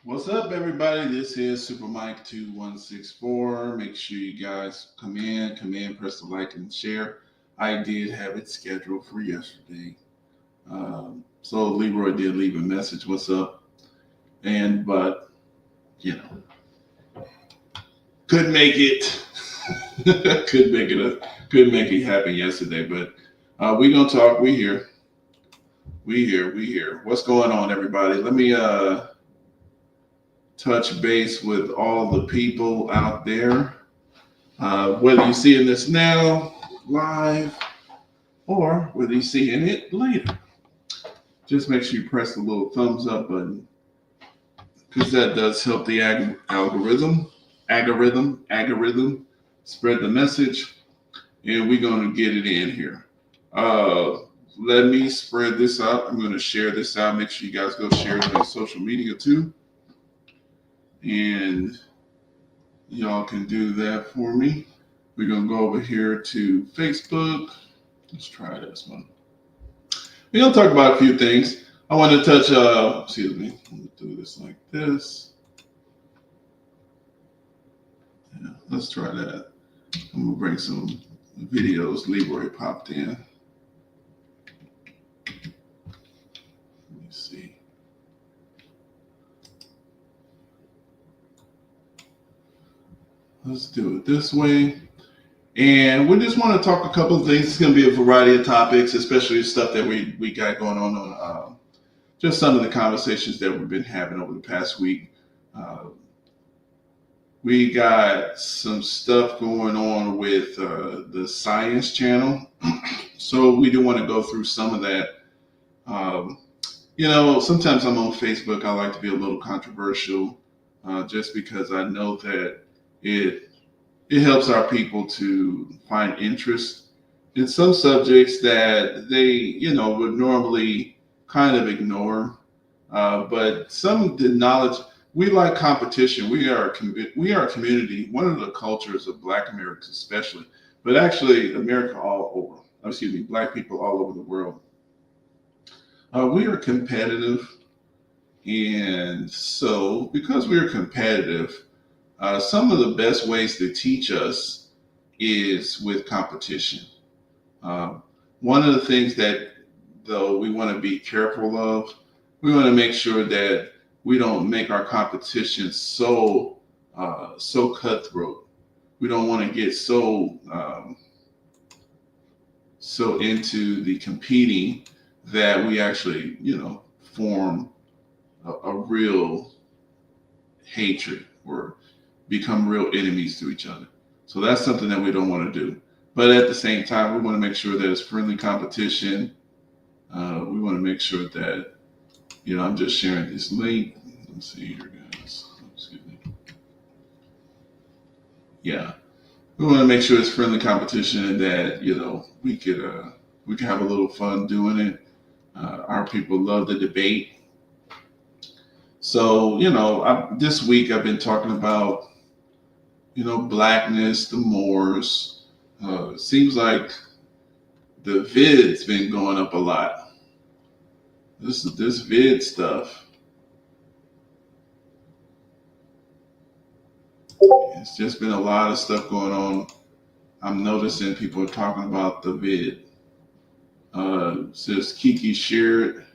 What's up, everybody? This is Super Mike 2164. Make sure you guys come in, press the like and share. I did have it scheduled for yesterday. So Leroy did leave a message. What's up? But you know, couldn't make it. couldn't make it happen yesterday. But we gonna talk. We here. We here. What's going on, everybody? Let me touch base with all the people out there. Whether you're seeing this now live or whether you're seeing it later, just make sure you press the little thumbs up button because that does help the algorithm spread the message, and we're going to get it in here. Uh, Let me spread this out. I'm going to share this out. Make sure you guys go share it on social media too, and y'all can do that for me. We're going to go over here to Facebook. Let's try this one. We're going to talk about a few things. I want to touch, excuse me, let me do this like this. Yeah, let's try that. I'm going to bring some videos. Leroy popped in. Let me see. Let's do it this way. And we just want to talk a couple of things. It's going to be a variety of topics, especially stuff that we got going on just some of the conversations that we've been having over the past week. Uh, we got some stuff going on with the Science Channel. So we do want to go through some of that. Um, Sometimes I'm on Facebook. I like to be a little controversial just because I know that it it helps our people to find interest in some subjects that they, would normally kind of ignore. But some of the knowledge, we like competition. We are a community. One of the cultures of Black Americans, especially, but actually America all over. Excuse me, Black people all over the world. We are competitive, and so because we are competitive, some of the best ways to teach us is with competition. Um, One of the things that, though, we want to be careful of, we want to make sure that we don't make our competition so cutthroat. We don't want to get so into the competing that we actually, form a real hatred or become real enemies to each other. So that's something that we don't want to do. But at the same time, we want to make sure that it's friendly competition. We want to make sure that, I'm just sharing this link. Let's see here, guys. Excuse me. Yeah, we want to make sure it's friendly competition and that, we could have a little fun doing it. Our people love the debate. So, this week I've been talking about, blackness, the Moors. It seems like the vid's been going up a lot. This vid stuff. It's just been a lot of stuff going on. I'm noticing people are talking about the vid. Says Kiki shared.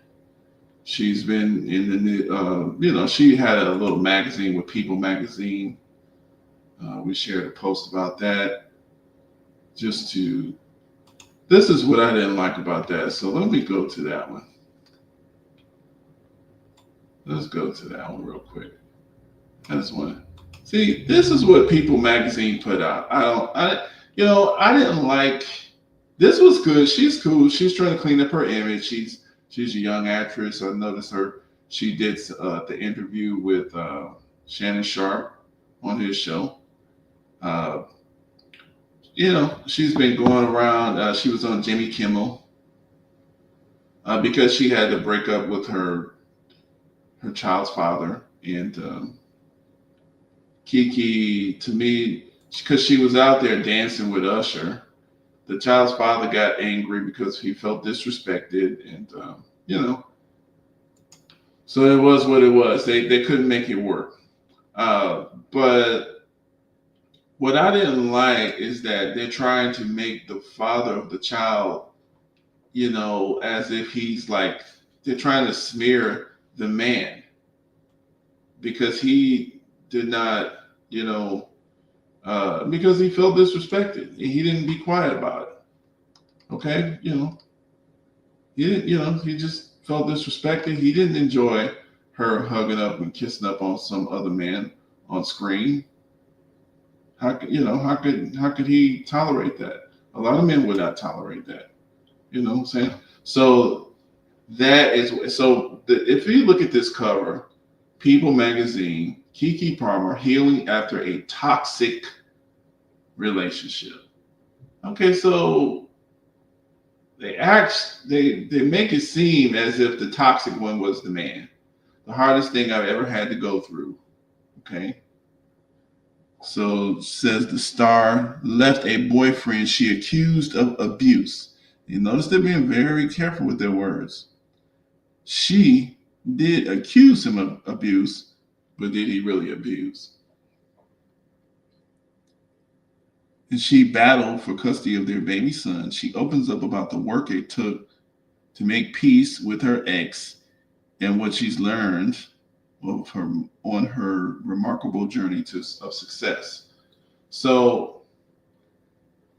She's been in the new. She had a little magazine with People Magazine. We shared a post about that. This is what I didn't like about that. So let me go to that one. Let's go to that one real quick. I just want to see. This is what People Magazine put out. I didn't like. This was good. She's cool. She's trying to clean up her image. She's a young actress. I noticed her. She did the interview with Shannon Sharp on his show. Uh, she's been going around. She was on Jimmy Kimmel because she had to break up with her child's father. And Kiki, to me, because she was out there dancing with Usher, the child's father got angry because he felt disrespected, and So it was what it was. They couldn't make it work. But what I didn't like is that they're trying to make the father of the child, as if he's like, they're trying to smear the man because he did not, because he felt disrespected. He didn't be quiet about it. Okay, he didn't, he just felt disrespected. He didn't enjoy her hugging up and kissing up on some other man on screen. How could he tolerate that? A lot of men would not tolerate that. You know what I'm saying? So if you look at this cover, People Magazine, Keke Palmer healing after a toxic relationship. Okay, so they make it seem as if the toxic one was the man. The hardest thing I've ever had to go through. Okay. So says the star left a boyfriend she accused of abuse. You notice they're being very careful with their words. She did accuse him of abuse, but did he really abuse? And she battled for custody of their baby son. She opens up about the work it took to make peace with her ex and what she's learned on her remarkable journey of success. So,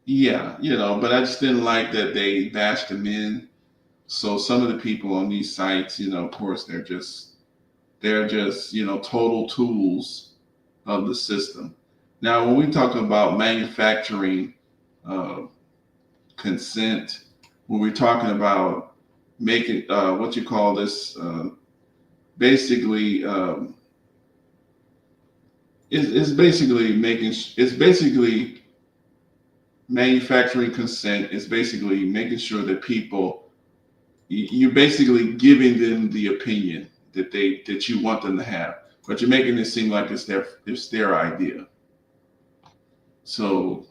yeah, but I just didn't like that they bashed the men. So some of the people on these sites, of course, they're just total tools of the system. Now, when we talk about manufacturing uh, consent, when we're talking about making what you call this, basically, it's basically manufacturing consent. Is basically making sure that people, you're basically giving them the opinion that you want them to have, but you're making it seem like it's their idea. So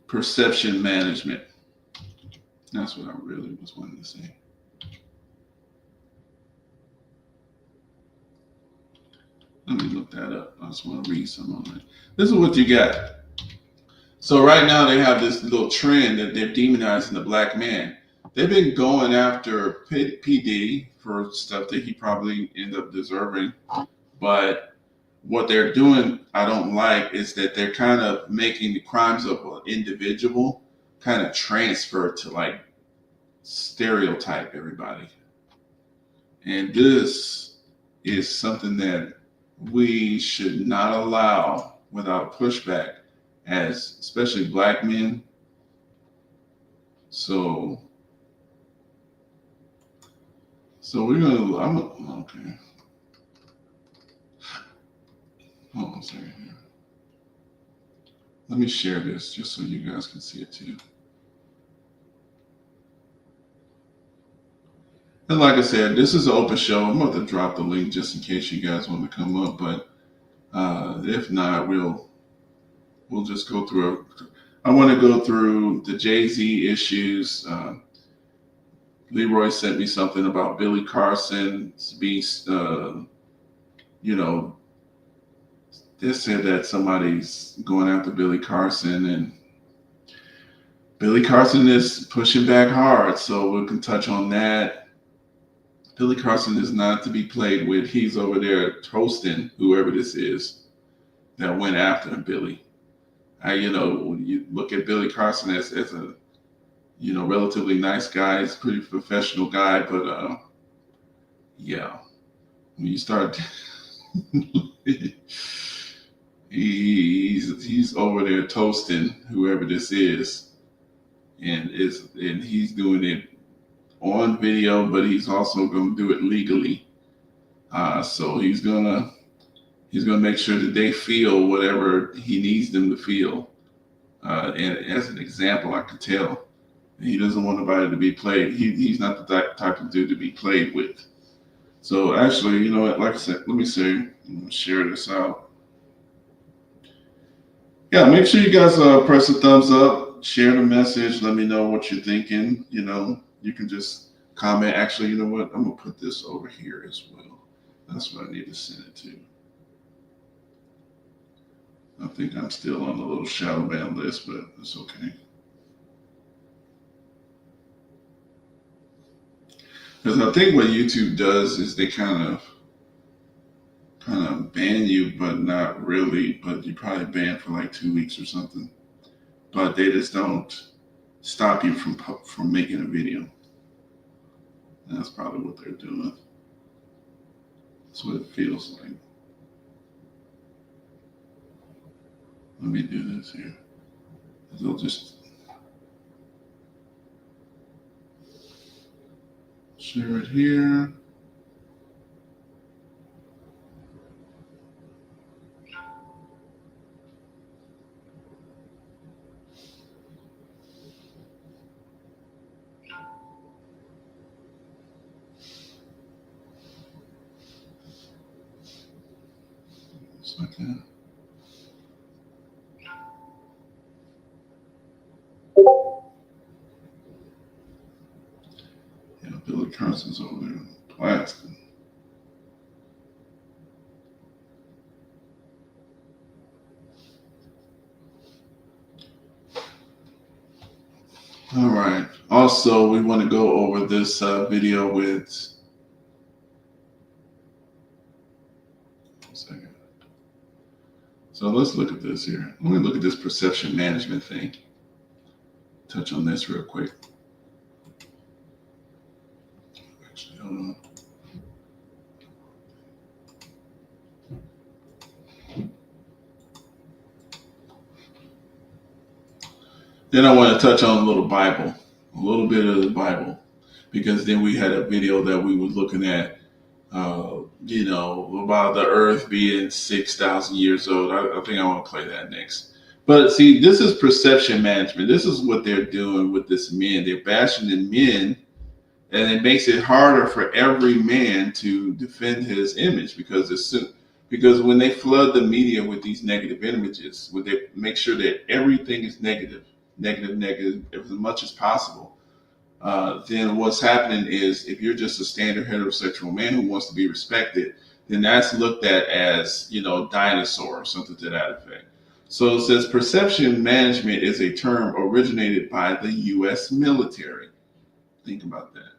perception management. That's what I really was wanting to say. Let me look that up. I just want to read some of it. This is what you got. So right now they have this little trend that they're demonizing the black man. They've been going after P. Diddy for stuff that he probably ended up deserving, but what they're doing, I don't like, is that they're kind of making the crimes of an individual kind of transfer to like stereotype everybody. And this is something that we should not allow without pushback, as especially black men. So, okay. Hold on a second here. Let me share this just so you guys can see it too. And like I said, this is an open show. I'm going to drop the link just in case you guys want to come up, but if not, we'll just go through. I want to go through the Jay-Z issues. Leroy sent me something about Billy Carson being, they said that somebody's going after Billy Carson, and Billy Carson is pushing back hard, so we can touch on that. Billy Carson is not to be played with. He's over there toasting whoever this is that went after Billy. When you look at Billy Carson as a, relatively nice guy, he's a pretty professional guy, but yeah, when you start, he's over there toasting whoever this is, and he's doing it on video, but he's also going to do it legally. So he's gonna make sure that they feel whatever he needs them to feel. And as an example, I could tell he doesn't want nobody to be played. He's not the type of dude to be played with. So actually, you know what? Like I said, let me see. I'm gonna share this out. Yeah, make sure you guys press the thumbs up. Share the message. Let me know what you're thinking. You can just comment. Actually, you know what? I'm gonna put this over here as well. That's what I need to send it to. I think I'm still on the little shadow band list, but it's okay. Because I think what YouTube does is they kind of ban you, but not really. But you probably banned for like 2 weeks or something. But they just don't stop you from making a video. That's probably what they're doing. That's what it feels like. Let me do this here. They'll just share it here. Just like that. Yeah, Billy Carson's over there blasting. All right. Also, we want to go over this video with. Second. So let's look at this here. Let me look at this perception management thing. Touch on this real quick. Actually, hold on. Then I want to touch on a little bit of the Bible, because then we had a video that we were looking at, about the earth being 6,000 years old. I think I want to play that next. But see, this is perception management. This is what they're doing with this men. They're bashing the men, and it makes it harder for every man to defend his image, because when they flood the media with these negative images, when they make sure that everything is negative, as much as possible, then what's happening is, if you're just a standard heterosexual man who wants to be respected, then that's looked at as, dinosaur or something to that effect. So it says perception management is a term originated by the U.S. military. Think about that.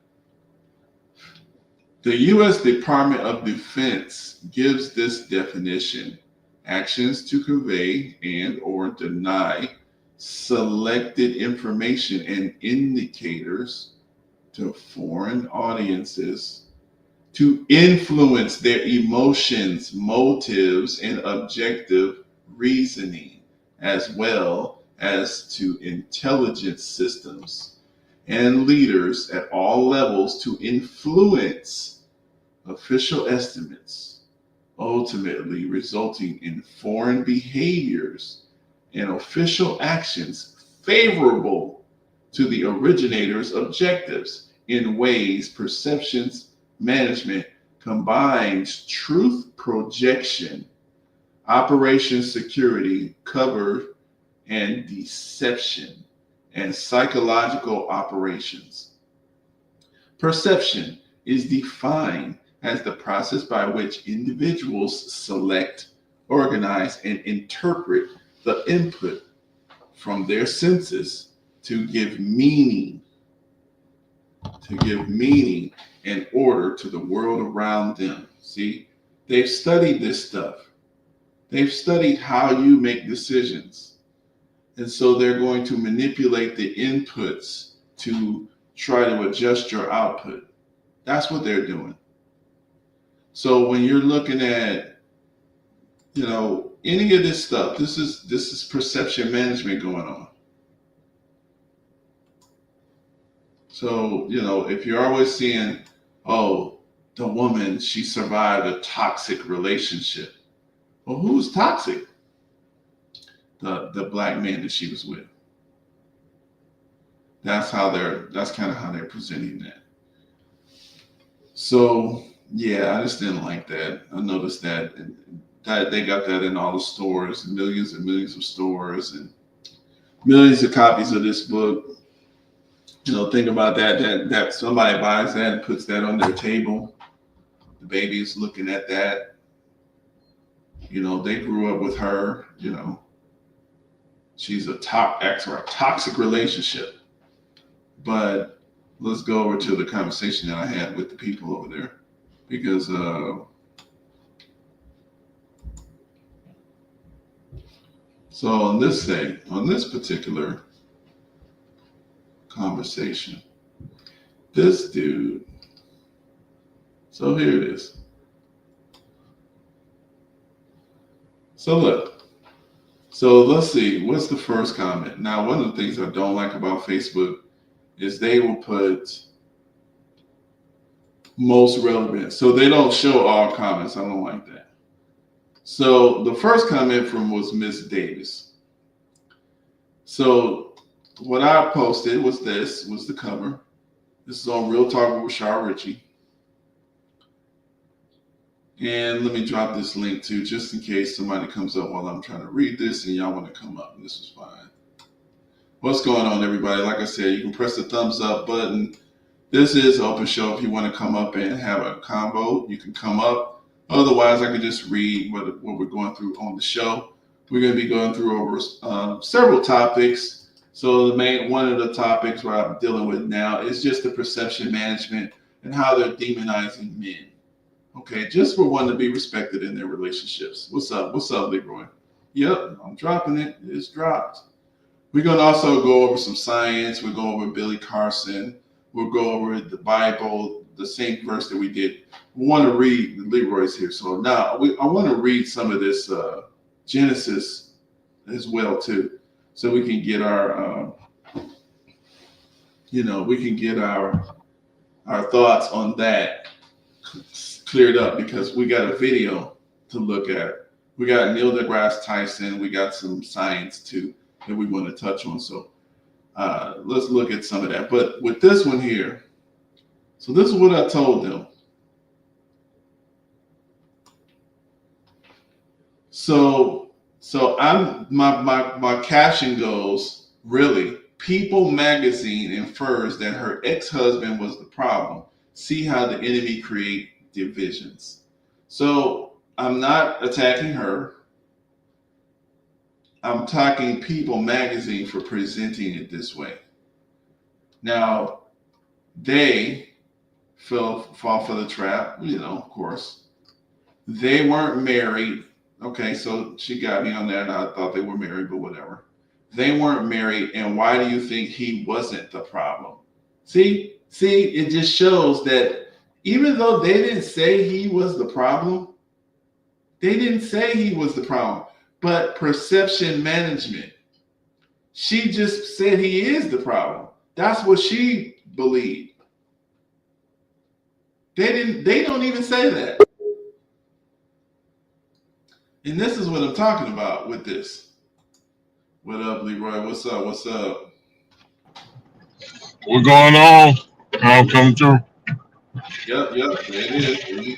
The U.S. Department of Defense gives this definition: actions to convey and or deny selected information and indicators to foreign audiences to influence their emotions, motives, and objective reasoning, as well as to intelligence systems and leaders at all levels to influence official estimates, ultimately resulting in foreign behaviors and official actions favorable to the originator's objectives, in ways perceptions management combines truth projection, operation security, cover, and deception, and psychological operations. Perception is defined as the process by which individuals select, organize, and interpret the input from their senses to give meaning and order to the world around them. See, they've studied this stuff. They've studied how you make decisions. And so they're going to manipulate the inputs to try to adjust your output. That's what they're doing. So when you're looking at, any of this stuff, this is perception management going on. So, if you're always seeing, oh, the woman, she survived a toxic relationship. Well, who's toxic? The black man that she was with. That's kind of how they're presenting that. So yeah, I just didn't like that. I noticed that they got that in all the stores, millions and millions of stores, and millions of copies of this book. Think about that somebody buys that and puts that on their table. The baby is looking at that. They grew up with her. She's a toxic relationship. But let's go over to the conversation that I had with the people over there, because so on this particular conversation, this dude. So here it is. So look. So let's see. What's the first comment? Now, one of the things I don't like about Facebook is they will put most relevant. So they don't show all comments. I don't like that. So the first comment was Miss Davis. So what I posted was the cover. This is on Real Talk with Rashard Richey. And let me drop this link too, just in case somebody comes up while I'm trying to read this and y'all want to come up. This is fine. What's going on, everybody? Like I said, you can press the thumbs up button. This is an open show. If you want to come up and have a convo, you can come up. Otherwise, I can just read what we're going through on the show. We're going to be going through over several topics. So one of the topics where I'm dealing with now is just the perception management and how they're demonizing men. Okay, just for one to be respected in their relationships. What's up? What's up, Leroy? Yep, I'm dropping it. It's dropped. We're going to also go over some science. We'll go over Billy Carson. We'll go over the Bible, the same verse that we did. We want to read, Leroy's here. So now I want to read some of this Genesis as well, too. So we can get our, our thoughts on that cleared up, because we got a video to look at. We got Neil deGrasse Tyson. We got some science too that we want to touch on. So let's look at some of that. But with this one here, so this is what I told them. So my caption goes, really, People magazine infers that her ex-husband was the problem. See how the enemy create divisions. So I'm not attacking her. I'm attacking People magazine for presenting it this way. Now, they fall for the trap, of course. They weren't married. Okay, so she got me on that, and I thought they were married, but whatever. They weren't married, and why do you think he wasn't the problem? See, it just shows that even though they didn't say he was the problem, but perception management. She just said he is the problem. That's what she believed. They don't even say that. And this is what I'm talking about with this. What up, Leroy? What's up? What's up? What's going on? I'll come through. Yep. There it is. There you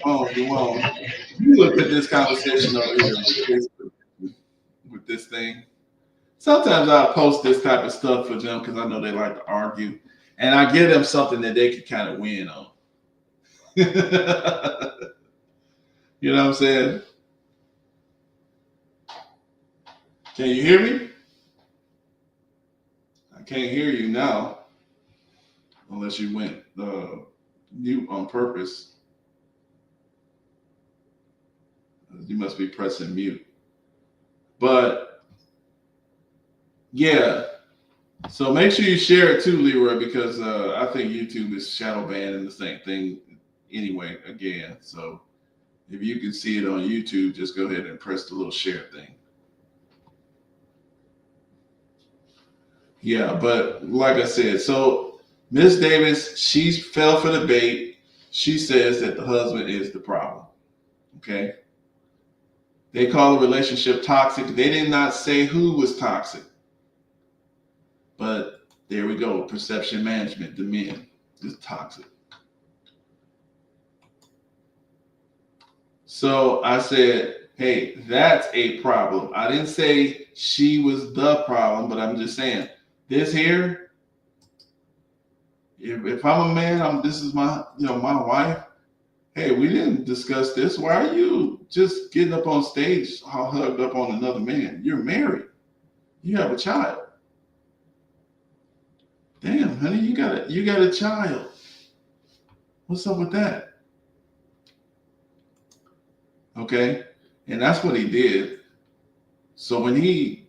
go. You on. You look at this conversation over here on Facebook with this thing. Sometimes I'll post this type of stuff for them because I know they like to argue. And I give them something that they can kind of win on. You know what I'm saying? Can you hear me? I can't hear you now. Unless you went mute on purpose. You must be pressing mute. But yeah. So make sure you share it too, Leroy, because I think YouTube is shadow banning the same thing anyway, again. So if you can see it on YouTube, just go ahead and press the little share thing. Yeah, but like I said, so Miss Davis, she fell for the bait. She says that the husband is the problem. Okay. They call the relationship toxic. They did not say who was toxic. But there we go. Perception management, the men, is toxic. So I said, hey, that's a problem. I didn't say she was the problem, but I'm just saying this here. If I'm a man, this is my my wife. Hey, we didn't discuss this. Why are you just getting up on stage all hugged up on another man? You're married. You have a child. Damn, honey, you got a child. What's up with that? Okay? And that's what he did. So when he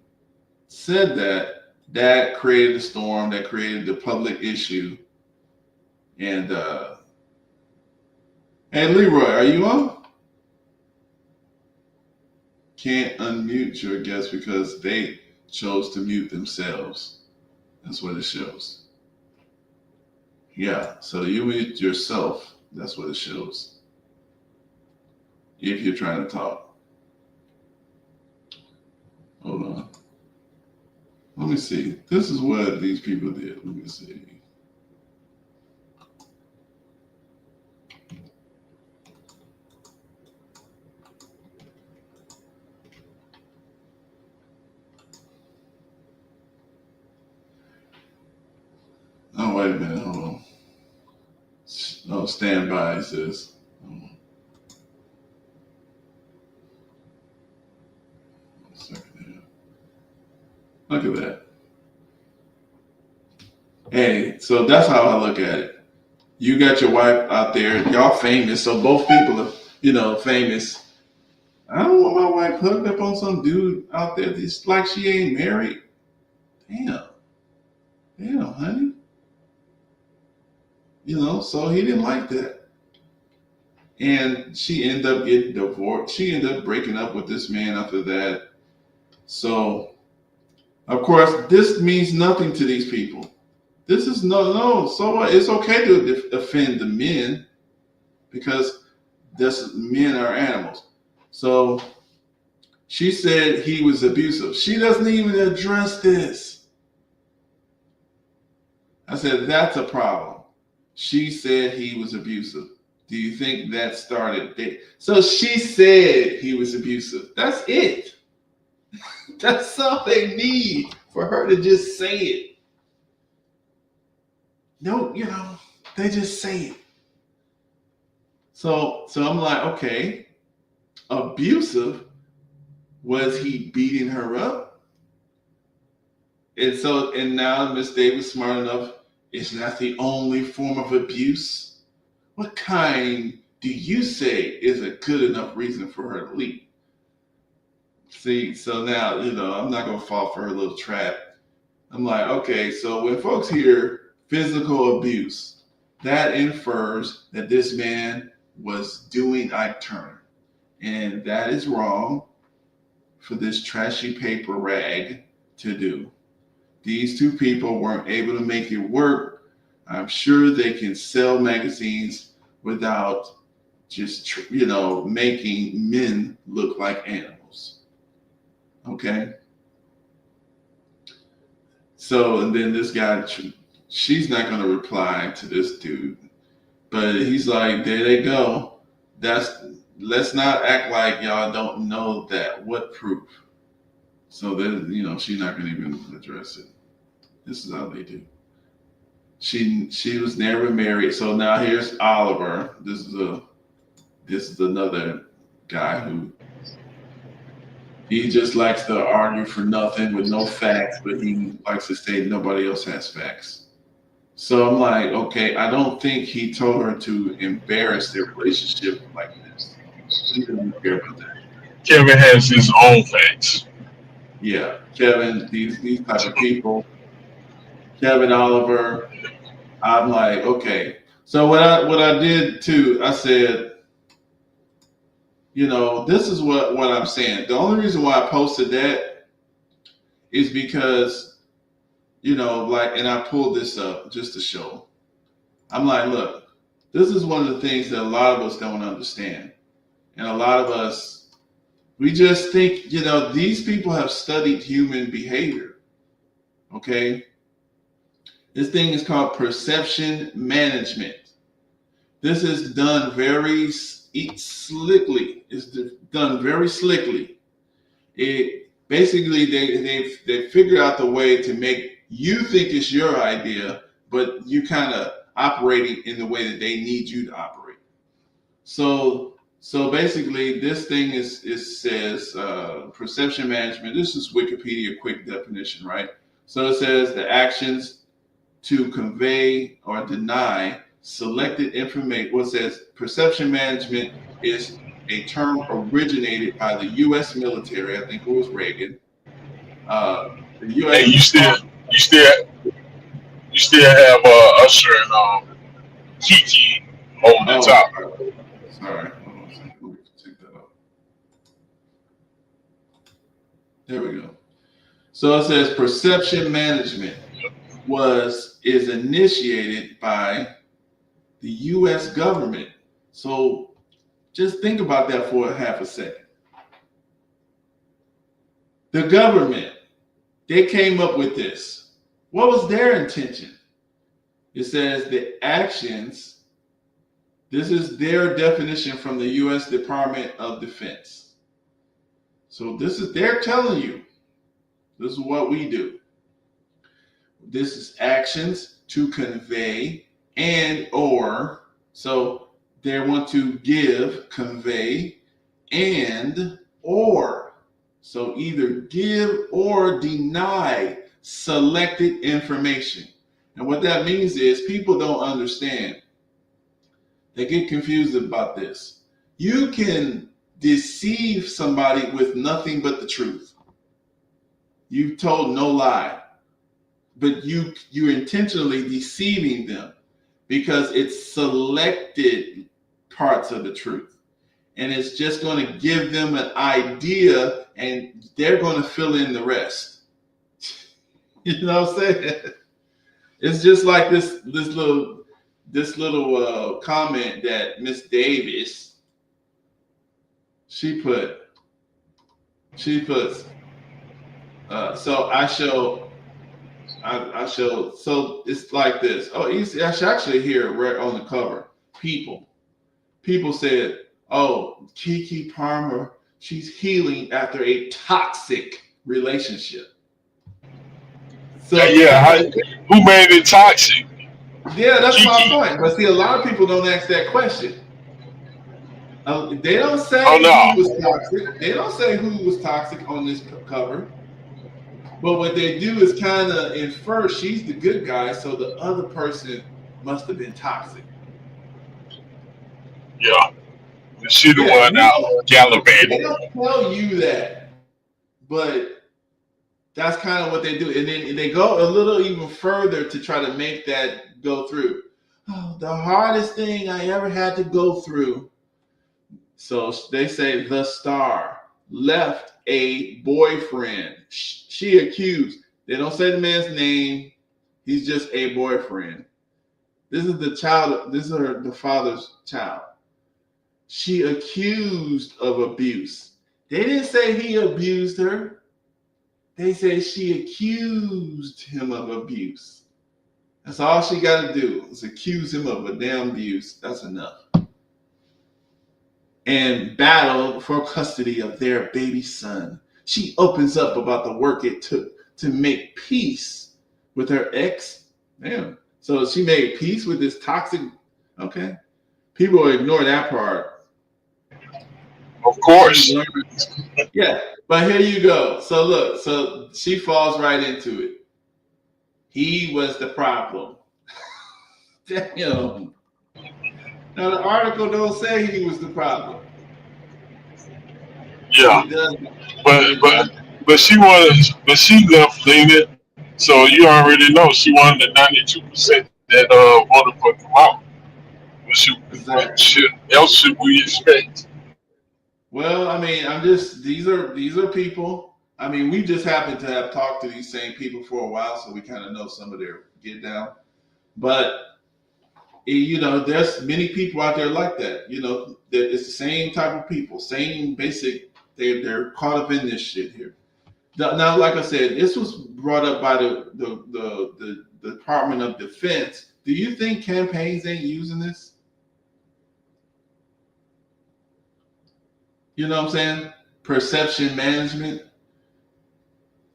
said that, that created a storm, that created the public issue. And hey, Leroy, are you on? Can't unmute your guest because they chose to mute themselves. That's what it shows. Yeah, so you mute yourself. That's what it shows. If you're trying to talk. Hold on. Let me see. This is what these people did. Let me see. Oh, wait a minute. Hold on. Oh, stand by, it says. Look at that. Hey, so that's how I look at it. You got your wife out there. Y'all famous, so both people are, famous. I don't want my wife hooked up on some dude out there that's like she ain't married. Damn, honey. So he didn't like that. And she ended up getting divorced. She ended up breaking up with this man after that. So, of course, this means nothing to these people. This is no. So it's okay to offend the men because men are animals. So she said he was abusive. She doesn't even address this. I said, that's a problem. She said he was abusive. Do you think that started there? So she said he was abusive. That's it. That's all they need for her to just say it. No, they just say it. So I'm like, okay, abusive. Was he beating her up? And now Miss Davis smart enough. It's not the only form of abuse. What kind do you say is a good enough reason for her to leave? See, so now, I'm not going to fall for her little trap. I'm like, okay, so when folks hear physical abuse, that infers that this man was doing Ike Turner. And that is wrong for this trashy paper rag to do. These two people weren't able to make it work. I'm sure they can sell magazines without just, making men look like animals. Okay? So, and then this guy, she's not going to reply to this dude. But he's like, there they go. Let's not act like y'all don't know that. What proof? So then, she's not going to even address it. This is how they do. She was never married. So now here's Oliver. This is another guy who he just likes to argue for nothing with no facts, but he likes to say nobody else has facts. So I'm like, okay, I don't think he told her to embarrass their relationship like this. He didn't care about that. Kevin has his own facts. Yeah, Kevin, these type of people, Kevin Oliver. I'm like, okay. So what I did too, I said, this is what I'm saying. The only reason why I posted that is because, and I pulled this up just to show. I'm like, look, this is one of the things that a lot of us don't understand. And a lot of us, we just think, these people have studied human behavior. Okay? This thing is called perception management. This is done very slickly. It's done very slickly. basically they figured out the way to make you think it's your idea, but you kind of operating in the way that they need you to operate. So basically, this thing says perception management. This is Wikipedia quick definition, right? So it says the actions to convey or deny selected information. What says perception management is a term originated by the U.S. military. I think it was Reagan. The Hey, U.S. you still, you still have Usher and Kiki on the Oh, top. sorry. Hold on a second. Let me take that up. There we go. So it says perception management is initiated by the U.S. government. So just think about that for half a second. The government, they came up with this. What was their intention? It says the actions, this is their definition from the U.S. Department of Defense. So they're telling you, this is what we do. This is actions to convey and or, so they want to give, convey, and or. So either give or deny selected information. And what that means is people don't understand. They get confused about this. You can deceive somebody with nothing but the truth. You've told no lie, but you're intentionally deceiving them because it's selected parts of the truth. And it's just going to give them an idea and they're going to fill in the rest. You know what I'm saying? It's just like this little comment that Miss Davis she puts. So I show. So it's like this. Oh, I should actually hear it right on the cover. People said, "Oh, Keke Palmer, she's healing after a toxic relationship." So Yeah, who made it toxic? yeah, that's my Kiki. point. But see, a lot of people don't ask that question. They don't say Oh no. who was toxic. They don't say who was toxic on this cover. But what they do is kind of infer she's the good guy, so the other person must have been toxic. Yeah. She the Yeah, one out they gallivanting. don't tell you that, but that's kind of what they do. And then they go a little even further to try to make that go through. Oh, the hardest thing I ever had to go through. So they say the star left a boyfriend. She accused. They don't say the man's name. He's just a boyfriend. This is the child. This is the father's child. She accused of abuse. They didn't say he abused her. They say she accused him of abuse. That's all she got to do is accuse him of a damn abuse. That's enough. And battle for custody of their baby son. She opens up about the work it took to make peace with her ex. Damn. So she made peace with this toxic. Okay. People will ignore that part. Of course. Yeah. But here you go. So look, so she falls right into it. He was the problem. Damn. Now the article don't say he was the problem. Yeah. It does. But she left leaning. So you already know she wanted the 92% that wanted to put them out. What else should we expect? Well, I mean, these are people. I mean, we just happen to have talked to these same people for a while, so we kind of know some of their get down. But there's many people out there like that. That it's the same type of people, same basic. They're caught up in this shit here. Now, like I said, this was brought up by the Department of Defense. Do you think campaigns ain't using this? You know what I'm saying? Perception management.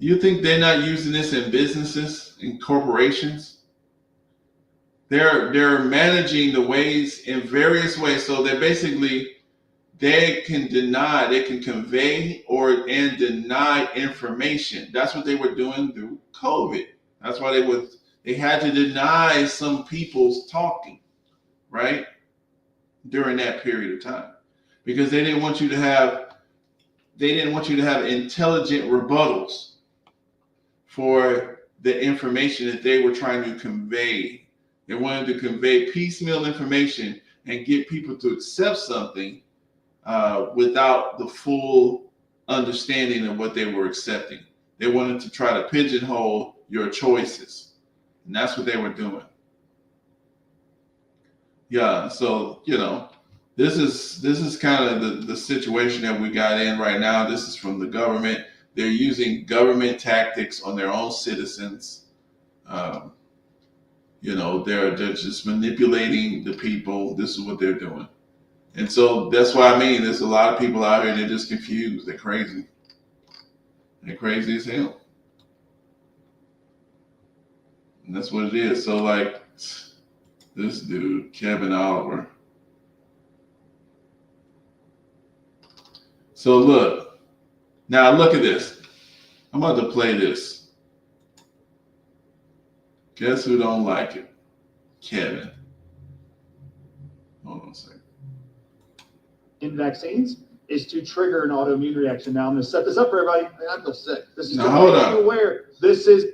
You think they're not using this in businesses, in corporations? They're managing the ways in various ways. So they're basically they can deny, they can convey or and deny information. That's what they were doing through COVID. That's why they had to deny some people's talking, right? During that period of time. Because they didn't want you to have intelligent rebuttals for the information that they were trying to convey. They wanted to convey piecemeal information and get people to accept something without the full understanding of what they were accepting. They wanted to try to pigeonhole your choices, and that's what they were doing. Yeah, so this is kind of the situation that we got in right now. This is from the government. They're using government tactics on their own citizens. Um, they're just manipulating the people. This is what they're doing. And so that's why I mean, there's a lot of people out here, they're just confused. They're crazy. They're crazy as hell. And that's what it is. So, like, this dude, Kevin Oliver. So, look. Now, look at this. I'm about to play this. Guess who don't like it? Kevin. Hold on a second. In vaccines is to trigger an autoimmune reaction. Now I'm going to set this up for everybody. I feel sick. This is now, hold on. Aware. This is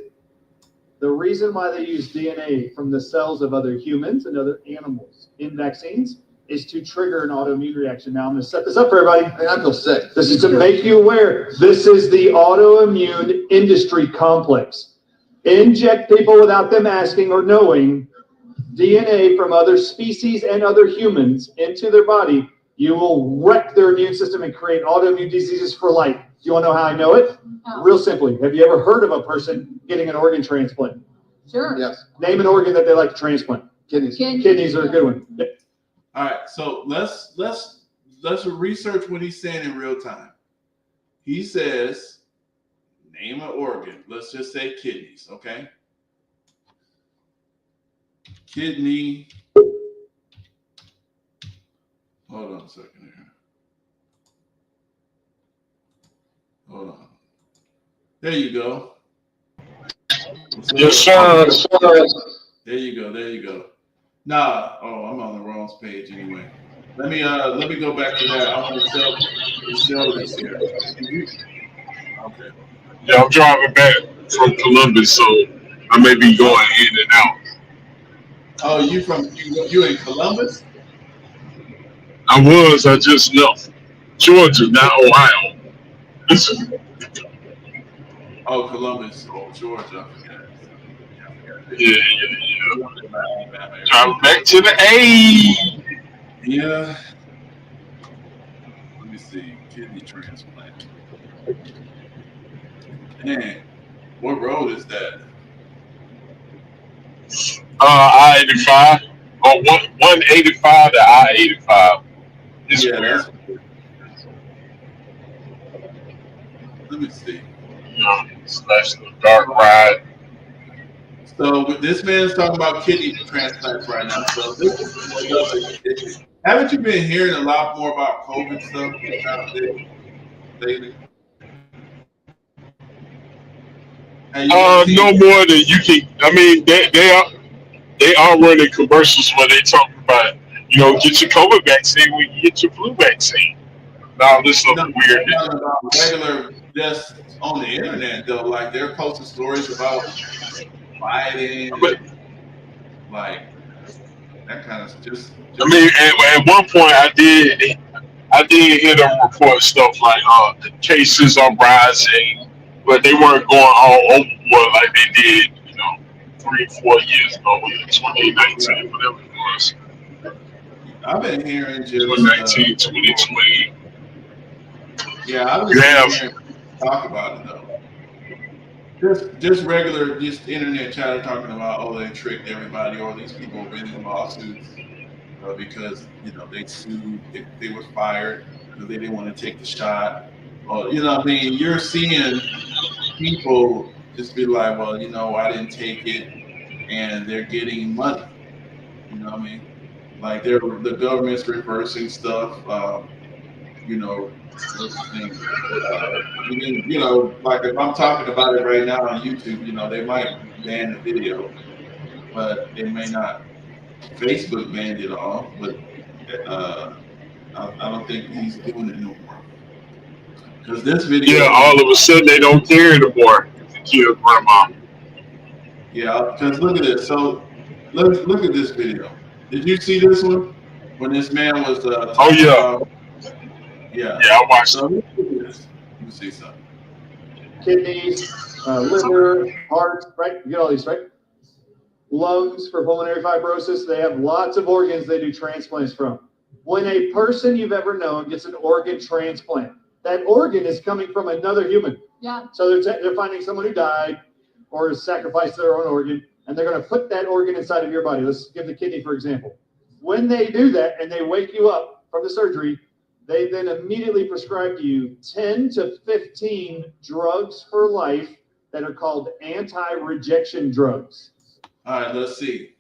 the reason why they use DNA from the cells of other humans and other animals in vaccines is to trigger an autoimmune reaction. Now I'm going to set this up for everybody. I feel sick. This is to make you aware. This is the autoimmune industry complex. Inject people without them asking or knowing DNA from other species and other humans into their body. You will wreck their immune system and create autoimmune diseases for life. Do you want to know how I know it? Oh. Real simply. Have you ever heard of a person getting an organ transplant? Sure. Yes. Name an organ that they like to transplant. Kidneys. Kidneys are a good one. Yep. All right, so let's research what he's saying in real time. He says, name an organ. Let's just say kidneys, okay? Kidney. Hold on a second here. Hold on. There you go. Yes, sir. There you go. Nah, I'm on the wrong page anyway. Let me go back to that. I want to sell this here. Okay. Yeah, I'm driving back from Columbus, so I may be going in and out. Oh, you in Columbus? I just left Georgia, not Ohio. Oh, Columbus. Oh, Georgia. Yeah. Driving back to the A. Yeah. Let me see. Kidney transplant. Man, what road is that? I-85 or 185 to I-85. Yeah, that's. Let me see. Slash the dark ride. So this man's talking about kidney transplants right now. So this is another issue. Haven't you been hearing a lot more about COVID stuff lately? No more than you can. I mean, they are running commercials where they talk about, get your COVID vaccine when you get your flu vaccine. Now this looks weird. Regular, just on the internet though, like they're posting stories about Biden, like that kind of just. I mean, at one point I did hear them report stuff like the cases are rising, but they weren't going all overboard like they did, 3-4 years ago, 2019, whatever it was. I've been hearing just 2019, 2020. Yeah, I've been hearing talk about it though. Just regular, just internet chatter talking about, they tricked everybody, or these people have been in lawsuits because they sued, they were fired because they didn't want to take the shot. Or, you're seeing people just be like, well, I didn't take it, and they're getting money. You know what I mean? Like the government's reversing stuff. What's the thing? Like if I'm talking about it right now on YouTube, they might ban the video, but they may not. Facebook banned it all, but I don't think he's doing it no more. Because this video, Yeah, all of a sudden they don't care anymore if they kill grandma. yeah, because look at this. So look at this video. Did you see this one when this man was Oh talking yeah, about? Yeah. yeah, I watched So it. look at this. Let me see something. Kidneys, liver, heart, right? You get all these, right? Lungs for pulmonary fibrosis. They have lots of organs they do transplants from. When a person you've ever known gets an organ transplant, that organ is coming from another human. Yeah. So they're finding someone who died or has sacrificed their own organ, and they're going to put that organ inside of your body. Let's give the kidney, for example. When they do that and they wake you up from the surgery, they then immediately prescribe to you 10 to 15 drugs for life that are called anti-rejection drugs. All right, let's see.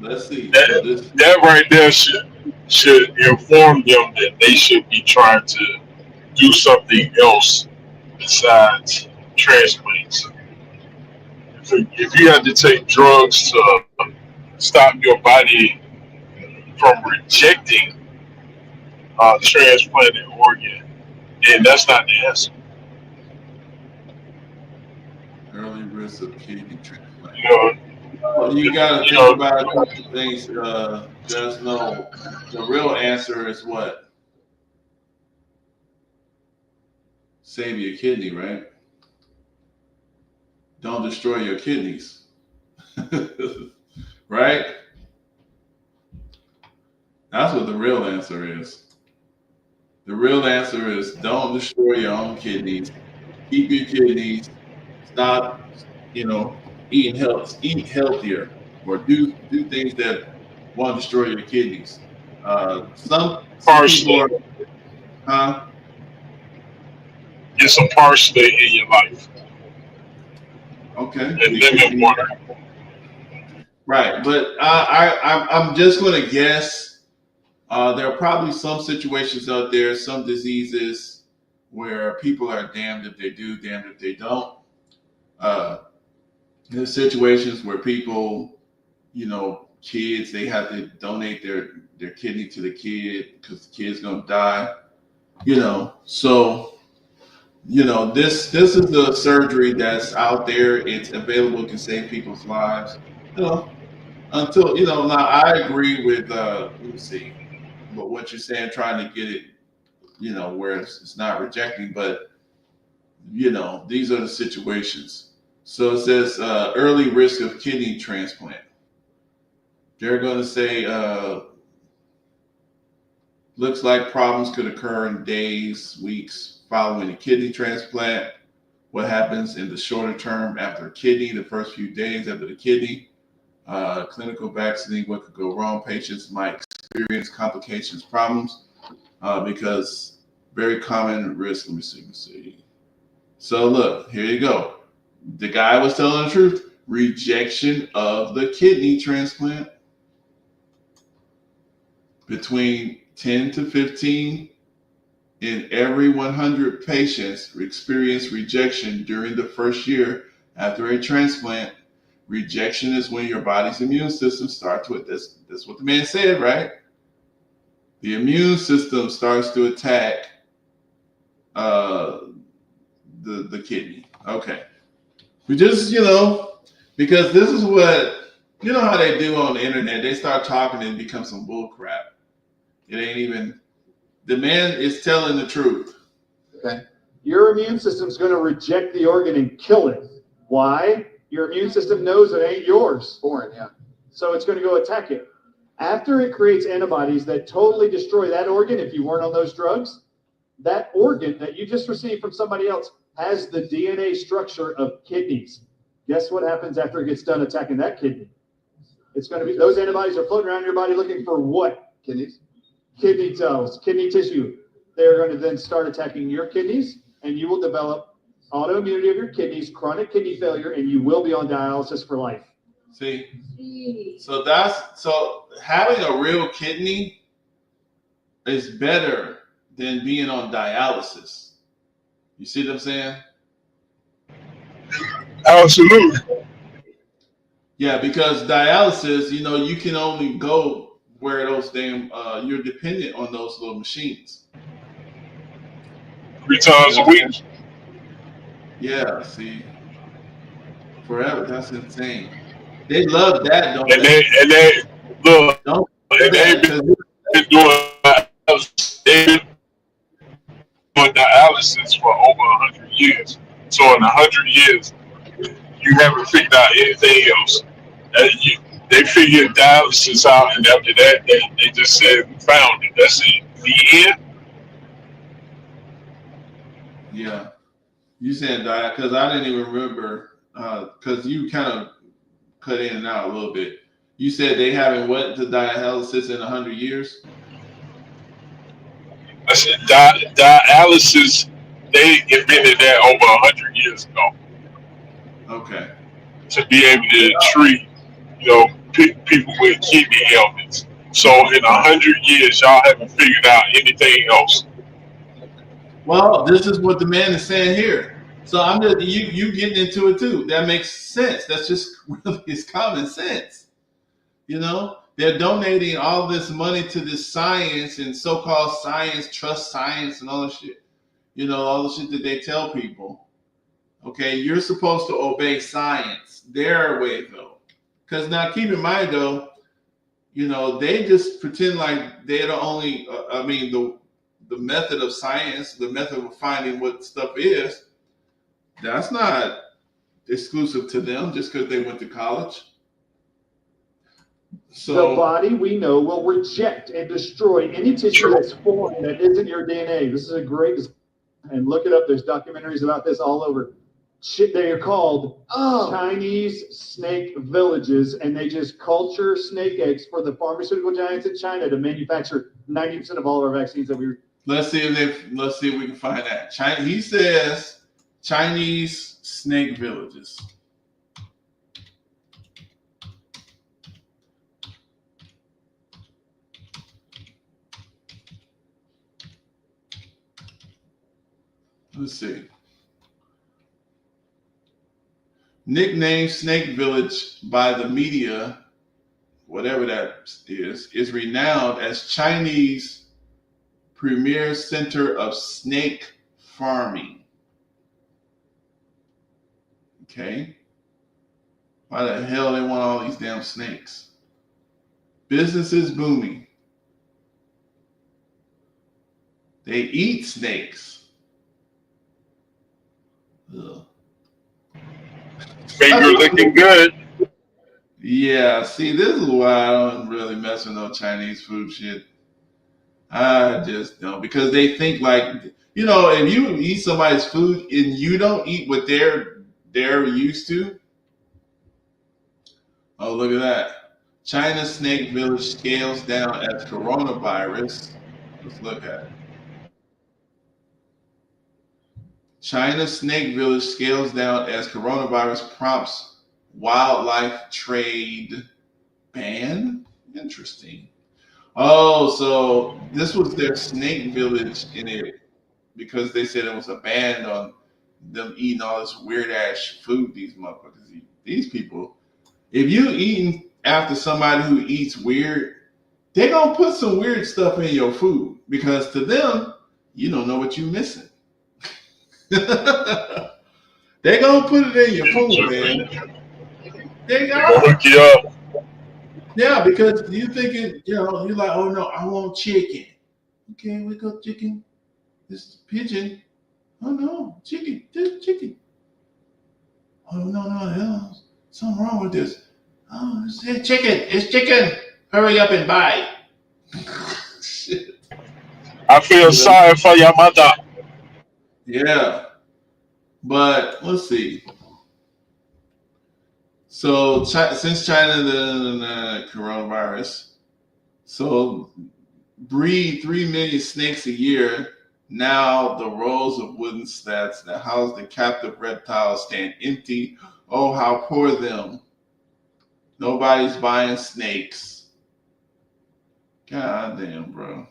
Let's see. So this, That right there should inform them that they should be trying to do something else besides transplants. If you had to take drugs to stop your body from rejecting transplanted organ, and that's not the answer. early risk of kidney transplant. You You got to you think know, about a couple of things. Just know the real answer is what? Save your kidney, right? Don't destroy your kidneys. Right? That's what the real answer is. The real answer is don't destroy your own kidneys. Keep your kidneys. Stop, eat healthier, or do things that won't destroy your kidneys. Some people parsley, are, huh? get some parsley in your life Okay. and lemon water. Right, but I'm just going to guess. There are probably some situations out there, some diseases where people are damned if they do, damned if they don't. There's situations where people, kids, they have to donate their kidney to the kid because the kid's gonna die. So this is the surgery that's out there. It's available, can save people's lives. Until now I agree with let me see, but what you're saying, trying to get it, where it's not rejecting, but these are the situations. So it says early risk of kidney transplant. They're going to say looks like problems could occur in days, weeks following a kidney transplant. What happens in the shorter term after a kidney, the first few days after the kidney, clinical vaccinating, what could go wrong. Patients might experience complications, problems, because very common risk. Let me see. So look, here you go. The guy was telling the truth. Rejection of the kidney transplant. Between 10 to 15 in every 100 patients experience rejection during the first year after a transplant. Rejection is when your body's immune system starts with this. That's what the man said, right? The immune system starts to attack the kidney. Okay. We just, because this is what, how they do on the internet. They start talking and it becomes some bull crap. It ain't even, the man is telling the truth. Okay. Your immune system's going to reject the organ and kill it. Why? Your immune system knows it ain't yours. Foreign, yeah. So it's going to go attack it. After it creates antibodies that totally destroy that organ, if you weren't on those drugs, that organ that you just received from somebody else has the DNA structure of kidneys. Guess what happens after it gets done attacking that kidney? It's going to be, those antibodies are floating around your body looking for what? Kidneys? Kidney cells, kidney tissue. They're going to then start attacking your kidneys, and you will develop autoimmunity of your kidneys, chronic kidney failure, and you will be on dialysis for life. See, so having a real kidney is better than being on dialysis. You see what I'm saying? Absolutely. Yeah, because dialysis, you can only go where those you're dependent on those little machines. 3 times a week. Yeah, see, forever. That's insane. They love that, don't And they? they look, Don't and they've that been doing dialysis for over 100 years. So in 100 years, you haven't figured out anything else. They figured dialysis out, and after that, they just said, we found it. That's it. The end. yeah. You saying diet because I didn't even remember because you kind of cut in and out a little bit. You said they haven't went to dialysis in 100 years. I said dialysis. They invented that over 100 years ago Okay. to be able to treat, people with kidney ailments. So in 100 years, y'all haven't figured out anything else. Well, this is what the man is saying here. So I'm just you getting into it too. That makes sense. That's just really it's common sense. They're donating all this money to this science and so-called science, trust science, and all the shit. All the shit that they tell people. Okay, you're supposed to obey science their way though. Because now, keep in mind though, they just pretend like they're the only. The method of science, the method of finding what stuff is, that's not exclusive to them just because they went to college. So the body, we know, will reject and destroy any tissue that's foreign that isn't your DNA. This is a great, and look it up. There's documentaries about this all over. They are called Chinese snake villages, and they just culture snake eggs for the pharmaceutical giants in China to manufacture 90% of all of our vaccines that we. Let's see if we can find that. He says Chinese snake villages. Let's see. Nicknamed Snake Village by the media, whatever that is renowned as Chinese premier center of snake farming. Okay. Why the hell they want all these damn snakes? Business is booming. They eat snakes. Ugh. Finger looking good. Yeah, see, this is why I don't really mess with no Chinese food shit. I just don't, because they think like, if you eat somebody's food and you don't eat what they're used to. Oh, look at that. China Snake Village scales down as coronavirus. Let's look at it. China Snake Village scales down as coronavirus prompts wildlife trade ban. Interesting. Oh, so this was their snake village in it because they said it was a ban on them eating all this weird ass food these motherfuckers eat. These people, if you eating after somebody who eats weird, they're gonna put some weird stuff in your food because to them, you don't know what you're missing. They're gonna put it in your food, man. They are. Hook you up. Yeah, because you thinking, you're like, oh no, I want chicken. Okay, we got chicken. This pigeon. Oh no, chicken. This chicken. Oh no, something wrong with this. Oh, it's chicken. It's chicken. Hurry up and buy. Shit. I feel sorry for your mother. Yeah, but let's see. So since China the coronavirus, so breed 3 million snakes a year. Now the rows of wooden slats that house the captive reptiles stand empty. Oh, how poor them. Nobody's buying snakes. God damn, bro.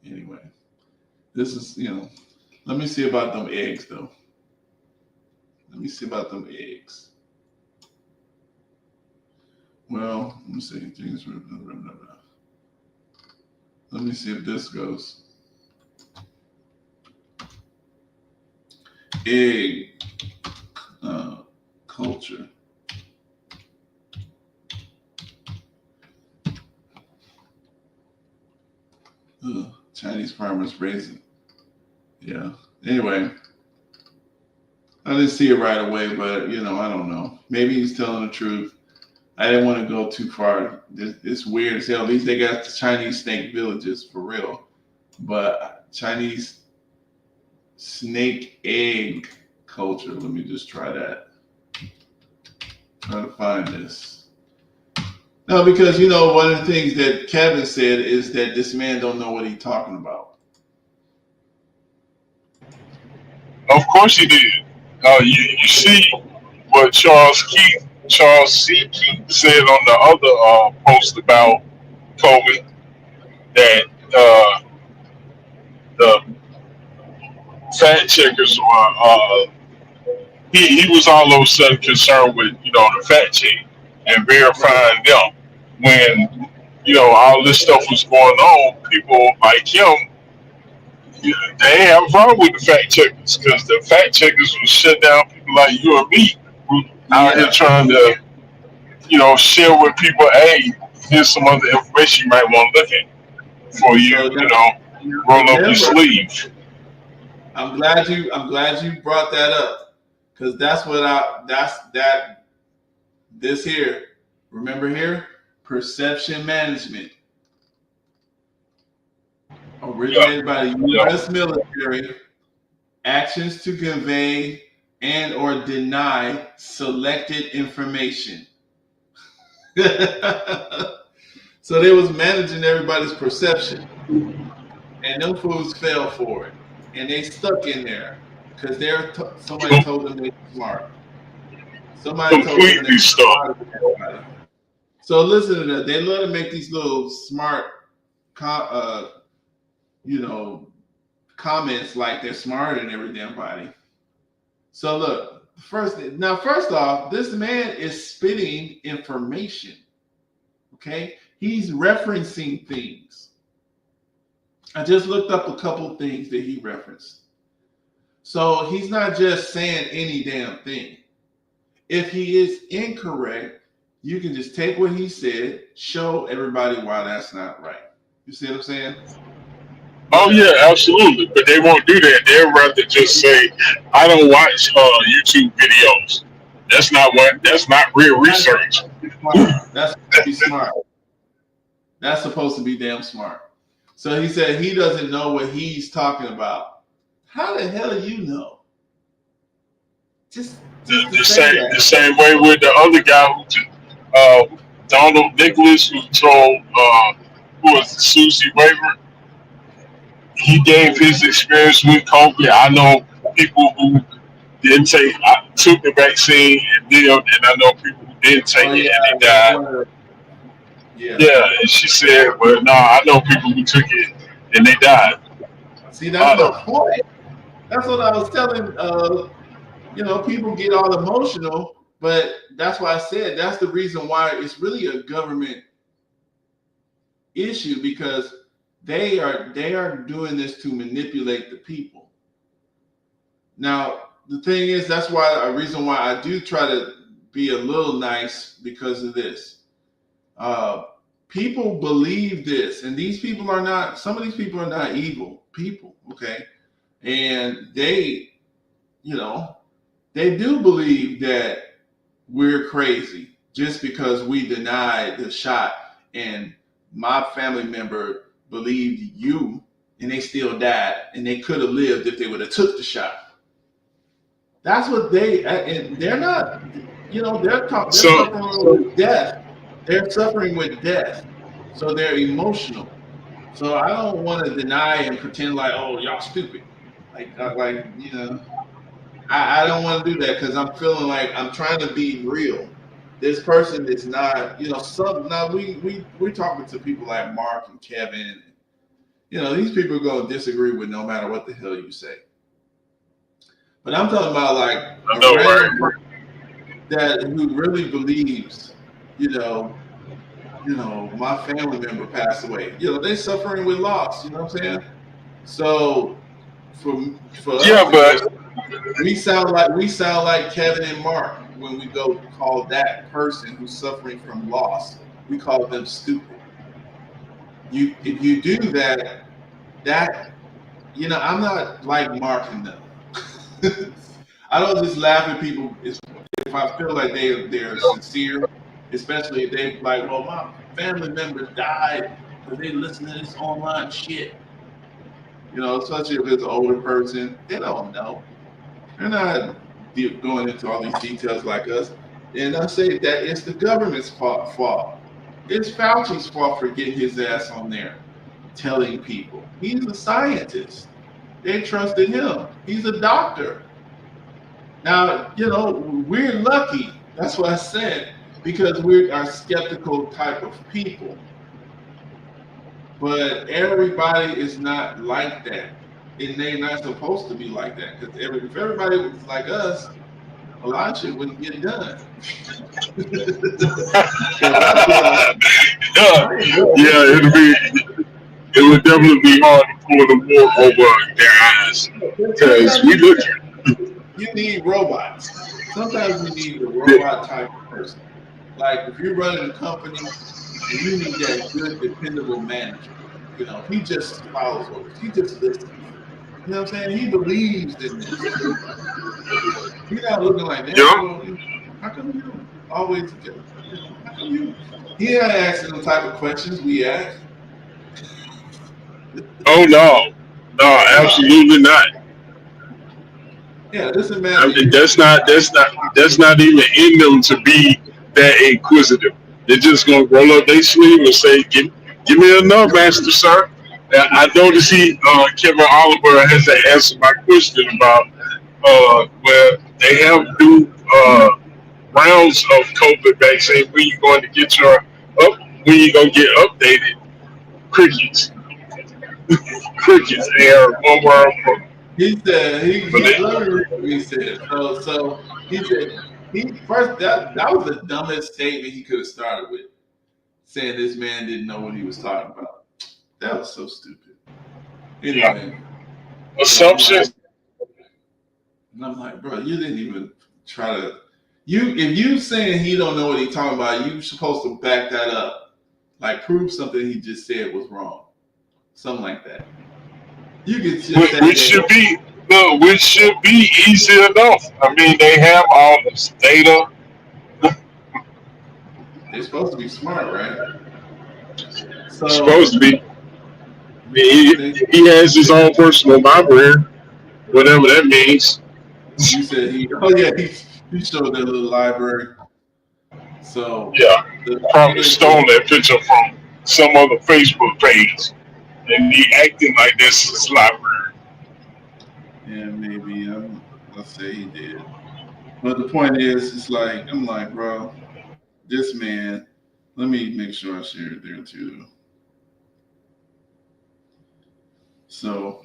Anyway, this is, let me see about them eggs, though. Let me see about them eggs. Well, let me see. Let me see if this goes. Egg culture. Ugh, Chinese farmers raising. Yeah. Anyway, I didn't see it right away, but I don't know. Maybe he's telling the truth. I didn't want to go too far. It's weird as hell. At least they got the Chinese snake villages for real, but Chinese snake egg culture. Let me just try that. Try to find this. No, because one of the things that Kevin said is that this man don't know what he's talking about. Of course he did. You see what Charles C. Keith said on the other post about COVID, that the fact checkers were he was all of a sudden concerned with the fact check and verifying them when all this stuff was going on. People like him, they ain't have a problem with the fact checkers because the fact checkers would shut down people like you and me who out here Yeah. trying to share with people, hey, here's some other information you might want to look at for you, So roll up your remember, sleeve. I'm glad you brought that up because that's this here. Remember here, perception management, Yeah, originated by the yeah. U.S. military. Actions to convey and or deny selected information. So they was managing everybody's perception, and them fools fell for it, and they stuck in there because somebody told them they were smart. Somebody told them they Completely were stuck. smarter than everybody. So listen to that. They love to make these little smart, you know, comments like they're smarter than every damn body. So look, first off, this man is spitting information. Okay, he's referencing things. I just looked up a couple things that he referenced. So he's not just saying any damn thing. If he is incorrect, you can just take what he said, show everybody why that's not right. You see what I'm saying? Oh yeah, absolutely. But they won't do that. They'd rather just say, "I don't watch YouTube videos." That's not what. That's not real That's research. smart. That's supposed to be smart. That's supposed to be damn smart. So he said he doesn't know what he's talking about. How the hell do you know? Just to The say same that. the same way with the other guy Donald Nicholas, who told who was it, Susie Waver. He gave his experience with COVID. I know people who didn't take, took the vaccine and lived, and I know people who didn't take Oh it yeah, and they that's died. one of the, yeah. Yeah, and she said, "Well, no, I know people who took it and they died." See, that's I my know. point. That's what I was telling. People get all emotional, but that's why I said that's the reason why it's really a government issue because they are doing this to manipulate the people. Now, the thing is, that's why a reason why I do try to be a little nice because of this. Uh, People believe this, and these people are not. Some of these people are not evil people, okay, and you know, they do believe that we're crazy just because we denied the shot, and my family member believed you, and they still died, and they could have lived if they would have took the shot. That's what and they're not, they're So, suffering with death. They're suffering with death. So they're emotional. So I don't want to deny and pretend like, oh, y'all stupid. Like I don't want to do that because I'm feeling like I'm trying to be real. This person is not, now we're talking to people like Mark and Kevin. These people are going to disagree with no matter what the hell you say. But I'm talking about like I a know, random right? person who really believes, my family member passed away. They're suffering with loss. You know what I'm saying? So for us Yeah, to go, but we sound like Kevin and Mark when we go call that person who's suffering from loss. We call them stupid. If you do I'm not like Mark and them. I don't just laugh at people if I feel like they're sincere, especially if they like, well, my family members died because they listen to this online shit. Especially if it's an older person, they don't know. They're not going into all these details like us. And I say that it's the government's fault. It's Fauci's fault for getting his ass on there telling people. He's a scientist. They trusted him. He's a doctor. Now, we're lucky. That's what I said, because we are skeptical type of people. But everybody is not like that. And they're not supposed to be like that. Because if everybody was like us, a lot of shit wouldn't get done. yeah, it would definitely be hard to pull the wool over their eyes because we look You need robots. Sometimes you need a robot type of person. Like if you're running a company and you need that good, dependable manager. He just follows orders. He just listens. You know what I'm saying? He believes in this. He's not looking like that. yeah. Well, how come you always, how come you? He ain't asking the type of questions we ask. Oh no, absolutely not. Yeah, this is I man. mean, that's not even in them to be that inquisitive. They're just gonna roll up their sleeve and say, "Give me enough, Master Sir." I noticed Kevin Oliver has to answer my question about where they have new rounds of COVID vaccine. When you going to get when you gonna get updated? Crickets, crickets. They are one word He said for he let that. me read what he said. So he said he first that was the dumbest statement he could have started with, saying this man didn't know what he was talking about. That was so stupid. Yeah. Anyway, so Assumptions. I'm like, bro, you didn't even try to. If you saying he don't know what he talking about, you supposed to back that up, like prove something he just said was wrong, something like that. You could just say Which that should be no, which should be easy enough. I mean, they have all this data. they're supposed to be smart, right? Supposed So to be. I I mean, think he has his own personal library, whatever that means. you said oh yeah, he showed that little library. So Yeah, probably the stole that picture from some other Facebook page, and he acting like this is his library. yeah, maybe let's say he did. But the point is, it's like I'm like, bro, this man. Let me make sure I share it there too. So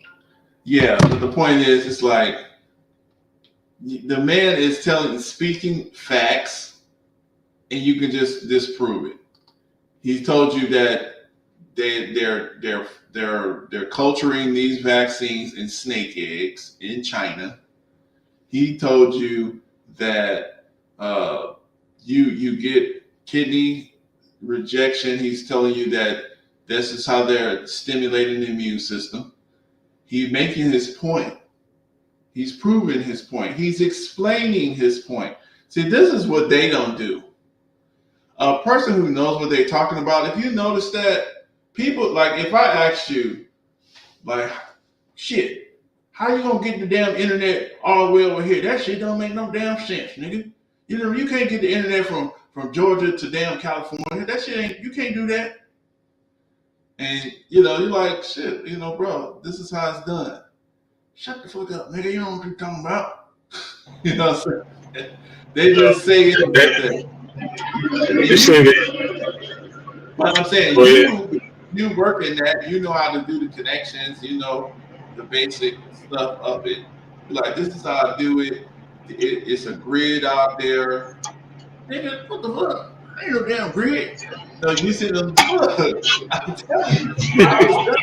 yeah, but the point is, it's like the man is speaking facts, and you can just disprove it. He told you that they're culturing these vaccines in snake eggs in China. He told you that you get kidney rejection. He's telling you that this is how they're stimulating the immune system. He's making his point. He's proving his point. He's explaining his point. See, this is what they don't do. A person who knows what they're talking about, if you notice that people, like if I asked you, like, shit, how you gonna get the damn internet all the way over here? That shit don't make no damn sense, nigga. You can't get the internet from Georgia to damn California. That shit ain't, you can't do that. And you're like, shit, bro, this is how it's done. Shut the fuck up, nigga. You know what you're talking about. You know what I'm saying? They just say it like that. They say that. But I'm saying Go ahead. you work in that, you know how to do the connections, the basic stuff of it. You're like, this is how I do it. It's a grid out there. Nigga, what the fuck? Ain't no damn grid. No, you see them, look, I'm telling you, how it's done.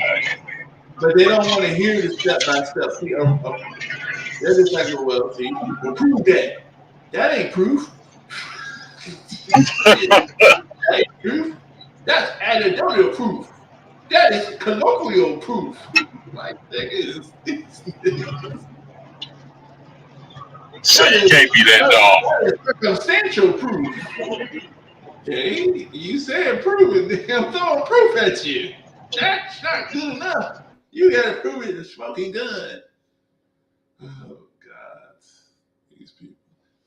But they don't want to hear the step by step. See, they're just like, well, see, well, prove that. That ain't proof. That ain't proof. That's anecdotal proof. That is colloquial proof. Like, nigga, So that you can't be that dog. is circumstantial proof. Okay, you said prove it. I'm throwing proof at you. That's not good enough. You gotta prove it. The smoking gun. Oh God, these people.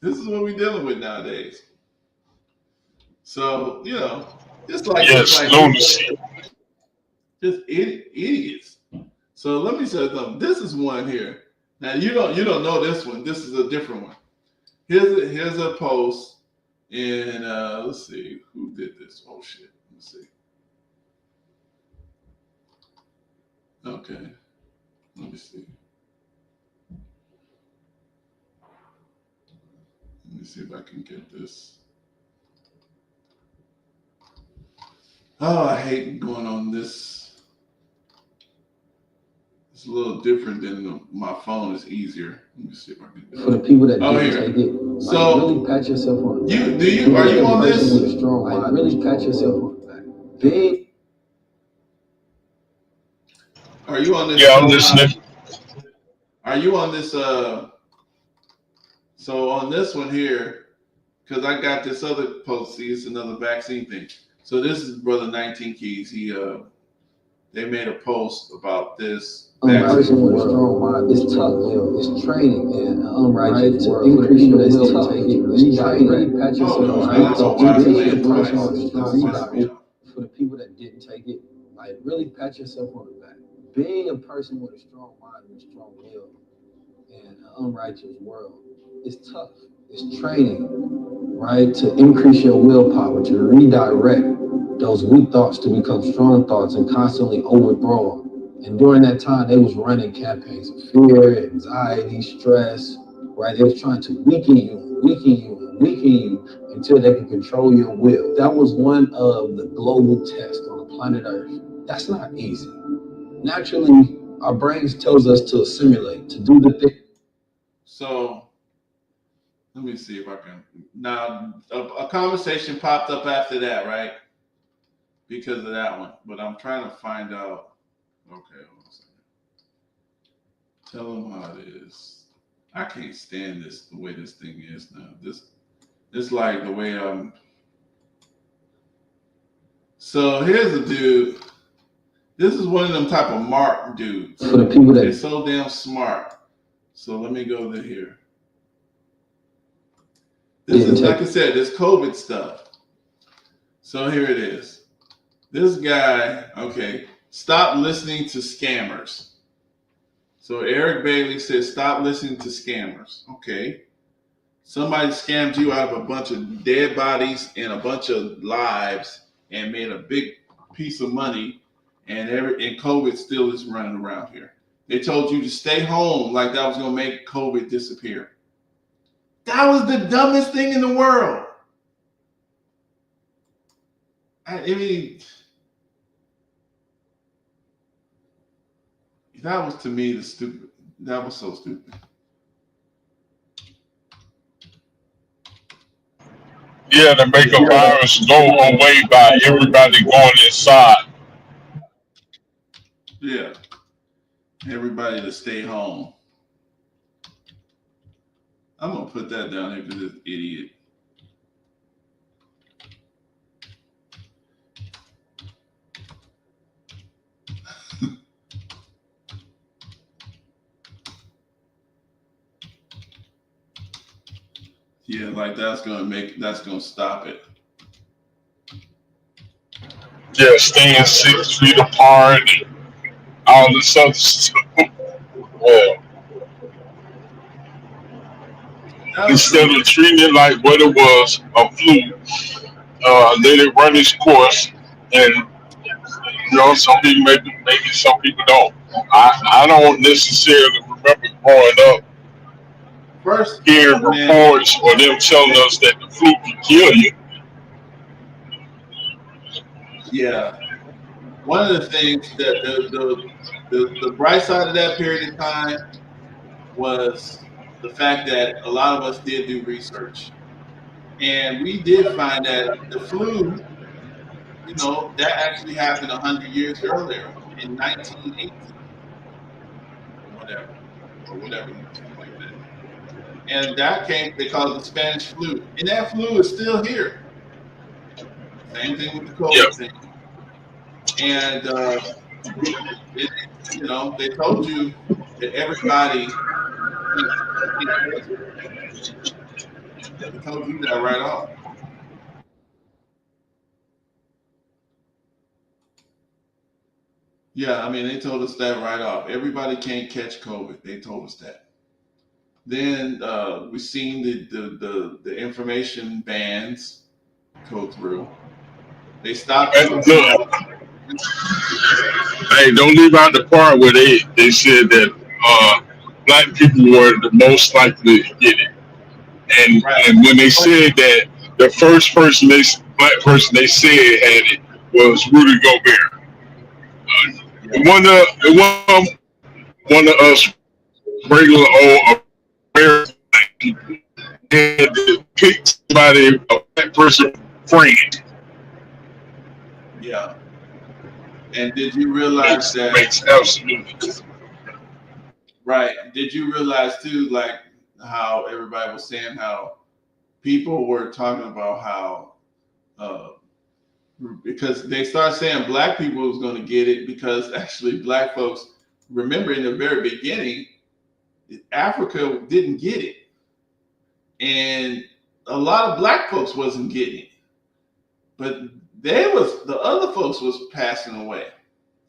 This is what we're dealing with nowadays. So just like Yes, lunacy. just idiots. So let me say something. This is one here. Now you don't know this one. This is a different one. Here's a post, and let's see who did this. Oh shit. Let's see. Okay. Let me see. Let me see if I can get this. Oh, I hate going on this. It's a little different than my phone. It's easier. Let me see if I can do it. For the people that didn't here. take it, So really pat yourself on the back. are you on this? With a strong mind, really pat yourself on the back. Big. Are you on this? Yeah, I'm listening. Are you on this? So on this one here, because I got this other post. See, it's another vaccine thing. So this is Brother 19 Keys. They made a post about this. A person with a strong mind, it's tough. It's training and unrighteous world. Increase your will, take it. It's training. Pat yourself on the back. For the people that didn't take it, like really pat yourself on the back. Being a person with a strong mind and a strong will in an unrighteous world, it's tough. It's training, right? To increase your willpower, to redirect those weak thoughts to become strong thoughts and constantly overthrow them. And during that time, they was running campaigns of fear, anxiety, stress, right? They was trying to weaken you until they could control your will. That was one of the global tests on the planet Earth. That's not easy. Naturally, our brains tells us to assimilate, to do the thing. So let me see if I can. Now, a conversation popped up after that, right? Because of that one. But I'm trying to find out. Okay, hold on a second. Tell them how it is. I can't stand this, the way this thing is now. This like the way I'm. So here's a dude. This is one of them type of Mark dudes. For the people that they're so damn smart. So let me go to here. This is, like I said, this COVID stuff. So here it is. This guy, okay, stop listening to scammers. So Eric Bailey says, stop listening to scammers. Okay. Somebody scammed you out of a bunch of dead bodies and a bunch of lives and made a big piece of money, and COVID still is running around here. They told you to stay home like that was going to make COVID disappear. That was the dumbest thing in the world. I mean, that was to me the stupid. That was so stupid. Yeah, to make a virus go away by everybody going inside. Yeah. Everybody to stay home. I'm going to put that down here for this idiot. Yeah, like that's going to stop it. Yeah, staying 6 feet apart and all this other stuff. Well, That was instead true. of treating it like what it was, a flu, let it run its course. And some people maybe some people don't. I don't necessarily remember growing up First, hearing man, reports or them telling us that the flu can kill you. yeah. One of the things that the bright side of that period of time was the fact that a lot of us did do research. And we did find that the flu, that actually happened 100 years earlier in 1918 or whatever, something like that. And that they call it the Spanish flu. And that flu is still here. Same thing with the Yeah. COVID thing. And, they told you that everybody, they told you that right off. Yeah, I mean, they told us that right off. Everybody can't catch COVID. They told us that. Then we seen the information bans go through. They stopped. And look, hey, don't leave out the part where they said that black people were the most likely to get it. Right. And when they said that, the first black person they said had it was Rudy Gobert. One of us regular old American people had to pick somebody, a black person friend. Yeah. And did you realize that? Makes absolutely. Right. Did you realize too, like how everybody was saying how people were talking about how because they started saying black people was going to get it because actually black folks, remember in the very beginning, Africa didn't get it. And a lot of black folks wasn't getting it. But the other folks was passing away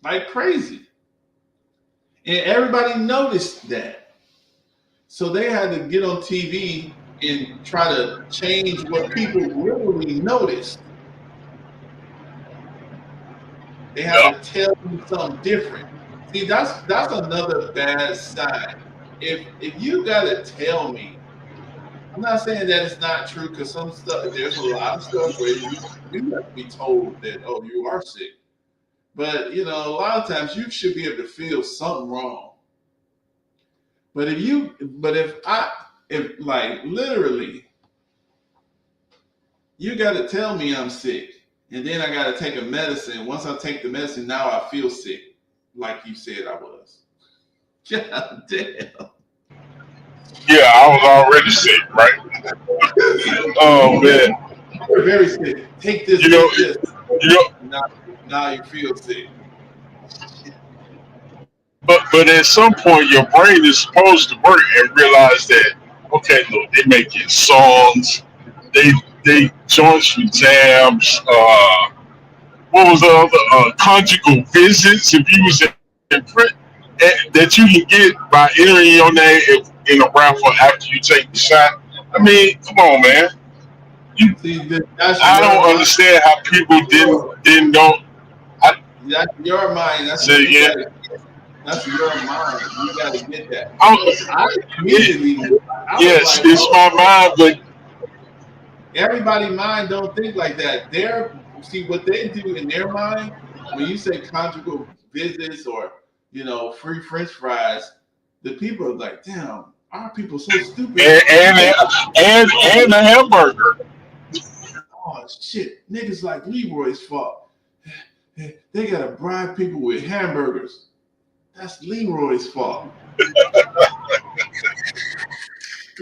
like crazy. And everybody noticed that. So they had to get on TV and try to change what people really noticed. They had to tell you something different. See, that's another bad sign. If you gotta tell me, I'm not saying that it's not true because some stuff there's a lot of stuff where you have to be told that you are sick. But a lot of times you should be able to feel something wrong. But if like literally, you got to tell me I'm sick, and then I got to take a medicine. Once I take the medicine, now I feel sick, like you said I was. God damn. Yeah, I was already sick, right? Oh man, You're very sick. Take this. This. Now you feel sick. But at some point, your brain is supposed to work and realize that okay, look, they making songs, they joints for jams. What was the other conjugal visits if you was in print that you can get by entering your name in a raffle after you take the shot. I mean, come on, man. I don't understand how people didn't know. That's your mind. That's your mind. You got to get that. Yes, it's my mind, but everybody's mind don't think like that. See what they do in their mind when you say conjugal visits or free French fries. The people are like, damn, our people so stupid. And a hamburger. Oh shit, niggas like Leroy's fault. They gotta bribe people with hamburgers. That's Leroy's fault.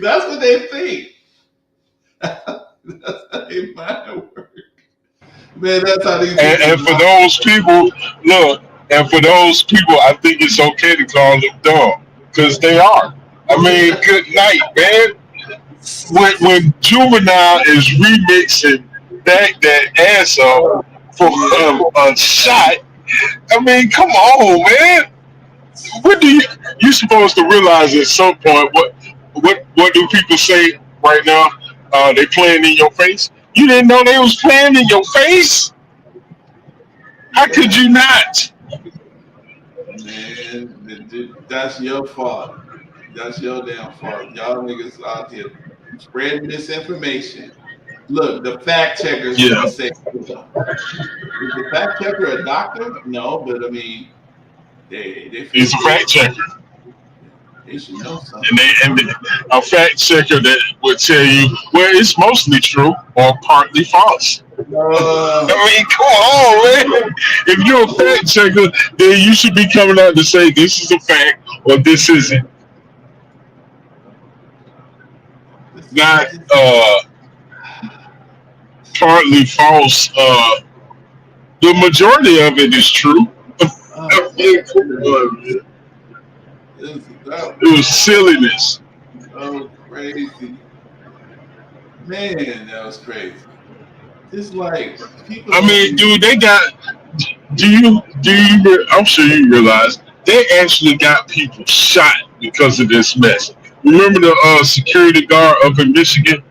That's what they think. That's how they mind work. Man, that's how these and for those people, look, and for those people, I think it's okay to call them dumb because they are. I mean, good night, man. When Juvenile is remixing that ass up, for Yeah. a shot. I mean, come on, man. What do you supposed to realize at some point? What do people say right now? They playing in your face. You didn't know they was playing in your face. How could Yeah. you not? Man, that's your fault. That's your damn fault. Y'all niggas out here spreading misinformation. Look, the fact checkers will Yeah, be saying, is the fact checker a doctor? No, but I mean, they he's feel a good. fact checker. They should know something. And a fact checker that would tell you, well, it's mostly true or partly false. Uh, I mean, come on, man. If you're a fact checker, then you should be coming out to say this is a fact or this isn't. Not this, partly false. The majority of it is true. uh, I mean, come on, man. that It was silliness. was so crazy. Man, that was crazy. Just like people I don't mean, be. dude, they got. I'm sure you realize they actually got people shot because of this mess. Remember the security guard up in Michigan?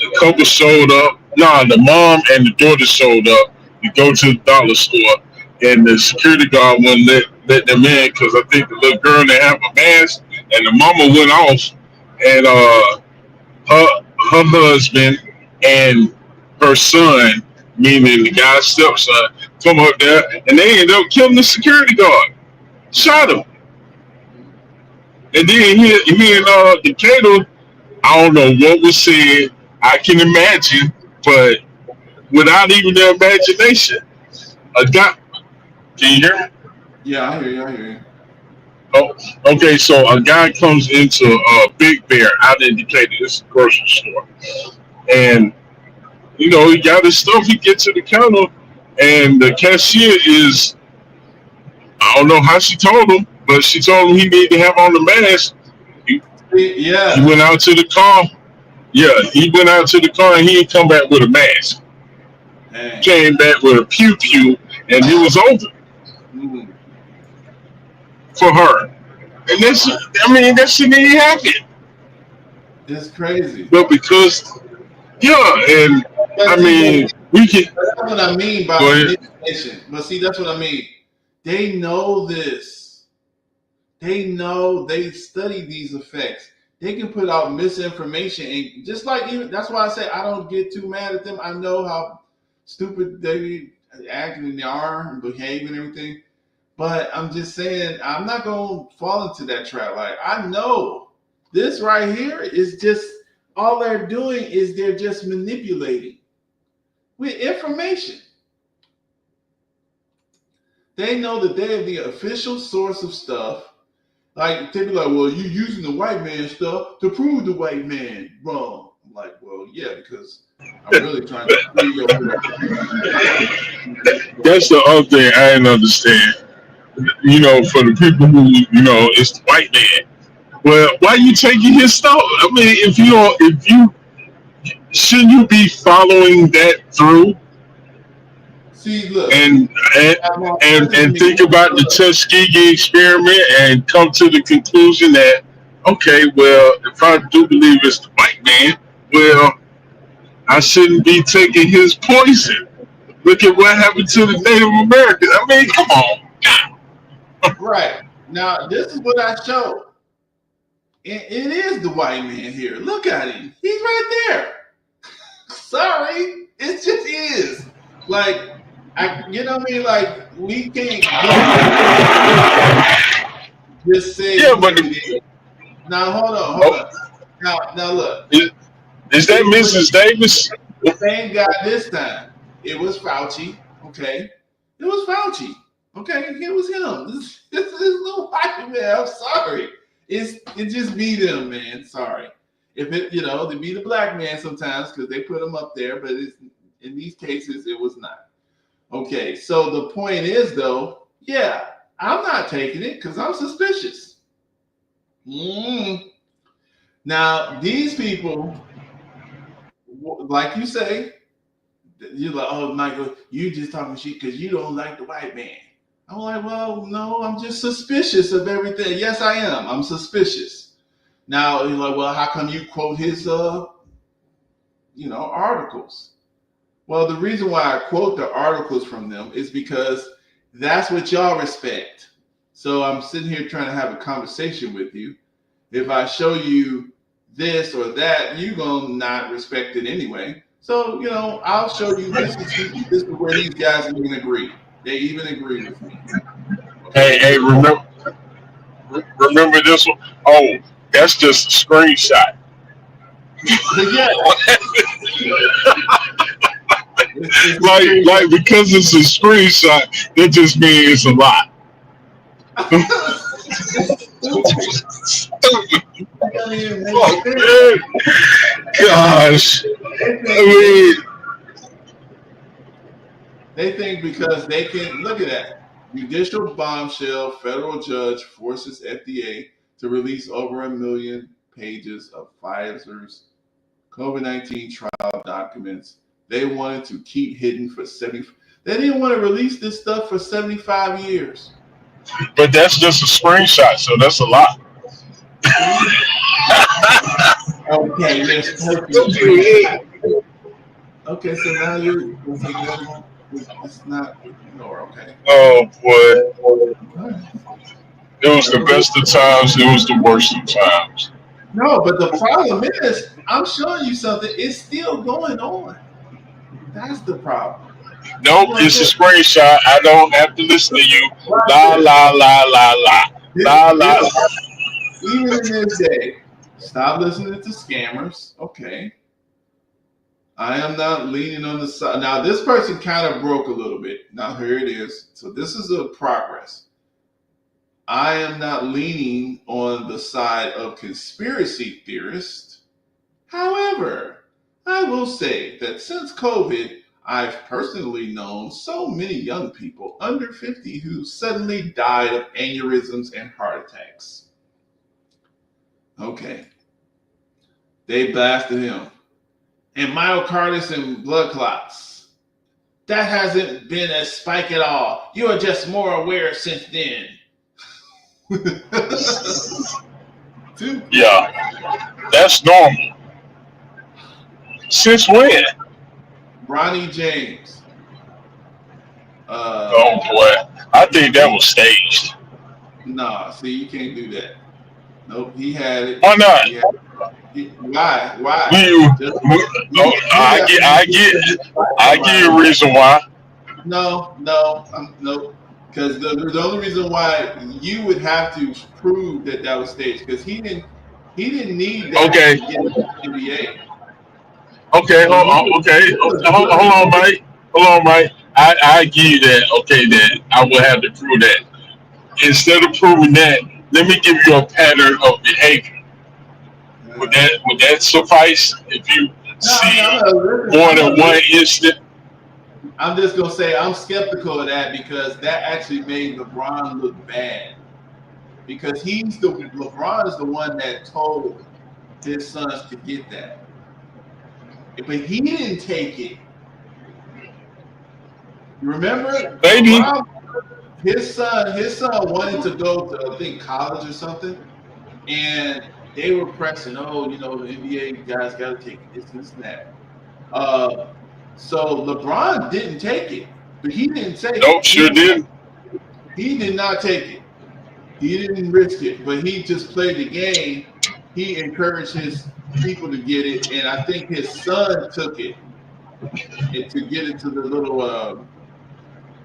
The couple showed up. Nah, the mom and the daughter showed up to go to the dollar store, and the security guard wouldn't let them in because I think the little girl didn't have a mask, and the mama went off, and her husband and her son, meaning the guy's stepson, come up there, and they end up killing the security guard, shot him, and then he and Decatur, I don't know what was said. I can imagine, but without even the imagination, a guy. Can you hear me? Yeah, I hear you. I hear you. Oh, okay. So a guy comes into Big Bear out in Decatur, this grocery store, and he got his stuff. He gets to the counter, and the cashier is, I don't know how she told him, but she told him he needed to have on the mask. He Yeah, went out to the car. Yeah, he went out to the car and he didn't come back with a mask. man. Came back with a pew pew, and it was over Mm, for her. And that shouldn't even happen. it's crazy. But because, yeah, and I But see, mean, we can that's what I mean by go ahead. manipulation. But see, that's what I mean. They know this. They know they study these effects. They can put out misinformation, and just like even that's why I say I don't get too mad at them. I know how stupid they act and they are and behave and everything. But I'm just saying I'm not gonna fall into that trap. Like I know this right here is just all they're doing is they're just manipulating with information. They know that they're the official source of stuff. Like they be like, well, you using the white man stuff to prove the white man wrong. I'm like, well, yeah, because I'm really trying to free your. That's the other thing I didn't understand. For the people who it's the white man. Well, why you taking his stuff? I mean, if you shouldn't you be following that through See, look, and listen to me. think about the Tuskegee experiment and come to the conclusion that okay, well, if I do believe it's the white man, well, I shouldn't be taking his poison. Look at what happened to the Native Americans. I mean, come on. Right now, this is what I showed. It is the white man here. Look at him. He's right there. Sorry, it just is. Like, what I mean? Like, we can't just say. Yeah, but Now, hold on. Now, look. Is that Mrs. Davis? The same guy this time. It was Fauci. Okay, it was Fauci. Okay, it was him. This is no white man. I'm sorry. It just be them, man. Sorry. If it, they be the black man sometimes because they put him up there, but in these cases it was not. Okay, so the point is though, yeah, I'm not taking it because I'm suspicious. Now these people, like you say, you're like, oh, Michael, you just talking shit because you don't like the white man. I'm like, well, no, I'm just suspicious of everything. Yes, I am. I'm suspicious. Now you're like, well, how come you quote his, articles? Well, the reason why I quote the articles from them is because that's what y'all respect. So I'm sitting here trying to have a conversation with you. If I show you this or that, you're going to not respect it anyway. So, I'll show you this is where these guys even agree. They even agree with me. Hey, remember this one? Oh, that's just a screenshot. But yeah, like because it's a screenshot, that just means it's a lot. Gosh, they think because they can look at that. Judicial bombshell, federal judge forces FDA to release over 1 million pages of Pfizer's COVID-19 trial documents. They wanted to keep hidden for 70. They didn't want to release this stuff for 75 years. But that's just a screenshot, so that's a lot. Okay, yes, perfect. Okay, so now it's not ignore, okay. Oh boy. It was the best of times, it was the worst of times. No, but the problem is, I'm showing you something, it's still going on. That's the problem. Nope, it's a screenshot. I don't have to listen to you. La la la la la. La la. Even in this day, stop listening to scammers. Okay. I am not leaning on the side. Now, this person kind of broke a little bit. Now, here it is. So this is a progress. I am not leaning on the side of conspiracy theorists. However, I will say that since COVID, I've personally known so many young people under 50 who suddenly died of aneurysms and heart attacks. Okay. They blasted him. And myocarditis and blood clots. That hasn't been a spike at all. You are just more aware since then. Yeah, that's normal. Since when? Ronnie James. Oh boy, I think that was staged. Nah, see, you can't do that. Nope, he had it. Why not? Why? I get a reason why. No. Because the only reason why you would have to prove that was staged, because he didn't need that Okay. to get into the NBA. Okay, hold on, Mike. I give you that. Okay, that I will have to prove that. Instead of proving that, let me give you a pattern of behavior. Would that suffice if you see more than one instant? I'm just gonna say I'm skeptical of that because that actually made LeBron look bad. Because LeBron is the one that told his sons to get that. But he didn't take it. Remember? Maybe. LeBron, his son wanted to go to, I think, college or something. And they were pressing, the NBA guys got to take it, this and that. So LeBron didn't take it, but he didn't say Nope, sure didn't. He did not take it. He didn't risk it, but he just played the game. He encouraged his people to get it, and I think his son took it and to get it to the little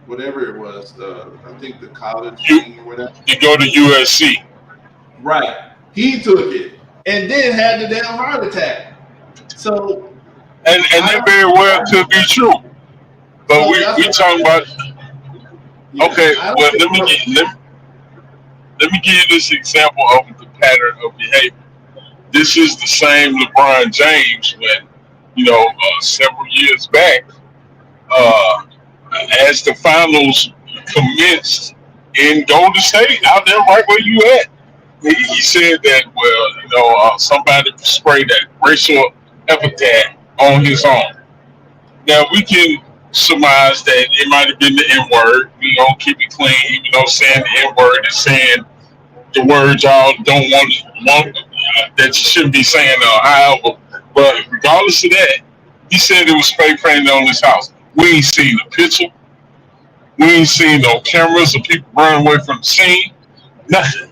whatever it was. I think the college thing or whatever. You go to USC. Right. He took it and then had the damn heart attack. So. And that very well could be true. But we talking about. Okay, well let me give you this example of the pattern of behavior. This is the same LeBron James when, several years back, as the finals commenced in Golden State, out there right where you at, he said that, somebody sprayed that racial epithet on his arm. Now we can surmise that it might have been the N word. Keep it clean, even though saying the N word is saying the words y'all don't want that you shouldn't be saying however. But regardless of that, he said it was spray painted on his house. We ain't seen a picture. We ain't seen no cameras or people running away from the scene. Nothing.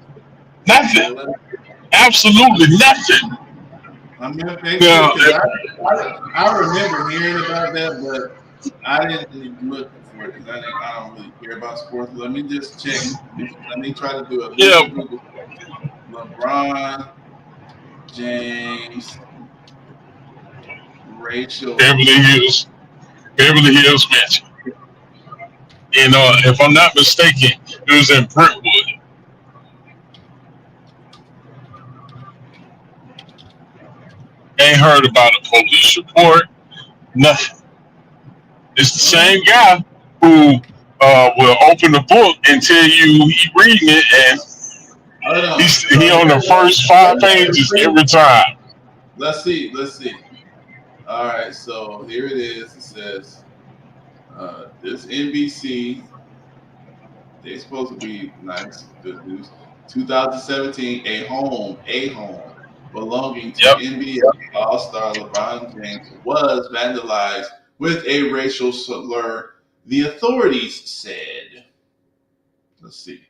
Nothing. Absolutely nothing. I'm gonna thank you Now, because I remember hearing about that, but I didn't even look for it because I don't really care about sports. Let me just check. Let me try to do a yeah, Google. LeBron James racial. Beverly Hills Mansion. And if I'm not mistaken, it was in Brentwood. Ain't heard about a police report. Nothing. It's the same guy who will open the book and tell you he reading it, and he on the first 5 pages every time. Let's see. All right, so here it is. It says this NBC. They're supposed to be nice, good news. 2017, a home belonging to NBA All-Star LeBron James was vandalized with a racial slur, the authorities said. Let's see.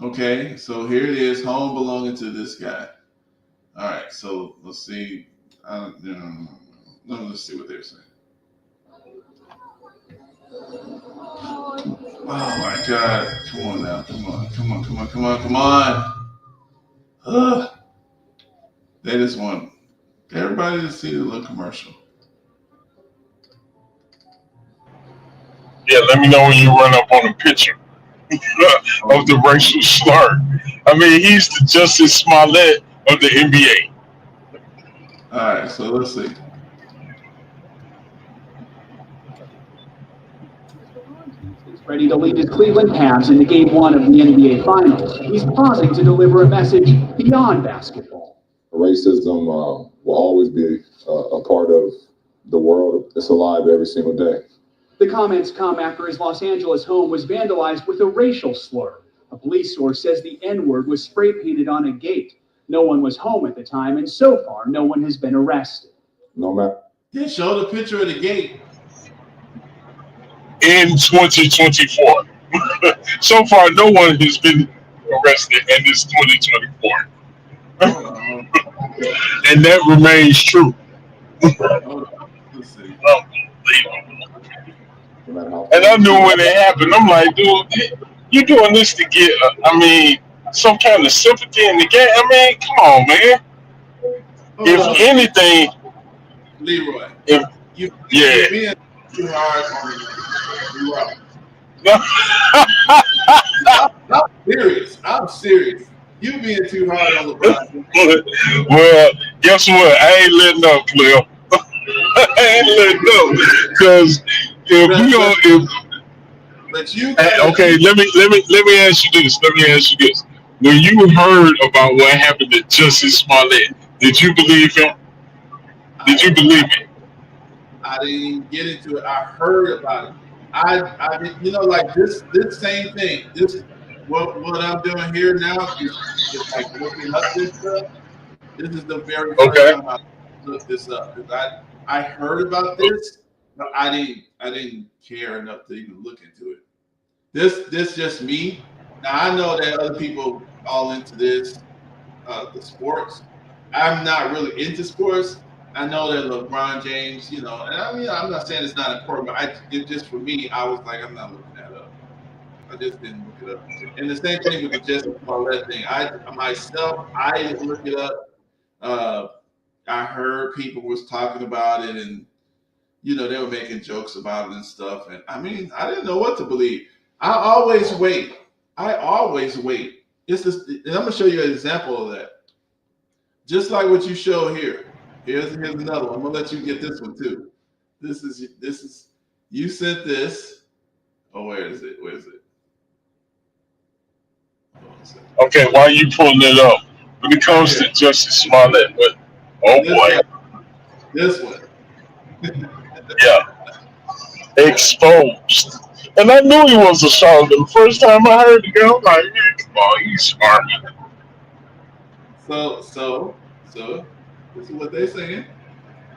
Okay, so here it is, home belonging to this guy. All right, so let's see. Let's see what they're saying. Oh my God! Come on now! Come on! They just want everybody to see the little commercial. Yeah, let me know when you run up on a picture of the racial slur. I mean, he's the Justice Smollett of the NBA. All right, so let's see. Ready to lead his Cleveland Cavs into Game 1 of the NBA Finals. He's pausing to deliver a message beyond basketball. Racism will always be a part of the world. It's alive every single day. The comments come after his Los Angeles home was vandalized with a racial slur. A police source says the N-word was spray painted on a gate. No one was home at the time, and so far, no one has been arrested. No matter. They showed a picture of the gate. In 2024. So far, no one has been arrested in this 2024. And that remains true. Let's see. And I knew when it happened, I'm like, dude, you doing this to get, some kind of sympathy in the game? I mean, come on, man. If anything, Leroy, you're being too hard on LeBron. I'm serious. You being too hard on LeBron. Well, guess what? I ain't letting up, player. I ain't letting up because okay, let me ask you this. When you heard about what happened to Justice Smollett, did you believe him? Did you believe it? I didn't get into it. I heard about it. I like this same thing. What I'm doing here now is like looking up this stuff. This is the very first time I looked this up because I heard about this, but I didn't care enough to even look into it. This just me. Now I know that other people all into this, the sports. I'm not really into sports. I know that LeBron James, and I'm not saying it's not important, but just for me, I was like, I'm not looking that up. I just didn't look it up. And the same thing with the Justice Smollett thing. I didn't look it up. I heard people was talking about it, and they were making jokes about it and stuff. And I didn't know what to believe. I always wait. It's this, and I'm gonna show you an example of that. Just like what you show here. Here's another one. I'm gonna let you get this one too. This is you sent this. Oh, where is it? Okay, why are you pulling it up? When it comes to Justice Smollett, but oh boy. This one. Yeah, exposed. And I knew he was a charlatan. The first time I heard the guy, I'm like, man, come on, he's smart. So this is what they're saying.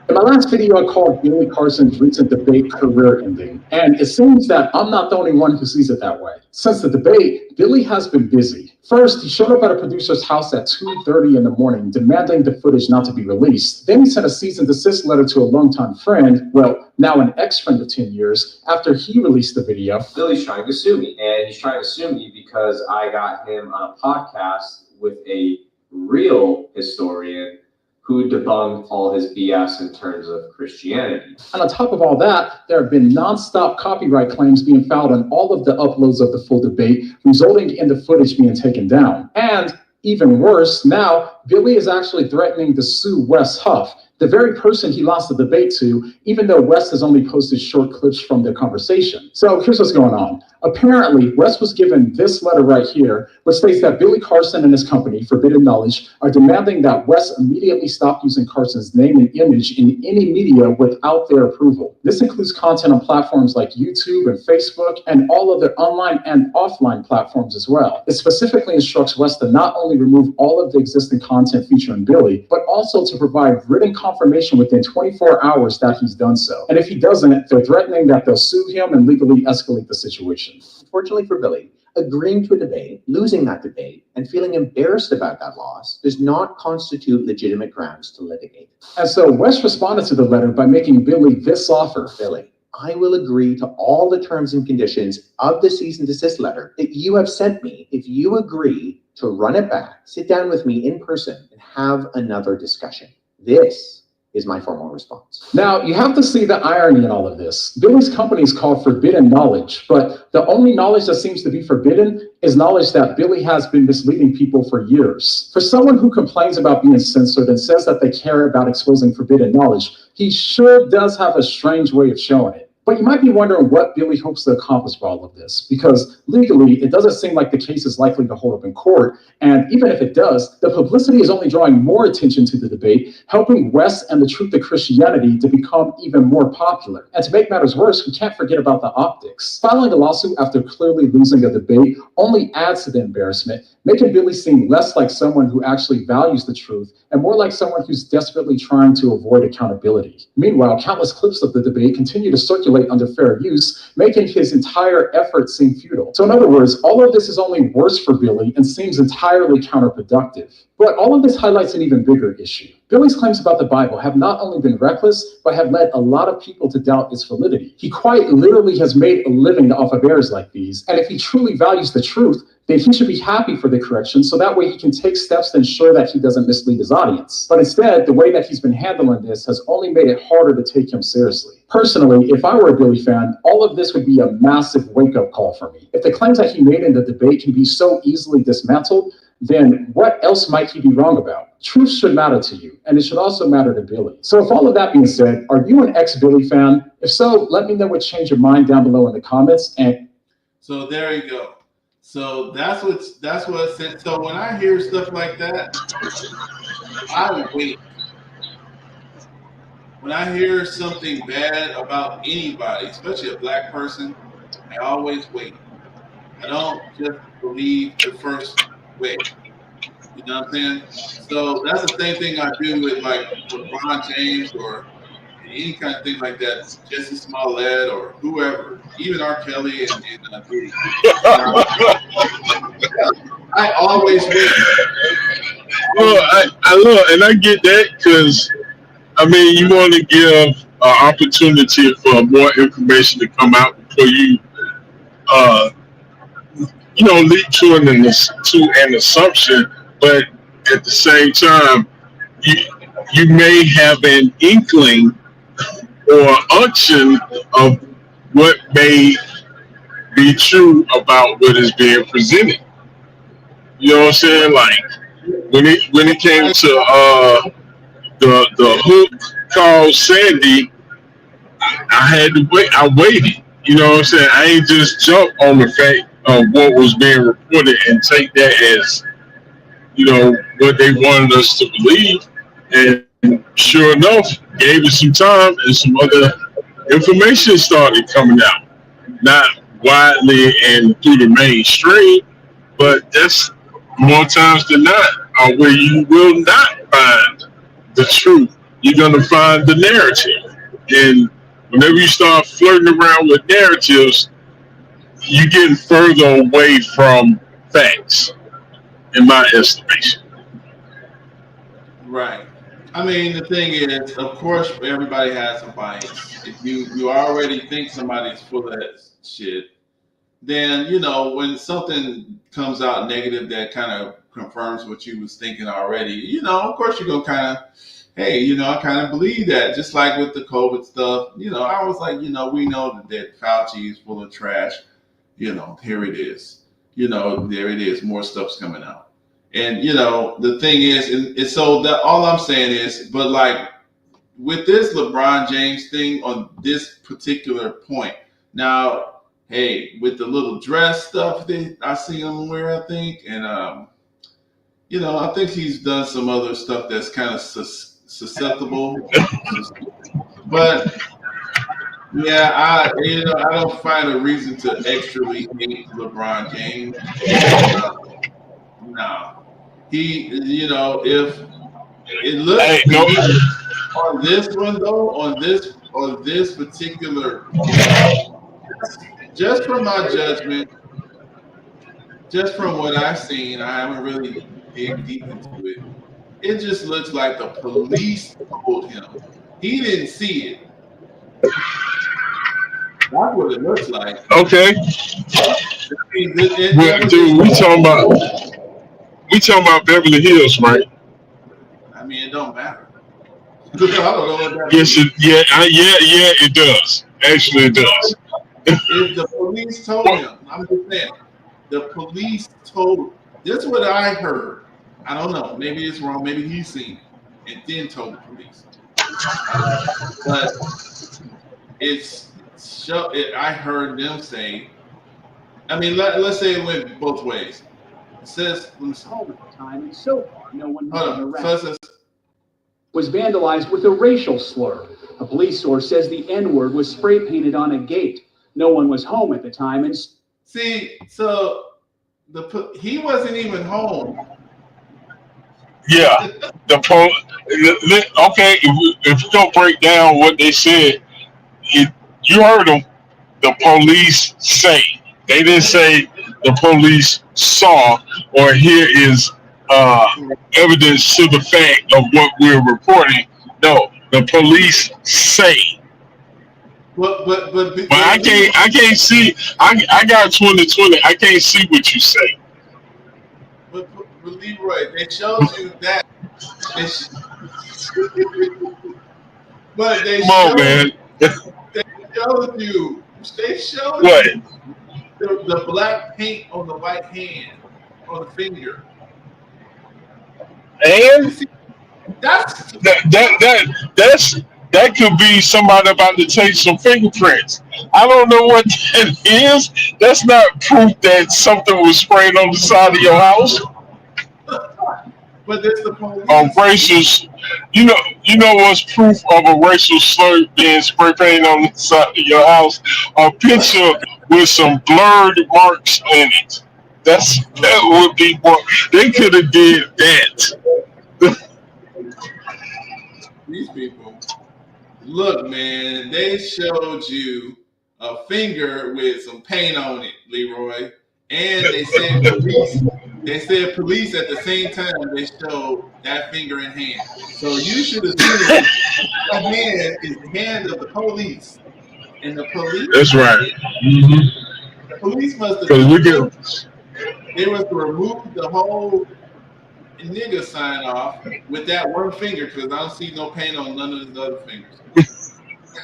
In my last video, I called Billy Carson's recent debate career ending, and it seems that I'm not the only one who sees it that way. Since the debate, Billy has been busy. First, he showed up at a producer's house at 2:30 in the morning, demanding the footage not to be released. Then he sent a cease and desist letter to a longtime friend, well, now an ex-friend of 10 years, after he released the video. Billy's trying to sue me, and he's trying to sue me because I got him on a podcast with a real historian who debunked all his BS in terms of Christianity. And on top of all that, there have been nonstop copyright claims being filed on all of the uploads of the full debate, resulting in the footage being taken down. And even worse, now Billy is actually threatening to sue Wes Huff, the very person he lost the debate to, even though Wes has only posted short clips from their conversation. So here's what's going on. Apparently, Wes was given this letter right here, which states that Billy Carson and his company, Forbidden Knowledge, are demanding that Wes immediately stop using Carson's name and image in any media without their approval. This includes content on platforms like YouTube and Facebook and all other online and offline platforms as well. It specifically instructs Wes to not only remove all of the existing content featuring Billy, but also to provide written confirmation within 24 hours that he's done so. And if he doesn't, they're threatening that they'll sue him and legally escalate the situation. Unfortunately for Billy, agreeing to a debate, losing that debate, and feeling embarrassed about that loss does not constitute legitimate grounds to litigate. And so Wes responded to the letter by making Billy this offer. Billy, I will agree to all the terms and conditions of the cease and desist letter that you have sent me if you agree to run it back, sit down with me in person, and have another discussion. This is my formal response. Now, you have to see the irony in all of this. Billy's company is called Forbidden Knowledge, but the only knowledge that seems to be forbidden is knowledge that Billy has been misleading people for years. For someone who complains about being censored and says that they care about exposing forbidden knowledge, he sure does have a strange way of showing it. But you might be wondering what Billy hopes to accomplish by all of this, because legally, it doesn't seem like the case is likely to hold up in court. And even if it does, the publicity is only drawing more attention to the debate, helping Wes and the Truth of Christianity to become even more popular. And to make matters worse, we can't forget about the optics. Filing a lawsuit after clearly losing a debate only adds to the embarrassment, making Billy seem less like someone who actually values the truth and more like someone who's desperately trying to avoid accountability. Meanwhile, countless clips of the debate continue to circulate under fair use, making his entire effort seem futile. So in other words, all of this is only worse for Billy and seems entirely counterproductive. But all of this highlights an even bigger issue. Billy's claims about the Bible have not only been reckless, but have led a lot of people to doubt its validity. He quite literally has made a living off of errors like these, and if he truly values the truth, then he should be happy for the correction so that way he can take steps to ensure that he doesn't mislead his audience. But instead, the way that he's been handling this has only made it harder to take him seriously. Personally, if I were a Billy fan, all of this would be a massive wake-up call for me. If the claims that he made in the debate can be so easily dismantled, then what else might he be wrong about? Truth should matter to you, and it should also matter to Billy. So if all of that being said, are you an ex-Billy fan? If so, let me know what changed your mind down below in the comments. And so there you go. So that's what it said. So when I hear stuff like that, I wait. When I hear something bad about anybody, especially a black person, I always wait. I don't just believe the first way. You know what I'm saying? So that's the same thing I do with like LeBron James or any kind of thing like that, Jesse Smollett or whoever, even R. Kelly and Diddy. I always wait. Well, I love, and I get that because, I mean, you want to give an opportunity for more information to come out before you, lead to an assumption, but at the same time, you may have an inkling or unction of what may be true about what is being presented. You know what I'm saying? Like when it came to the hook called Sandy, I had to wait. I waited. You know what I'm saying? I ain't just jump on the fact of what was being reported and take that as, what they wanted us to believe. And Sure enough, gave it some time, and some other information started coming out. Not widely and through the mainstream, but that's more times than not where you will not find the truth. You're gonna find the narrative, and whenever you start flirting around with narratives, you're getting further away from facts, in my estimation. Right. I mean, the thing is, of course, everybody has a bias. If you already think somebody's full of that shit, then when something comes out negative that kind of confirms what you was thinking already, of course you're gonna kind of, hey, I kind of believe that. Just like with the COVID stuff, I was like, we know that Fauci is full of trash. Here it is. There it is. More stuff's coming out. And the thing is, and so that all I'm saying is, but like with this LeBron James thing on this particular point, now, hey, with the little dress stuff that I see him wear, I think, and I think he's done some other stuff that's kind of susceptible, but yeah, I don't find a reason to extrally hate LeBron James. No. He, if it looks Hey, no, on this one though, on this particular, just from my judgment, just from what I've seen, I haven't really dig deep into it. It just looks like the police told him. He didn't see it. That's what it looks like. okay. Dude, we talking about Beverly Hills, right? I mean, it don't matter. I don't know what that Yes, yeah, it does. Actually, it does. If the police told him, I'm just saying, the police told. This is what I heard. I don't know. Maybe it's wrong. Maybe he's seen it and then told the police. But I heard them say. I mean, let's say it went both ways. It says Home at the time, and so far, no one has been so arrested. Was vandalized with a racial slur. A police source says the N-word was spray painted on a gate. No one was home at the time, and see, so he wasn't even home. Yeah, okay. If we don't break down what they said, you heard them. The police say. They didn't say the police saw, or here is evidence to the fact of what we're reporting. No, the police say. But I can't see. I got 2020. I can't see what you say. But Leroy, they showed you that. But they Come on, man. They showed you. They showed What? you the black paint on the white hand, on the finger. And that's that could be somebody about to take some fingerprints. I don't know what that is. That's not proof that something was sprayed on the side of your house. But there's the police. Racial, you know what's proof of a racial slur being spray painted on the side of your house? A picture with some blurred marks in it. That would be what they could have did that. These people, look, man, they showed you a finger with some paint on it, Leroy, and they said police. They said police at the same time. They showed that finger in hand. So you should assume the hand is the hand of the police, and the police. That's right. Mm-hmm. The police must have. They must have removed the whole nigga sign off with that one finger because I don't see no paint on none of his other fingers.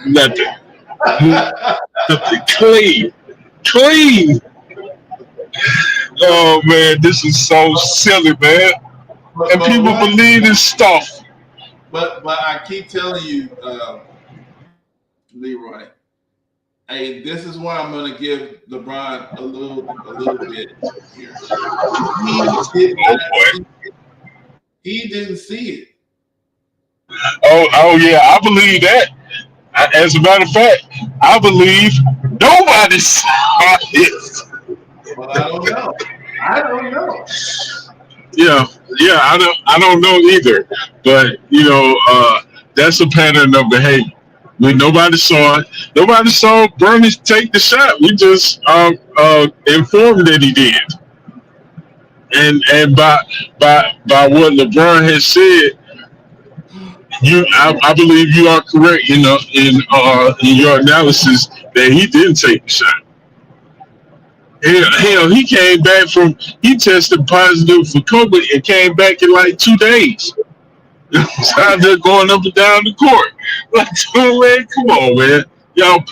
Nothing. Clean. Oh man, this is so silly, man. And people believe this stuff. But I keep telling you, Leroy. Hey, this is why I'm going to give LeBron a little bit here. He didn't see it. Oh yeah, I believe that. As a matter of fact, I believe nobody saw it. Well, I don't know. I don't know. Yeah, I don't know either. But that's a pattern of behavior. Nobody saw it. Nobody saw Bernie take the shot. We just informed that he did. And by what LeBron has said, I believe you are correct. In your analysis that he didn't take the shot. Hell, he tested positive for COVID and came back in like 2 days. Out there going up and down the court. Like, man, come on, man. Y'all,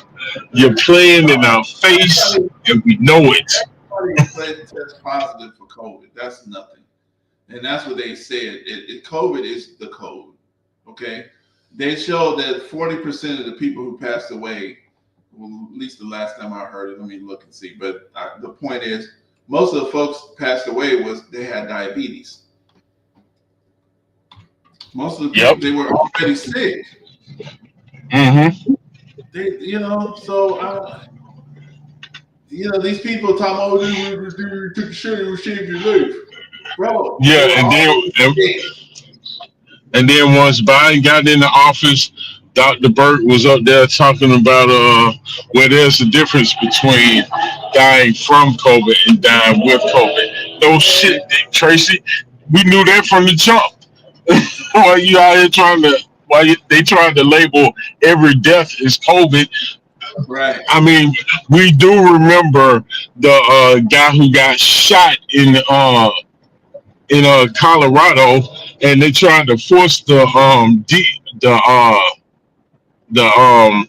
you're playing in our face, and we know it. Everybody test positive for COVID. That's nothing. And that's what they said. COVID is the code. Okay? They showed that 40% of the people who passed away, well, at least the last time I heard it, let me look and see. But the point is, most of the folks passed away they had diabetes. Most of the people, they were already sick. Mm-hmm. These people talking about, you took a shit and shaved your life. Bro. Yeah, and then once Biden got in the office, Dr. Burke was up there talking about where there's a difference between dying from COVID and dying with COVID. No shit, Tracy. We knew that from the jump. Why you out here they trying to label every death as COVID? Right. I mean, we do remember the guy who got shot in Colorado, and they tried to force the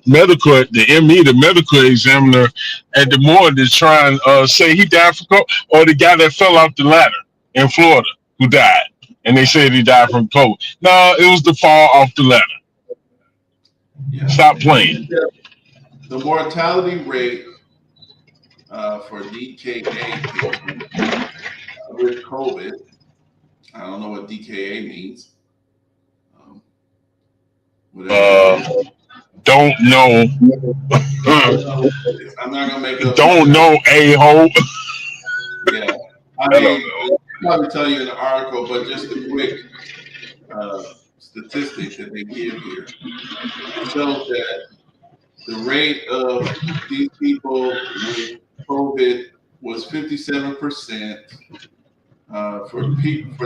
medical examiner at the morgue to try and say he died from COVID, or the guy that fell off the ladder in Florida who died. And they said he died from COVID. No, it was the fall off the ladder. Yeah. Stop playing. The mortality rate for DKA with COVID, I don't know what DKA means. Don't know. I'm not gonna make up. Don't know, a-hole. Yeah, I mean, I'll probably tell you in the article, but just a quick statistic that they give here shows that the rate of these people with COVID was 57%. For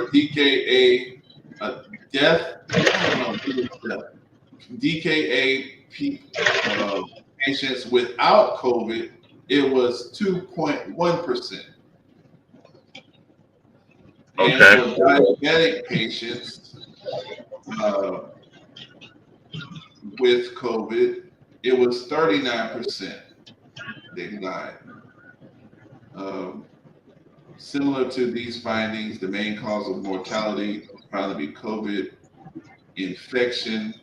DKA death, DKA patients without COVID, it was 2.1%. Okay. And for diabetic patients with COVID, it was 39%. They died. Similar to these findings, the main cause of mortality will probably be COVID infection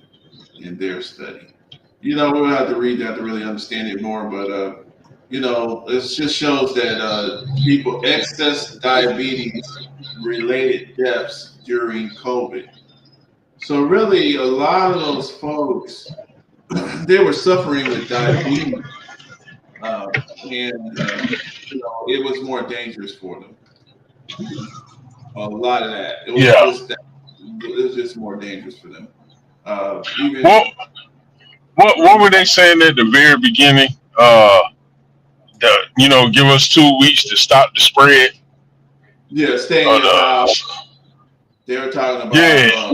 in their study. We'll have to read that to really understand it more, but it just shows that people excess diabetes related deaths during COVID. So really, a lot of those folks, they were suffering with diabetes, and it was more dangerous for them. A lot of that. It was just more dangerous for them. What were they saying at the very beginning? Give us 2 weeks to stop the spread. Yeah, staying in the house. They were talking about. Yeah.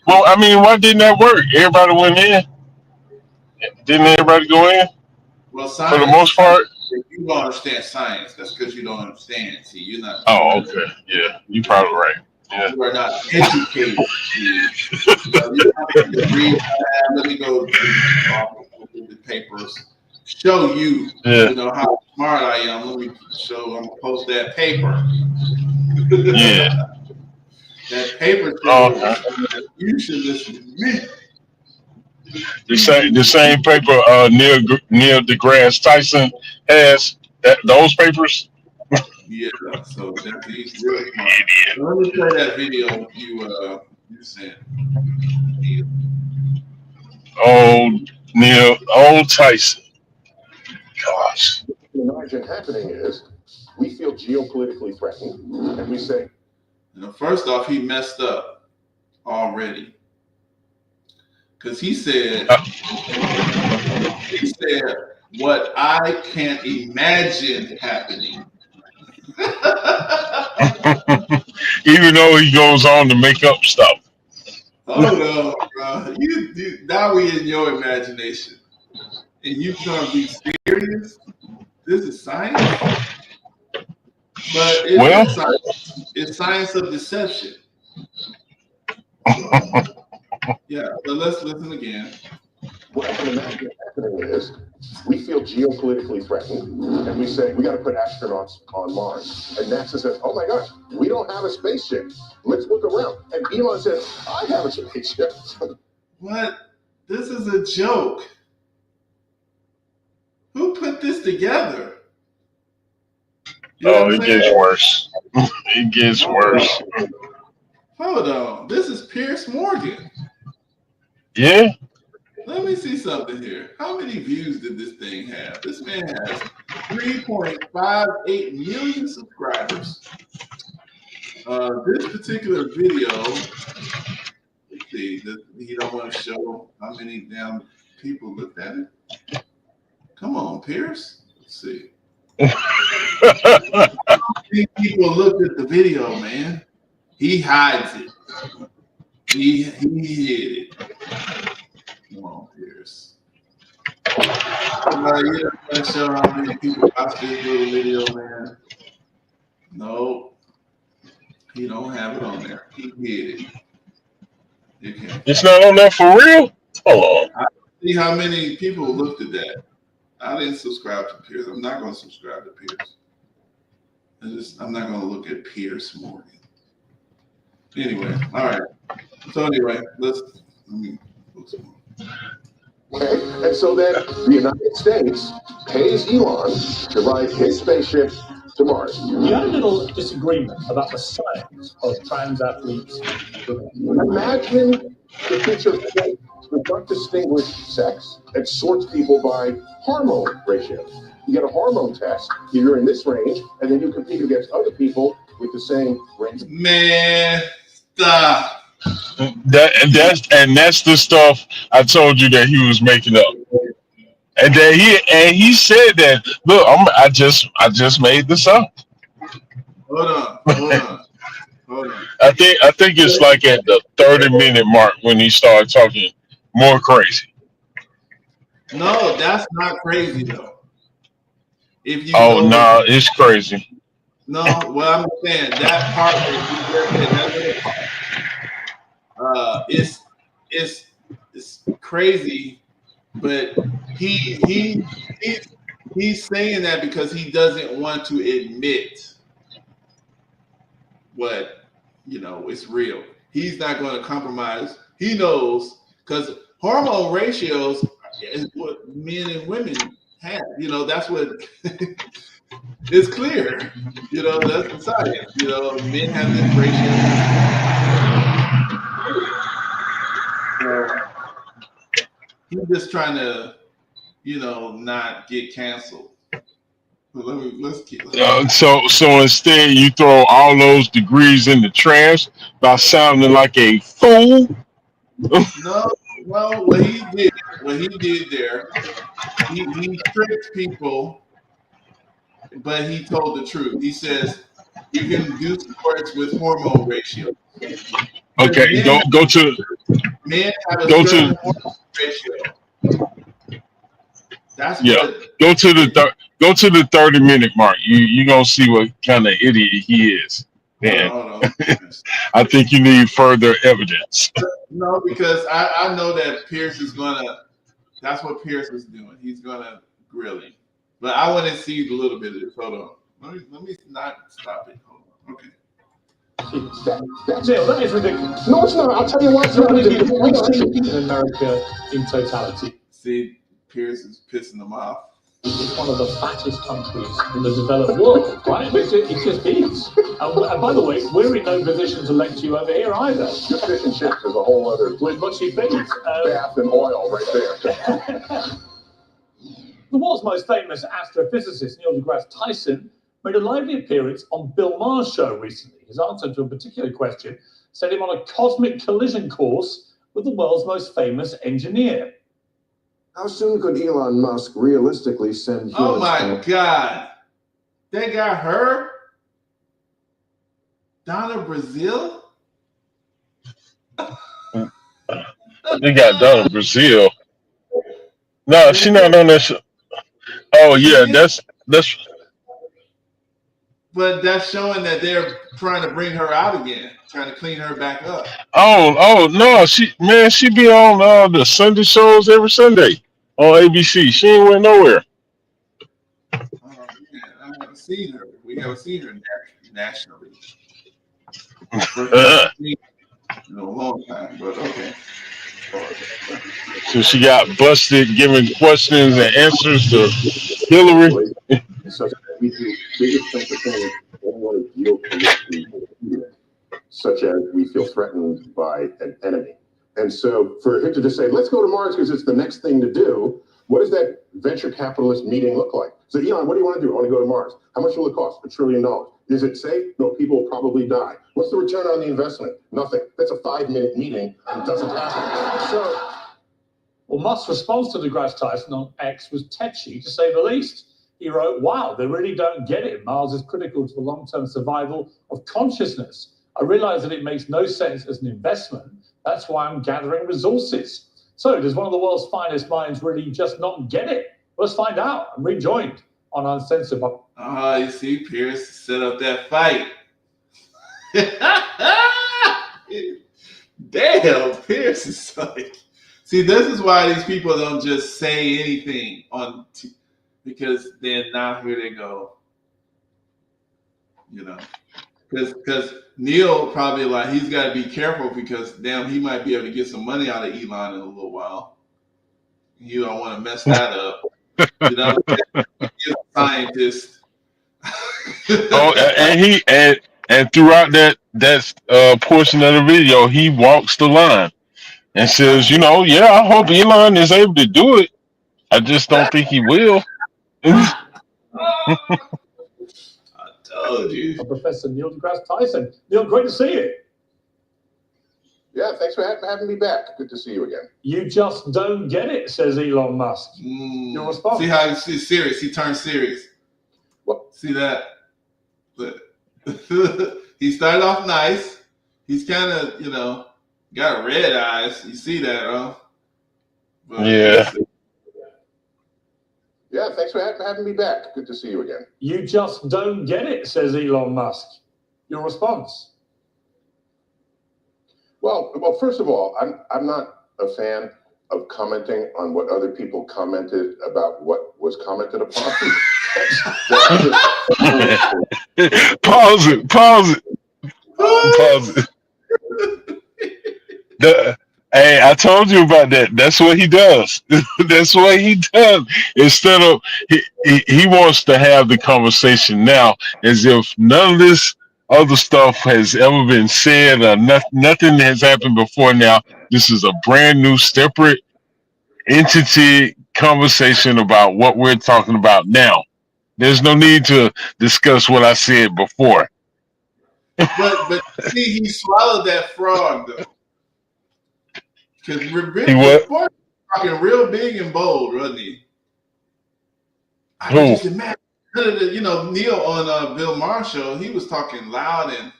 Well, I mean, why didn't that work? Everybody went in. Didn't everybody go in? Well, science, for the most part. You don't understand science. That's because you don't understand. See, you're not. Oh, okay. Yeah, you're probably right. Yeah. You are not educated. You have to read. Let me go to the papers. Show you. Yeah. How smart I am. Let me show. I'm gonna post that paper. Yeah. That paper. You should listen to me. The same paper Neil deGrasse Tyson has. Those papers. Yeah. So he's really smart. Let me play that video You said, Old Tyson. Gosh. Can imagine happening is we feel geopolitically threatened, and we say, first off, he messed up already. Because he said what I can't imagine happening. Even though he goes on to make up stuff. Hold on, bro. You now we in your imagination. And you gonna be serious? This is science? But it's science. It's science of deception. Yeah, but let's listen again. what I can imagine happening is we feel geopolitically threatened, and we say, we got to put astronauts on Mars. And NASA says, oh my gosh, we don't have a spaceship. Let's look around. And Elon says, I have a spaceship. What? This is a joke. Who put this together? You know what I'm It saying? gets worse. It gets worse. Hold on. This is Piers Morgan. Yeah. Let me see something here. How many views did this thing have? This man has 3.58 million subscribers. This particular video, let's see, he don't want to show how many damn people looked at it. Come on, Piers. Let's see. How many people looked at the video, man? He hides it. He hid it. Come on, Piers. You don't want to show how many people watched this little video, man. No, he don't have it on there. He hid it. Okay. It's not on there for real? Hold on. See how many people looked at that. I didn't subscribe to Piers. I'm not going to subscribe to Piers. I'm not going to look at Piers Morgan. Anyway, all right. So anyway, let me look some more. Okay, and so then the United States pays Elon to ride his spaceship to Mars. We had a little disagreement about the science of trans athletes. Imagine the picture that don't distinguish sex and sorts people by hormone ratios. You get a hormone test, you're in this range, and then you compete against other people with the same range. Man, stop. That's the stuff I told you that he was making up. And then he said that, look, I just made this up. Hold on. I think it's like at the 30-minute mark when he started talking more crazy. No, that's not crazy though. If you No, it's crazy. No, well, I'm saying that part that little part, it's crazy, but he's saying that because he doesn't want to admit what it's real. He's not going to compromise. He knows because hormone ratios is what men and women have. That's what it's clear. That's the science. Men have this ratio. He's just trying to, not get canceled. Let's keep. So instead, you throw all those degrees in the trash by sounding like a fool. No, well, what he did there, he tricked people, but he told the truth. He says you can do sports with hormone ratio. Okay, men go to hormone ratio. That's what. Go to the 30-minute mark. You're gonna see what kind of idiot he is. Man, I think you need further evidence. No, because I know that Piers is gonna. That's what Piers is doing. He's gonna grill him. But I want to see a little bit of this. Hold on. Let me not stop it. Hold on. Okay. Neil, that is ridiculous. No, it's not. I'll tell you what. It's not ridiculous. In America in totality. See, Piers is pissing them off. It's one of the fattest countries in the developed world, right? It just is. And by the way, we're in no position to lecture you over here either. Your fish and chips is a whole other With mushy feet. bath and oil right there. The world's most famous astrophysicist, Neil deGrasse Tyson, made a lively appearance on Bill Maher's show recently. His answer to a particular question set him on a cosmic collision course with the world's most famous engineer. How soon could Elon Musk realistically send Oh my God. They got her? Donna Brazil? They got done in Brazil. No, she not on that show. Oh yeah, that's But that's showing that they're trying to bring her out again, trying to clean her back up. oh no, she be on the Sunday shows every Sunday on ABC. She ain't went nowhere. Oh, man, I haven't seen her. We haven't seen her nationally. First time I've seen her in a long time, but okay. So she got busted giving questions and answers to Hillary. Such that we do biggest sense of things when we want to deal politically, such as we feel threatened by an enemy. And so for him to just say, let's go to Mars because it's the next thing to do, what does that venture capitalist meeting look like? So Elon, what do you want to do? I want to go to Mars. How much will it cost? $1 trillion. Is it safe? No, people will probably die. What's the return on the investment? Nothing. That's a 5-minute meeting and it doesn't happen. So, Well, Musk's response to deGrasse Tyson on X was tetchy, to say the least. He wrote, wow, they really don't get it. Mars is critical to the long-term survival of consciousness. I realize that it makes no sense as an investment. That's why I'm gathering resources. So does one of the world's finest minds really just not get it? Let's find out. I'm rejoined on Uncensored. You see, Pierce set up that fight. Damn, Pierce is like. See, this is why these people don't just say anything on because then now here they go. You know, because Neil probably like he's got to be careful because damn he might be able to get some money out of Elon in a little while. You don't want to mess that up. You know, he's a scientist. And throughout that portion of the video, he walks the line and says, I hope Elon is able to do it. I just don't think he will. I told you. Professor Neil deGrasse Tyson. Neil, great to see you. yeah, thanks for having me back. Good to see you again. You just don't get it, says Elon Musk. Your response? See how he's serious? He turned serious. What? See that? He started off nice. He's kind of, got red eyes. You see that, huh? But Yeah. Yeah, thanks for having me back. Good to see you again. You just don't get it, says Elon Musk. Your response? Well, first of all, I'm not a fan of commenting on what other people commented about what was commented upon. Pause it. Hey, I told you about that. That's what he does. That's what he does. Instead of he wants to have the conversation now as if none of this other stuff has ever been said or nothing has happened before now. This is a brand new separate entity conversation about what we're talking about now. There's no need to discuss what I said before. But see, he swallowed that frog though. Because He what? before talking real big and bold, wasn't he? I Who? can just imagine. Neil on Bill Maher show, he was talking loud and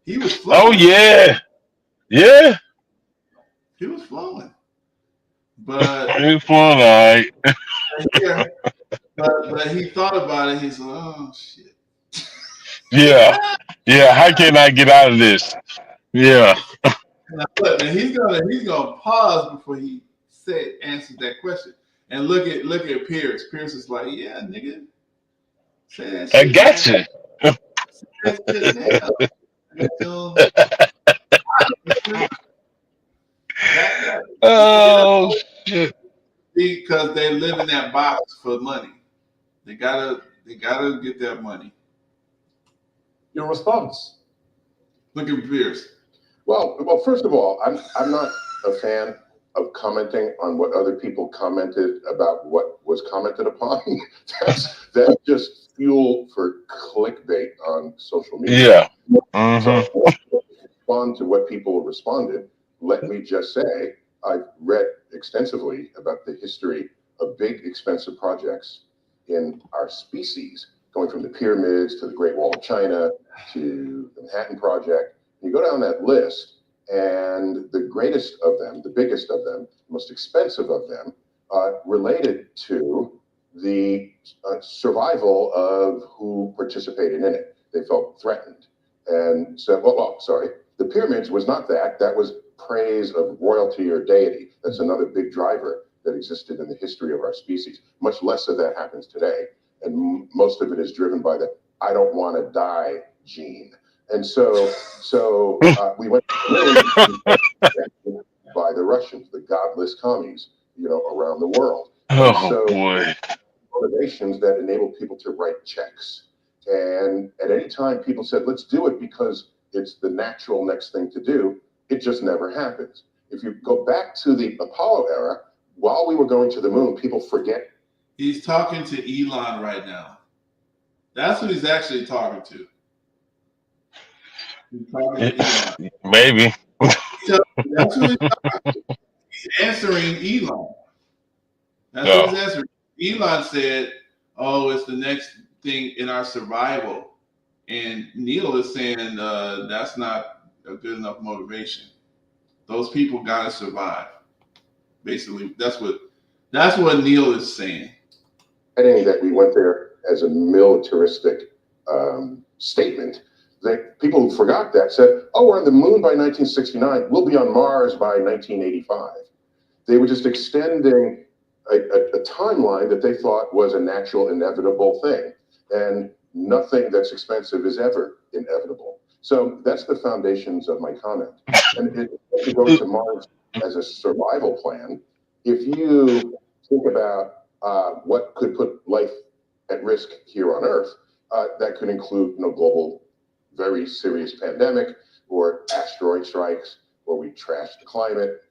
he was flowing. Oh yeah. He was flowing. But It's fun, all right. yeah, but he thought about it. He's like, oh shit. Yeah. How can I get out of this? Yeah. But he's gonna pause before he answers that question. And look at Pierce. Pierce is like, yeah, nigga. Say that shit, I got man. you. Say that shit now. Oh shit. Because they live in that box for money. They gotta get that money. Your response? Look at Pierce. Well, first of all, I'm not a fan of commenting on what other people commented about what was commented upon. That's just fuel for clickbait on social media. Yeah. Mm-hmm. So, to respond to what people responded, let me just say I've read extensively about the history of big, expensive projects in our species, going from the pyramids to the Great Wall of China to the Manhattan Project. You go down that list, and the greatest of them, the biggest of them, most expensive of them, related to the survival of who participated in it. They felt threatened and said, sorry, the pyramids was not that. That was praise of royalty or deity. That's another big driver that existed in the history of our species. Much less of that happens today. And most of it is driven by the I don't want to die gene. And so we went by the Russians, the godless commies, around the world. Oh boy. Motivations that enable people to write checks. And at any time people said, let's do it because it's the natural next thing to do, it just never happens. If you go back to the Apollo era, while we were going to the moon, people forget. He's talking to Elon right now. That's who he's actually talking to. He's talking to Elon. Maybe. That's who he's talking to. He's answering Elon. That's what he's answering. Elon said, oh, it's the next thing in our survival. And Neil is saying that's not a good enough motivation. Those people gotta survive. Basically, that's what Neil is saying. That we went there as a militaristic statement. That people who forgot that said, oh, we're on the moon by 1969. We'll be on Mars by 1985. They were just extending a timeline that they thought was a natural, inevitable thing. And nothing that's expensive is ever inevitable. So that's the foundations of my comment. And if you go to Mars as a survival plan, if you think about what could put life at risk here on Earth, that could include global, very serious pandemic, or asteroid strikes, or we trash the climate,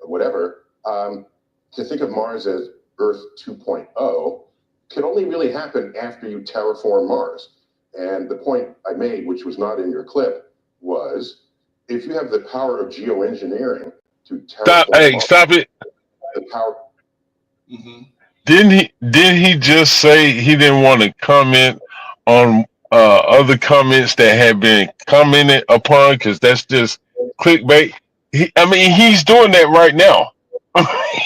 whatever. To think of Mars as Earth 2.0 can only really happen after you terraform Mars. And the point I made, which was not in your clip, was if you have the power of geoengineering to terraform Mars, stop it. The power. Mm-hmm. Didn't he just say he didn't want to comment on other comments that had been commented upon because that's just clickbait? He's doing that right now.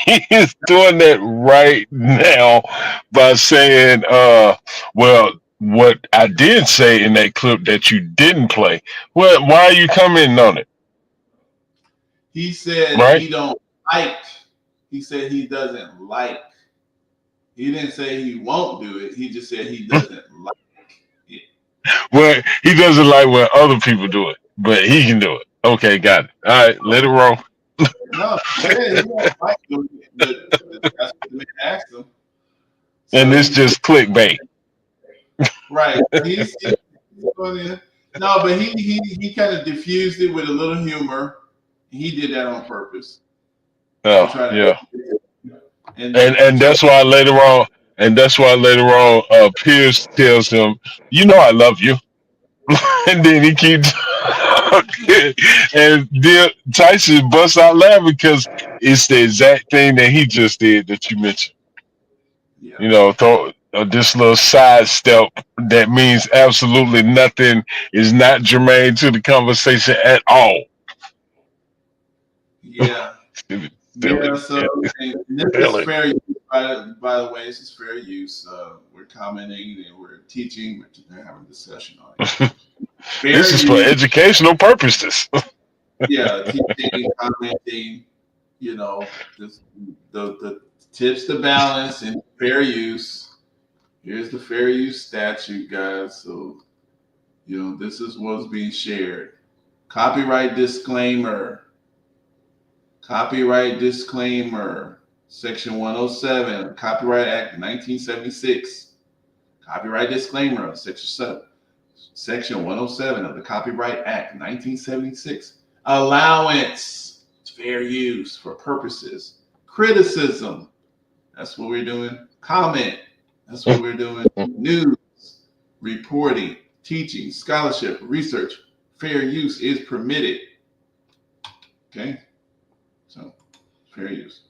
He is doing that right now by saying, well, what I did say in that clip that you didn't play. Well, why are you commenting on it? He said he don't like. He said he doesn't like. He didn't say he won't do it. He just said he doesn't like it. Well, he doesn't like when other people do it, but he can do it. Okay, got it. All right, let it roll. No, he don't like doing it, but that's what the man asked him. So and it's just clickbait. Right. He's no, but he kind of diffused it with a little humor. He did that on purpose. Oh, yeah. And that's why later on, Pierce tells him, I love you. And then he keeps and then Tyson busts out laughing because it's the exact thing that he just did that you mentioned. Yeah. This little sidestep that means absolutely nothing, is not germane to the conversation at all. Yeah. Yeah, so and this is fair use, by the way. This is fair use. We're commenting and we're teaching. We're having a discussion on it. This is for educational purposes. Yeah, teaching, commenting. Just the tips to balance and fair use. Here's the fair use statute, guys. So, this is what's being shared. Copyright disclaimer. Copyright disclaimer, Section 107, Copyright Act 1976. Copyright disclaimer of Section 107 of the Copyright Act 1976. Allowance, it's fair use for purposes. Criticism, that's what we're doing. Comment, that's what we're doing. News, reporting, teaching, scholarship, research, fair use is permitted. Okay, so fair use.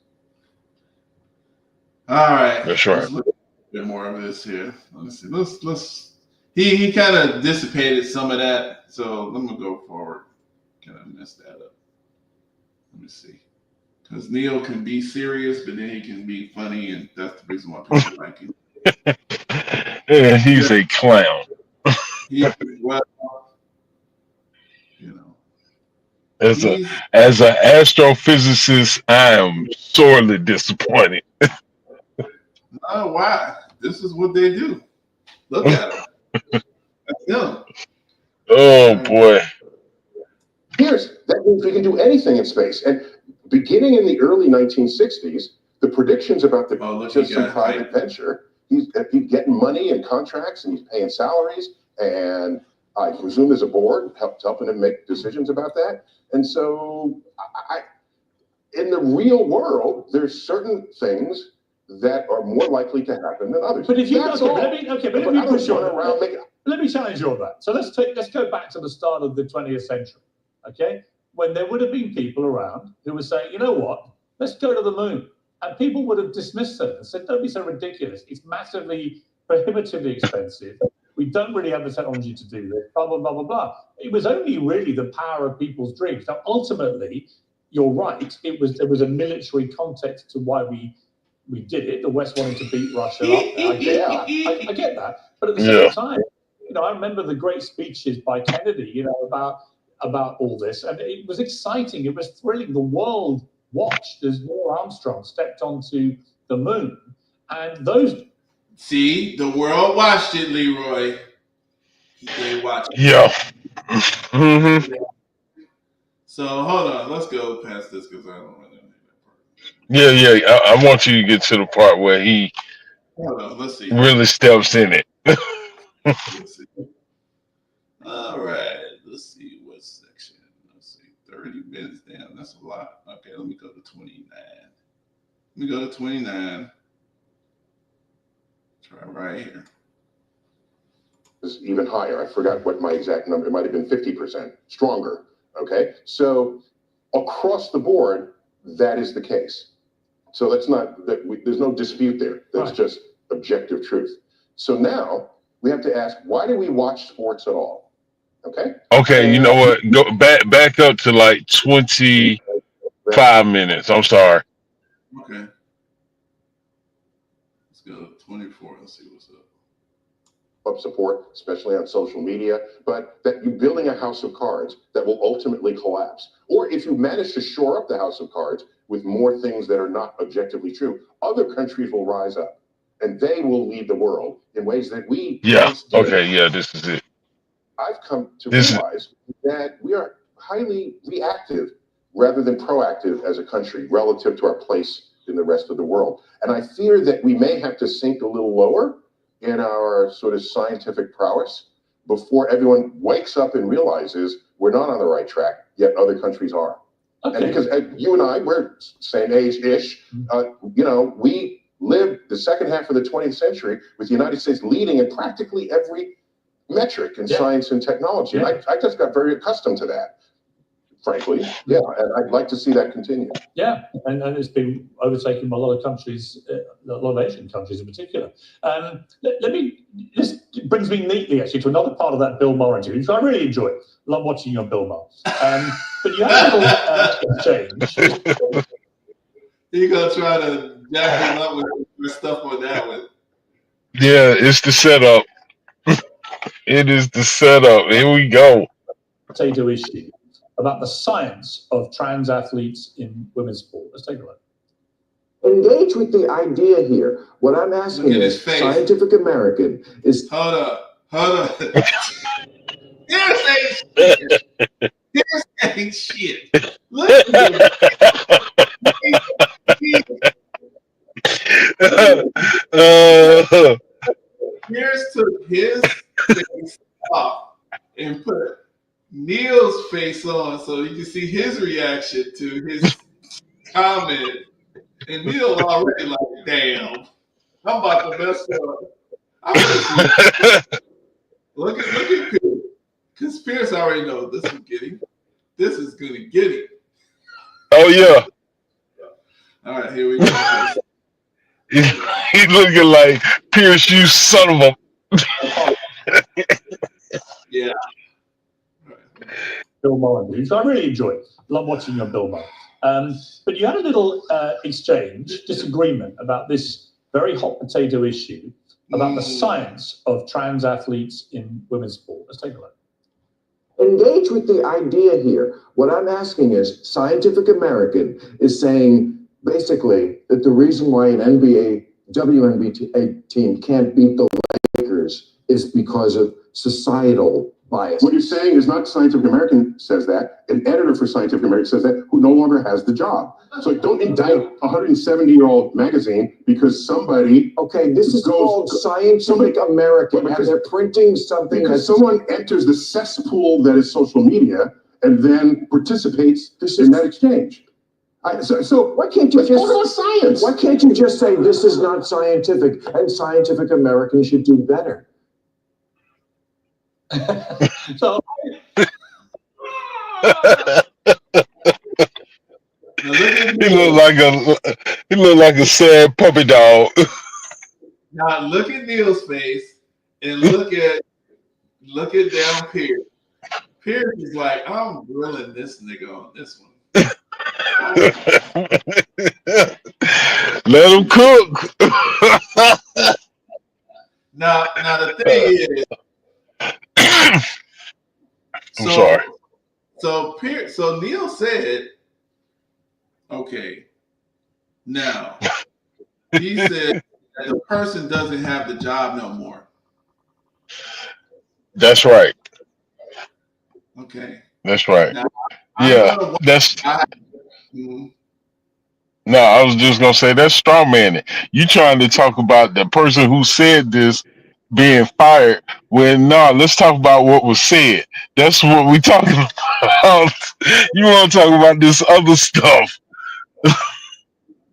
All right. That's right. Let's look at a bit more of this here. Let's see. Let's. He kind of dissipated some of that, so let me go forward. Kind of mess that up. Let me see. Because Neil can be serious, but then he can be funny, and that's the reason why people like him. Yeah, he's a clown. Well, you know. As an astrophysicist, I am sorely disappointed. Oh, why? This is what they do. Look at them. That's them. Oh boy. That means we can do anything in space. And beginning in the early 1960s, the predictions about the some private venture, he's getting money and contracts, and he's paying salaries, and I presume there's a board helping him make decisions about that. And so, in the real world, there's certain things that are more likely to happen than others. But if you That's okay, all. let me push you on that. Let me challenge you on that. So let's go back to the start of the 20th century, okay? When there would have been people around who were saying, you know what, let's go to the moon. And people would have dismissed them and said, don't be so ridiculous. It's massively, prohibitively expensive. We don't really have the technology to do this, blah, blah, blah, blah, blah. It was only really the power of people's dreams. Now, ultimately, you're right. There was a military context to why we did it. The West wanted to beat Russia up. I get that. But at the same time, I remember the great speeches by Kennedy, about all this, and it was exciting. It was thrilling. The world watched as Neil Armstrong stepped onto the moon, and those. See, the world watched it, Leroy. They watched it. Yeah. Mm-hmm. So hold on, let's go past this because I don't really know that part. Yeah. I want you to get to the part where he let's see. really steps in it. Let's see. All right, let's see what section. Let's see, 30 minutes. Damn, that's a lot. Okay, let me go to 29. Try right here. Is even higher. I forgot what my exact number. It might have been 50% stronger. Okay, so across the board, that is the case. So that's not that. There's no dispute there. That's just objective truth. So now we have to ask, why do we watch sports at all? Okay. Okay, you know what? Go back up to like 25 minutes. I'm sorry. Okay. Let's go to 24. Let's see what's up. Of support, especially on social media, but that you're building a house of cards that will ultimately collapse. Or if you manage to shore up the house of cards with more things that are not objectively true, other countries will rise up and they will lead the world in ways that we once did. Okay, yeah, this is it. I've come to realize that we are highly reactive rather than proactive as a country relative to our place in the rest of the world. And I fear that we may have to sink a little lower in our sort of scientific prowess before everyone wakes up and realizes we're not on the right track, yet other countries are. Okay. And because you and I, we're same age-ish, we lived the second half of the 20th century with the United States leading in practically every metric in science and technology. And I just got very accustomed to that, frankly. Yeah, and I'd like to see that continue. Yeah, and it's been overtaken by a lot of countries, a lot of Asian countries in particular. This brings me neatly actually to another part of that Bill Maher interview, which I really enjoyed. Love watching you on Bill Maher. But you had a little exchange. You're going to try to jack him up with stuff on that one. Yeah, it's the setup. It is the setup. Here we go. Potato issue about the science of trans athletes in women's sport. Let's take a look. Engage with the idea here. What I'm asking is, Scientific American is. Hold up. Here's ain't shit. Look at Pierce took his face off and put Neil's face on so you can see his reaction to his comment. And Neil already like, damn, I'm about to mess up. I'm gonna see. Look at Pierce. Because Pierce already knows this is getting. This is gonna get him. Oh yeah. All right, here we go. He's looking like Pierce, you son of a. Yeah. Bill Maher movies. I really enjoy it. Love watching your Bill Maher. But you had a little disagreement about this very hot potato issue about the science of trans athletes in women's sport. Let's take a look. Engage with the idea here. What I'm asking is, Scientific American is saying basically that the reason why an WNBA team can't beat the Lakers is because of societal bias. What you're saying is not Scientific American says that. An editor for Scientific American says that, who no longer has the job. So don't indict a 170-year-old magazine because somebody. Okay, this is called Scientific American, and they're printing something because someone enters the cesspool that is social media and then participates in that exchange. So why can't you just science? Why can't you just say this is not scientific and Scientific American should do better? So he look like a sad puppy dog. Now look at Neil's face and look at down Pierce. Pierce is like, I'm grilling this nigga on this one. Let him cook. Now the thing is, I'm sorry. So Neil said, okay. Now he said that the person doesn't have the job no more. That's right. Okay. That's right. Now, yeah, that's. Mm-hmm. No, I was just gonna say that's straw manning. You trying to talk about the person who said this being fired when let's talk about what was said. That's what we talking about. You want to talk about this other stuff?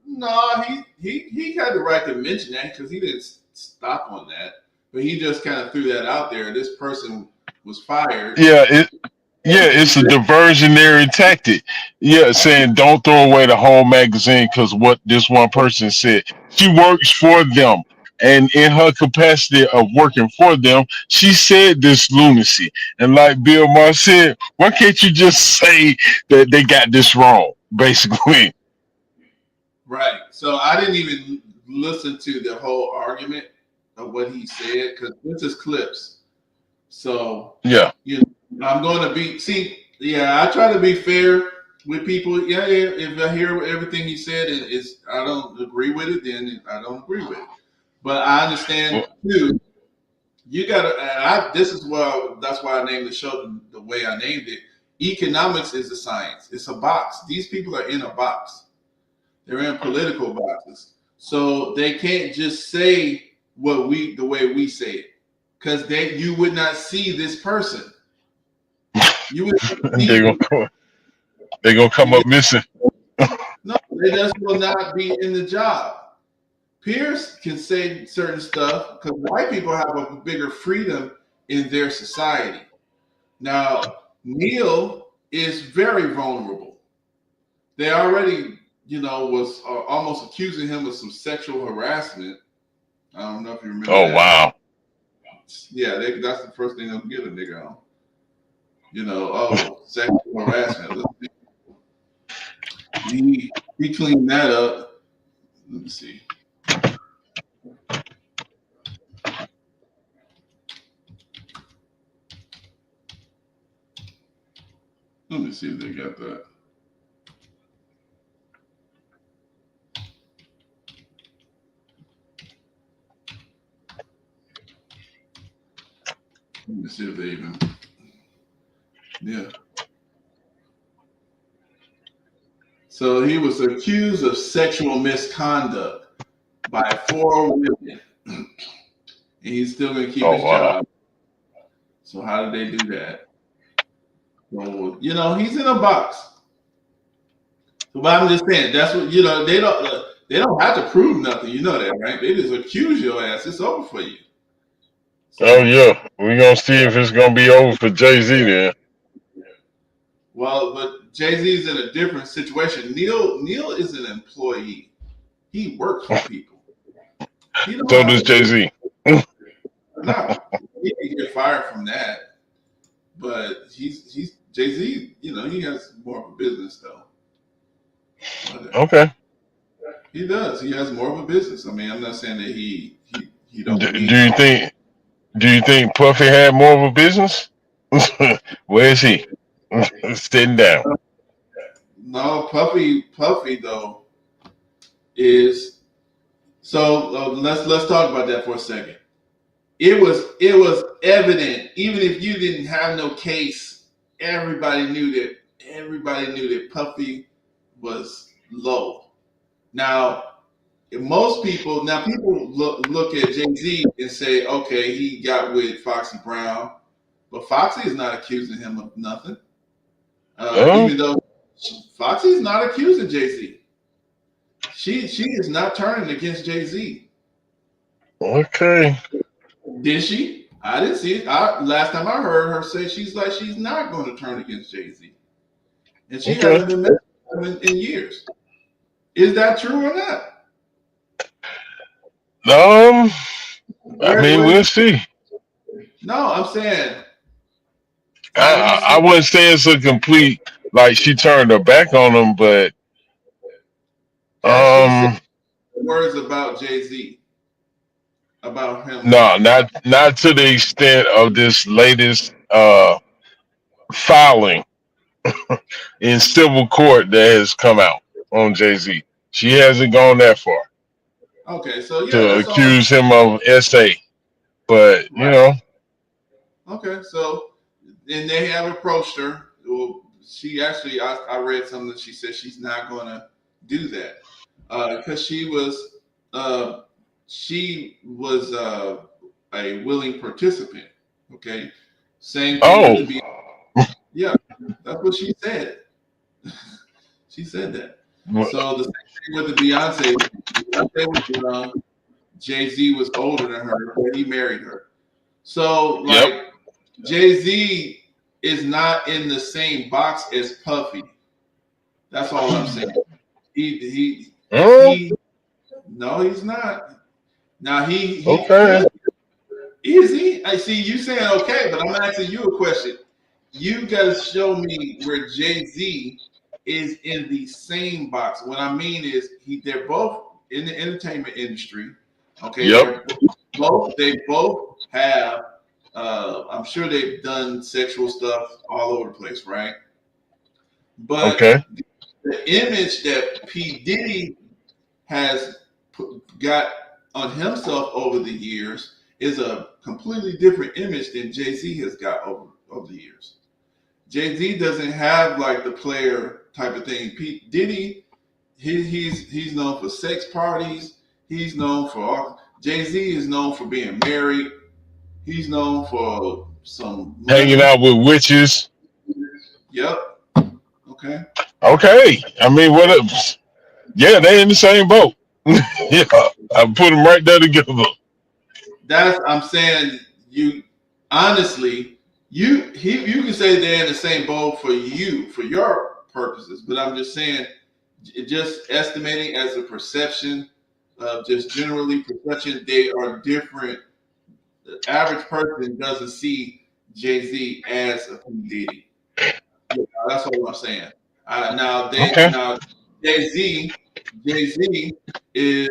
No, he had the right to mention that because he didn't stop on that, but he just kind of threw that out there. This person was fired. It's a diversionary tactic. Yeah, saying don't throw away the whole magazine because what this one person said. She works for them. And in her capacity of working for them, she said this lunacy. And like Bill Maher said, why can't you just say that they got this wrong, basically? Right. So I didn't even listen to the whole argument of what he said because this is clips. So yeah, I'm going to I try to be fair with people. Yeah, if I hear everything he said and I don't agree with it, then I don't agree with it. But I understand too. You gotta. That's why I named the show the way I named it. Economics is a science. It's a box. These people are in a box. They're in political boxes, so they can't just say the way we say it, because you would not see this person. You would. They're gonna come up missing. No, they just will not be in the job. Pierce can say certain stuff because white people have a bigger freedom in their society. Now, Neil is very vulnerable. They already, was almost accusing him of some sexual harassment. I don't know if you remember. Oh, that. wow. Yeah, that's the first thing they'll get a nigga on. Sexual harassment. He cleaned that up. Let me see. Let me see if they got that. Let me see if they even. Yeah. So he was accused of sexual misconduct by 4 women. and he's still going to keep Oh his wow. job. So how did they do that? So, he's in a box. So, but I'm just saying, that's what they don't have to prove nothing. You know that, right? They just accuse your ass. It's over for you. So, Oh yeah. We're gonna see if it's gonna be over for Jay-Z then. well, but Jay-Z's in a different situation. Neil is an employee. He works for people. He don't So have does to do Jay-Z. No, he can get fired from that. But he's Jay-Z. He has more of a business though. But, Okay. he does. He has more of a business. I mean, I'm not saying that he don't Do believe. you think Puffy had more of a business? Where is he? Sitting down. No, Puffy though is so. Let's talk about that for a second. It was evident, even if you didn't have no case, everybody knew that Puffy was low. Now, people look at Jay-Z and say, okay, he got with Foxy Brown, but Foxy is not accusing him of nothing. Even though Foxy's not accusing Jay-Z. She is not turning against Jay-Z. Okay. Did she? I didn't see it. Last time I heard her say she's not going to turn against Jay-Z. And she hasn't been mentioned in years. Is that true or not? I mean, we'll see. No, I'm saying. I wouldn't say it's a complete like she turned her back on him, but Words about Jay-Z. About him. No, not to the extent of this latest filing in civil court that has come out on Jay-Z. She hasn't gone that far. Okay, so yeah, to accuse him of SA, but Okay, so and they have approached her. Well, she actually, I read something that she said she's not going to do that because she was a willing participant. Okay, same thing. Yeah, that's what she said. She said that. So the same thing with the Beyonce was young. Jay-Z was older than her, but he married her. So Jay-Z is not in the same box as Puffy. That's all I'm saying. No, he's not. Now he okay. Is he? I see you saying okay, but I'm asking you a question. You gotta show me where Jay-Z is in the same box. What I mean is they're both in the entertainment industry. Okay. Yep. They both have I'm sure they've done sexual stuff all over the place, right? But the image that P. Diddy has got on himself over the years is a completely different image than Jay-Z has got over the years. Jay-Z doesn't have like the player type of thing. P. Diddy, he's known for sex parties. He's known for Jay-Z is known for being married. He's known for some hanging out with witches. Yep. Okay. Okay. I mean, what else? Yeah, they in the same boat. Yeah, I put them right there together. I'm saying you honestly, you can say they're in the same boat for your purposes, but I'm just saying, just estimating as a perception of just generally perception, they are different. The average person doesn't see Jay-Z as a P. Diddy. That's all I'm saying. Now Jay-Z is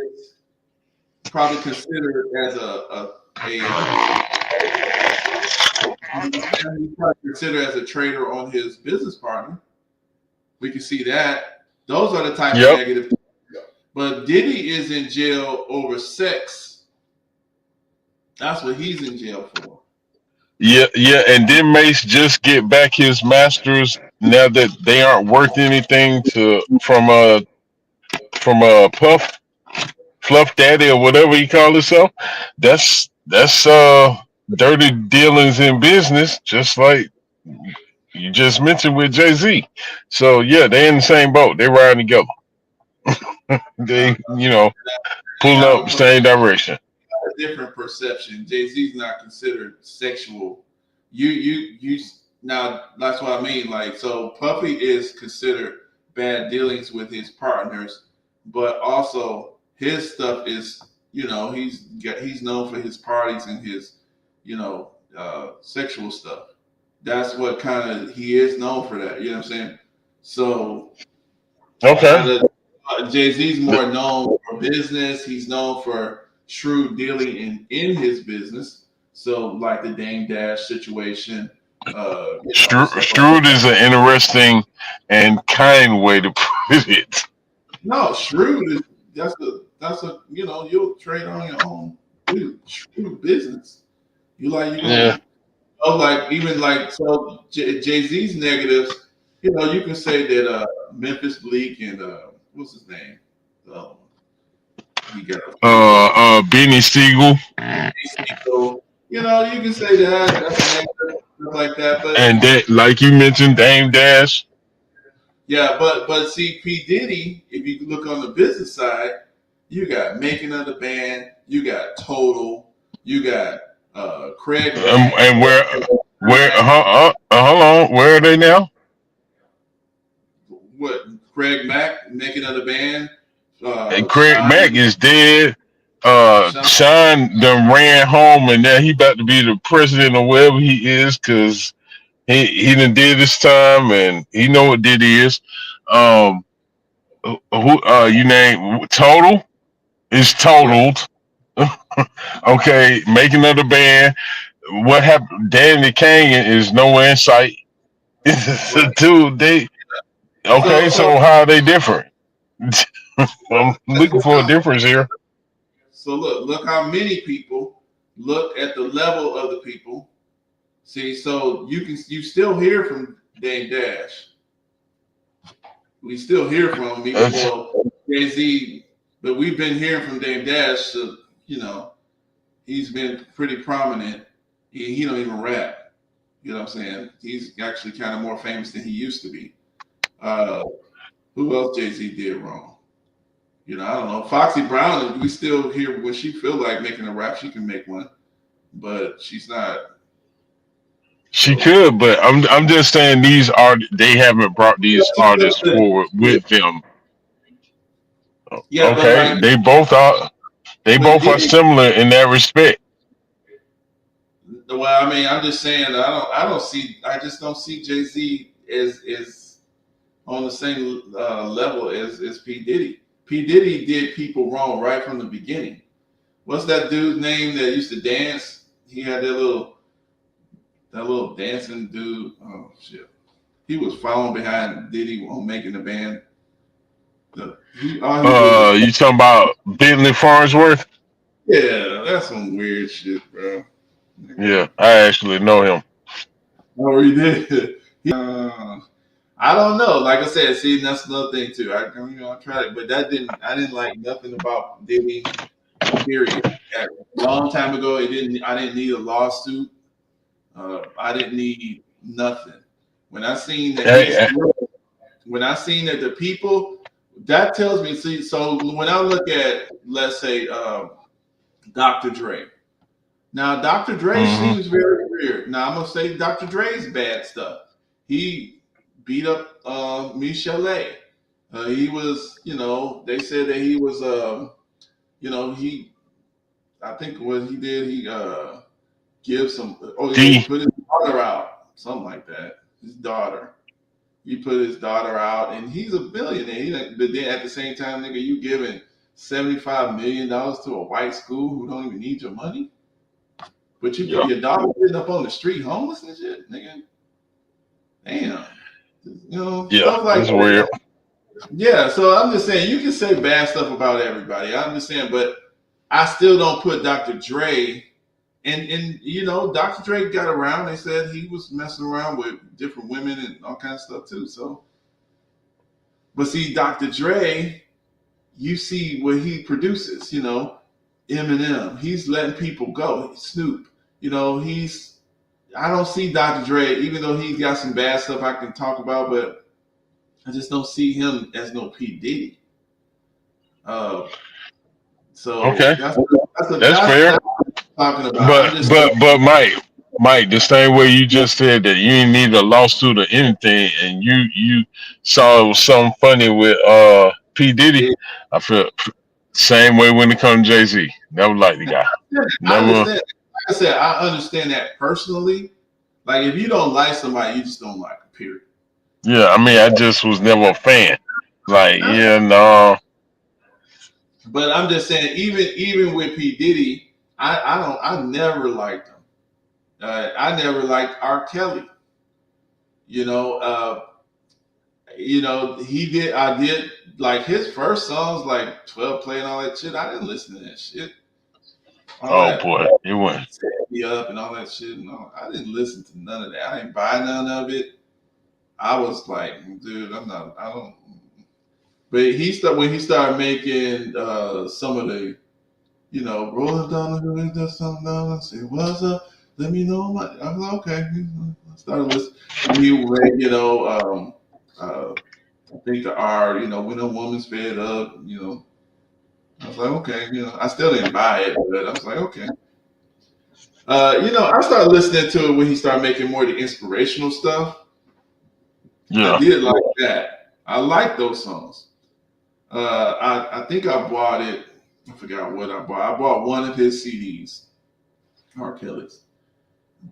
probably considered as a traitor on his business partner. We can see that. Those are the type of negative. But Diddy is in jail over sex. That's what he's in jail for. Yeah, and didn't Mace just get back his masters now that they aren't worth anything from a Puff Daddy or whatever he called himself? That's that's dirty dealings in business, just like you just mentioned with Jay-Z. So yeah, they're in the same boat. They riding together. They, pulling Now, up the same direction. a different perception. Jay-Z's not considered sexual. You now that's what I mean. Like, so Puffy is considered bad dealings with his partners, but also his stuff is, he's known for his parties and his, sexual stuff. That's what kind of he is known for that. You know what I'm saying? So Okay. Jay-Z's more known for business. He's known for shrewd dealing in his business. So like the Dame Dash situation. Shrewd is an interesting and kind way to put it. No, shrewd is that's a you'll trade on your own. Shrewd business. Yeah. Like even like so Jay-Z's negatives. You can say that Memphis Bleak and what's his name? He got Benny Siegel. So, you can say that, that's a negative, stuff like that. But And that, like you mentioned, Dame Dash. yeah, but see, P. Diddy, if you look on the business side, you got Making of the Band, you got Total, you got Craig. And where hold on, where are they now? What Craig Mack, Making of the Band. And Craig Sean, Mack is dead. Sean done ran home, and now he about to be the president or wherever he is, because he done did this time, and he know what Diddy is. Who you name Total is totaled. Okay, Making of the Band. What happened? Danny Kane is nowhere in sight. Dude, they okay. So how are they different? I'm looking for a difference here. So look how many people look at the level of the people. See, so you still hear from Dame Dash. We still hear from him, even though Jay-Z, but we've been hearing from Dame Dash. So, he's been pretty prominent. He don't even rap. You know what I'm saying? He's actually kind of more famous than he used to be. Who else Jay-Z did wrong? I don't know. Foxy Brown, we still hear when she feel like making a rap, she can make one, but she's not. She could, but I'm just saying they haven't brought these artists forward with them. Yeah, okay, like, they both are similar in that respect. Well, I mean, I'm just saying I just don't see Jay-Z as on the same level as P. Diddy. P. Diddy did people wrong right from the beginning. What's that dude's name that used to dance? He had that little dancing dude. Oh shit! He was following behind Diddy on Making the Band. You talking about Bentley Farnsworth? Yeah, that's some weird shit, bro. Yeah, I actually know him. Oh, you did? I don't know. Like I said, see, that's another thing too. I tried it, but I didn't like nothing about Diddy. Period. A long time ago, I didn't need a lawsuit. I didn't need nothing. When I seen that, the people, that tells me. See, so when I look at, let's say, Dr. Dre. Now, Dr. Dre seems very weird. Now, I'm gonna say Dr. Dre's bad stuff. He beat up Michelle. He was, they said that he was, I think what he did, he give some, he put his daughter out, something like that. His daughter. He put his daughter out, and he's a billionaire. But then at the same time, nigga, you giving $75 million to a white school who don't even need your money? But you put your daughter sitting up on the street homeless and shit, nigga. Damn. Stuff like that's weird. Yeah, so I'm just saying you can say bad stuff about everybody. I'm just saying, but I still don't put Dr. Dre and Dr. Dre got around. They said he was messing around with different women and all kinds of stuff too. So, but see, Dr. Dre, you see what he produces. Eminem. He's letting people go. Snoop. You know, I don't see Dr. Dre, even though he's got some bad stuff I can talk about, but I just don't see him as no P. Diddy. So Okay, that's fair. what I'm talking about. But Mike, the same way you just said that you didn't need a lawsuit or anything, and you saw it was something funny with P. Diddy. Yeah. I feel same way when it comes to Jay-Z. Never liked the guy. I Never. understand. Like I said, I understand that personally. Like if you don't like somebody, you just don't like them, period. Yeah, I mean, I just was never a fan. Like, yeah, no. But I'm just saying, even with P. Diddy, I never liked him. I never liked R. Kelly. You know, I did like his first songs, like 12 Play and all that shit. I didn't listen to that shit. Oh boy, it went. Set Me Up and all that shit. No, I didn't listen to none of that. I didn't buy none of it. I was like, dude, I don't. But when he started making some of the, rolling down the hood, that's something down. I say, what's up? Let me know. I was like, okay. I started listening. He read, I think the R, when a woman's fed up, I was like, okay, I still didn't buy it, but I was like, okay. I started listening to it when he started making more of the inspirational stuff. Yeah. I did like that. I like those songs. I think I bought it. I forgot what I bought. I bought one of his CDs, R. Kelly's.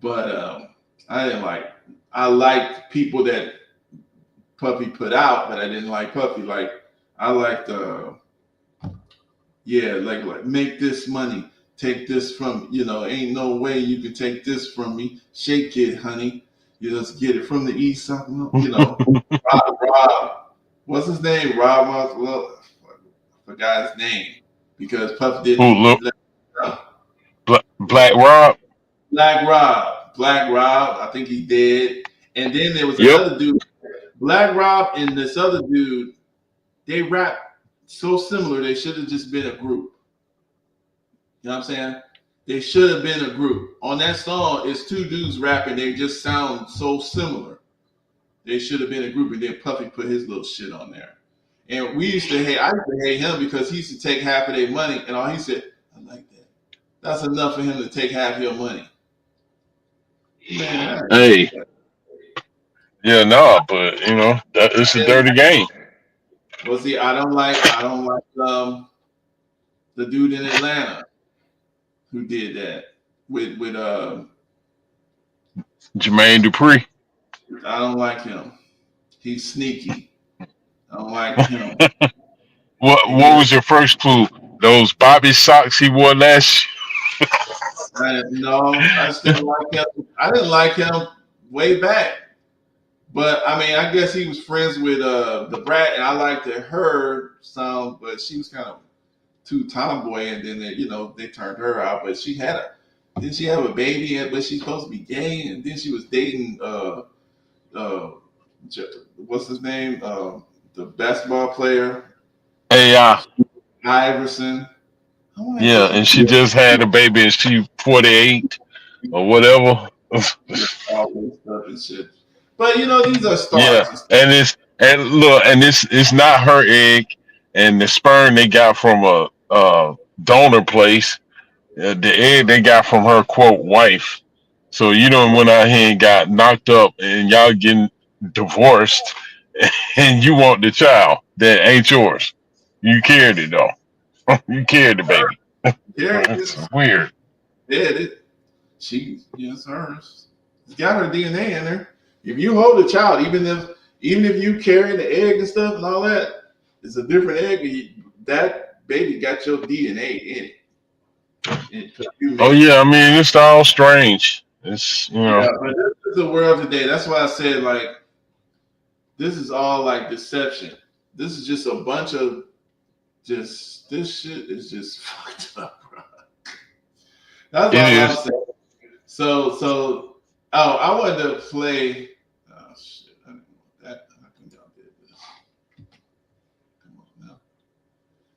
But I didn't like. I liked people that Puffy put out, but I didn't like Puffy. Like I liked, like make this money, take this from. Ain't no way you can take this from me. Shake it, honey. You just get it from the east side. Rob. What's his name? Rob. Well, I forgot his name because Puff didn't. Who look? Black Rob. Black Rob. I think he did. And then there was another dude, Black Rob, and this other dude. They rap so similar. They should have just been a group. You know what I'm saying? They should have been a group. On that song, it's two dudes rapping. They just sound so similar. They should have been a group, and then Puffy put his little shit on there. And I used to hate him because he used to take half of their money, and all he said, I like that. That's enough for him to take half your money. Man, hey. Yeah, no, but that it's a dirty game. Well, see, I don't like the dude in Atlanta who did that with Jermaine Dupri. I don't like him. He's sneaky. I don't like him. What was your first clue? Those Bobby socks he wore last year? No, I just didn't like him. I didn't like him way back. But I mean, I guess he was friends with the Brat, and I liked her sound, but she was kind of too tomboy, and then they turned her out. But didn't she have a baby? But she's supposed to be gay, and then she was dating what's his name? The basketball player. AI. Iverson. Yeah, and she just had a baby, and she 48 or whatever. All this stuff and shit. But these are stars. Yeah, and it's not her egg, and the sperm they got from a donor place. The egg they got from her quote wife. So you done went out here and got knocked up, and y'all getting divorced, and you want the child that ain't yours. You carried it though. You carried the baby. Yeah, it's weird. Yeah, it's hers. It's got her DNA in there. If you hold a child, even if you carry the egg and stuff and all that, it's a different egg. That baby got your DNA in it. Oh yeah, I mean it's all strange. It's Yeah, but this is the world today. That's why I said this is all like deception. This is just a bunch of this shit is just fucked up, bro. That's all I'm saying. So I wanted to play. Oh shit! I didn't want that. I think y'all did this. Come on now.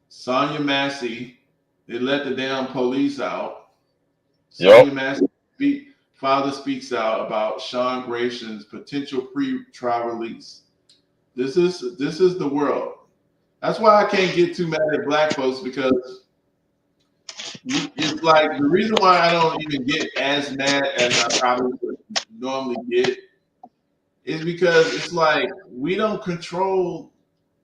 Sonya Massey They let the damn police out. Yep. Sonya Massey father speaks out about Sean Grayson's potential pre-trial release. This is the world. That's why I can't get too mad at black folks, because it's like the reason why I don't even get as mad as I probably would normally get is because it's like we don't control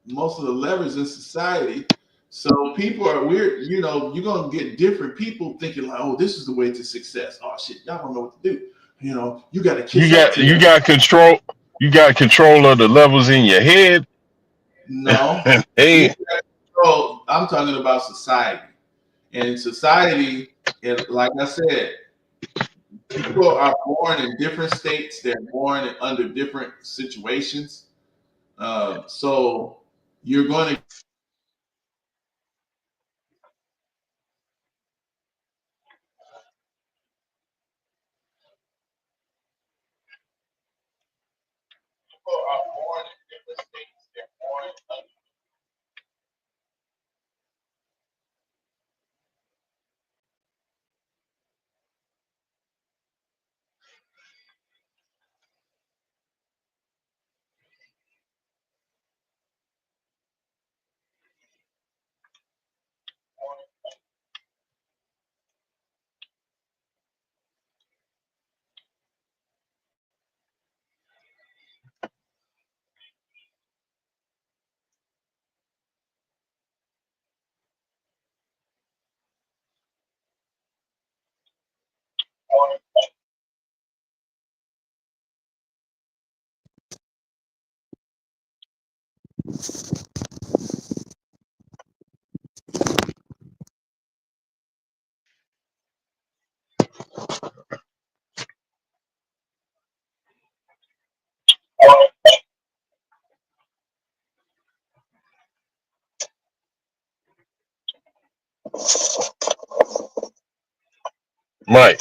most of the levers in society. So people are weird, you know, you're gonna get different people thinking like, oh, this is the way to success. Oh shit, y'all don't know what to do. You know, you gotta kiss You got control. You got control of the levels in your head. No. Hey. So I'm talking about society. And society, like I said, people are born in different states. They're born under different situations. So you're going to Mike.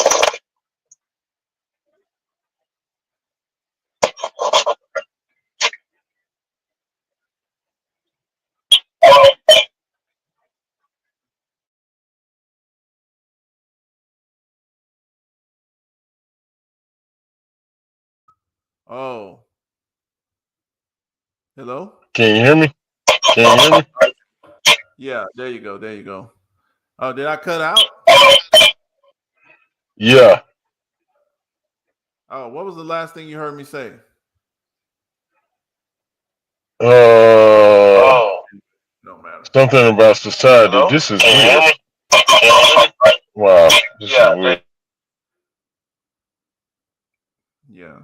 Oh. Hello? Can you hear me? Can you hear me? Yeah, there you go. There you go. Oh, did I cut out? Yeah. Oh, what was the last thing you heard me say? No matter. Something about society. Hello? This is weird. Wow. This is weird. Yeah.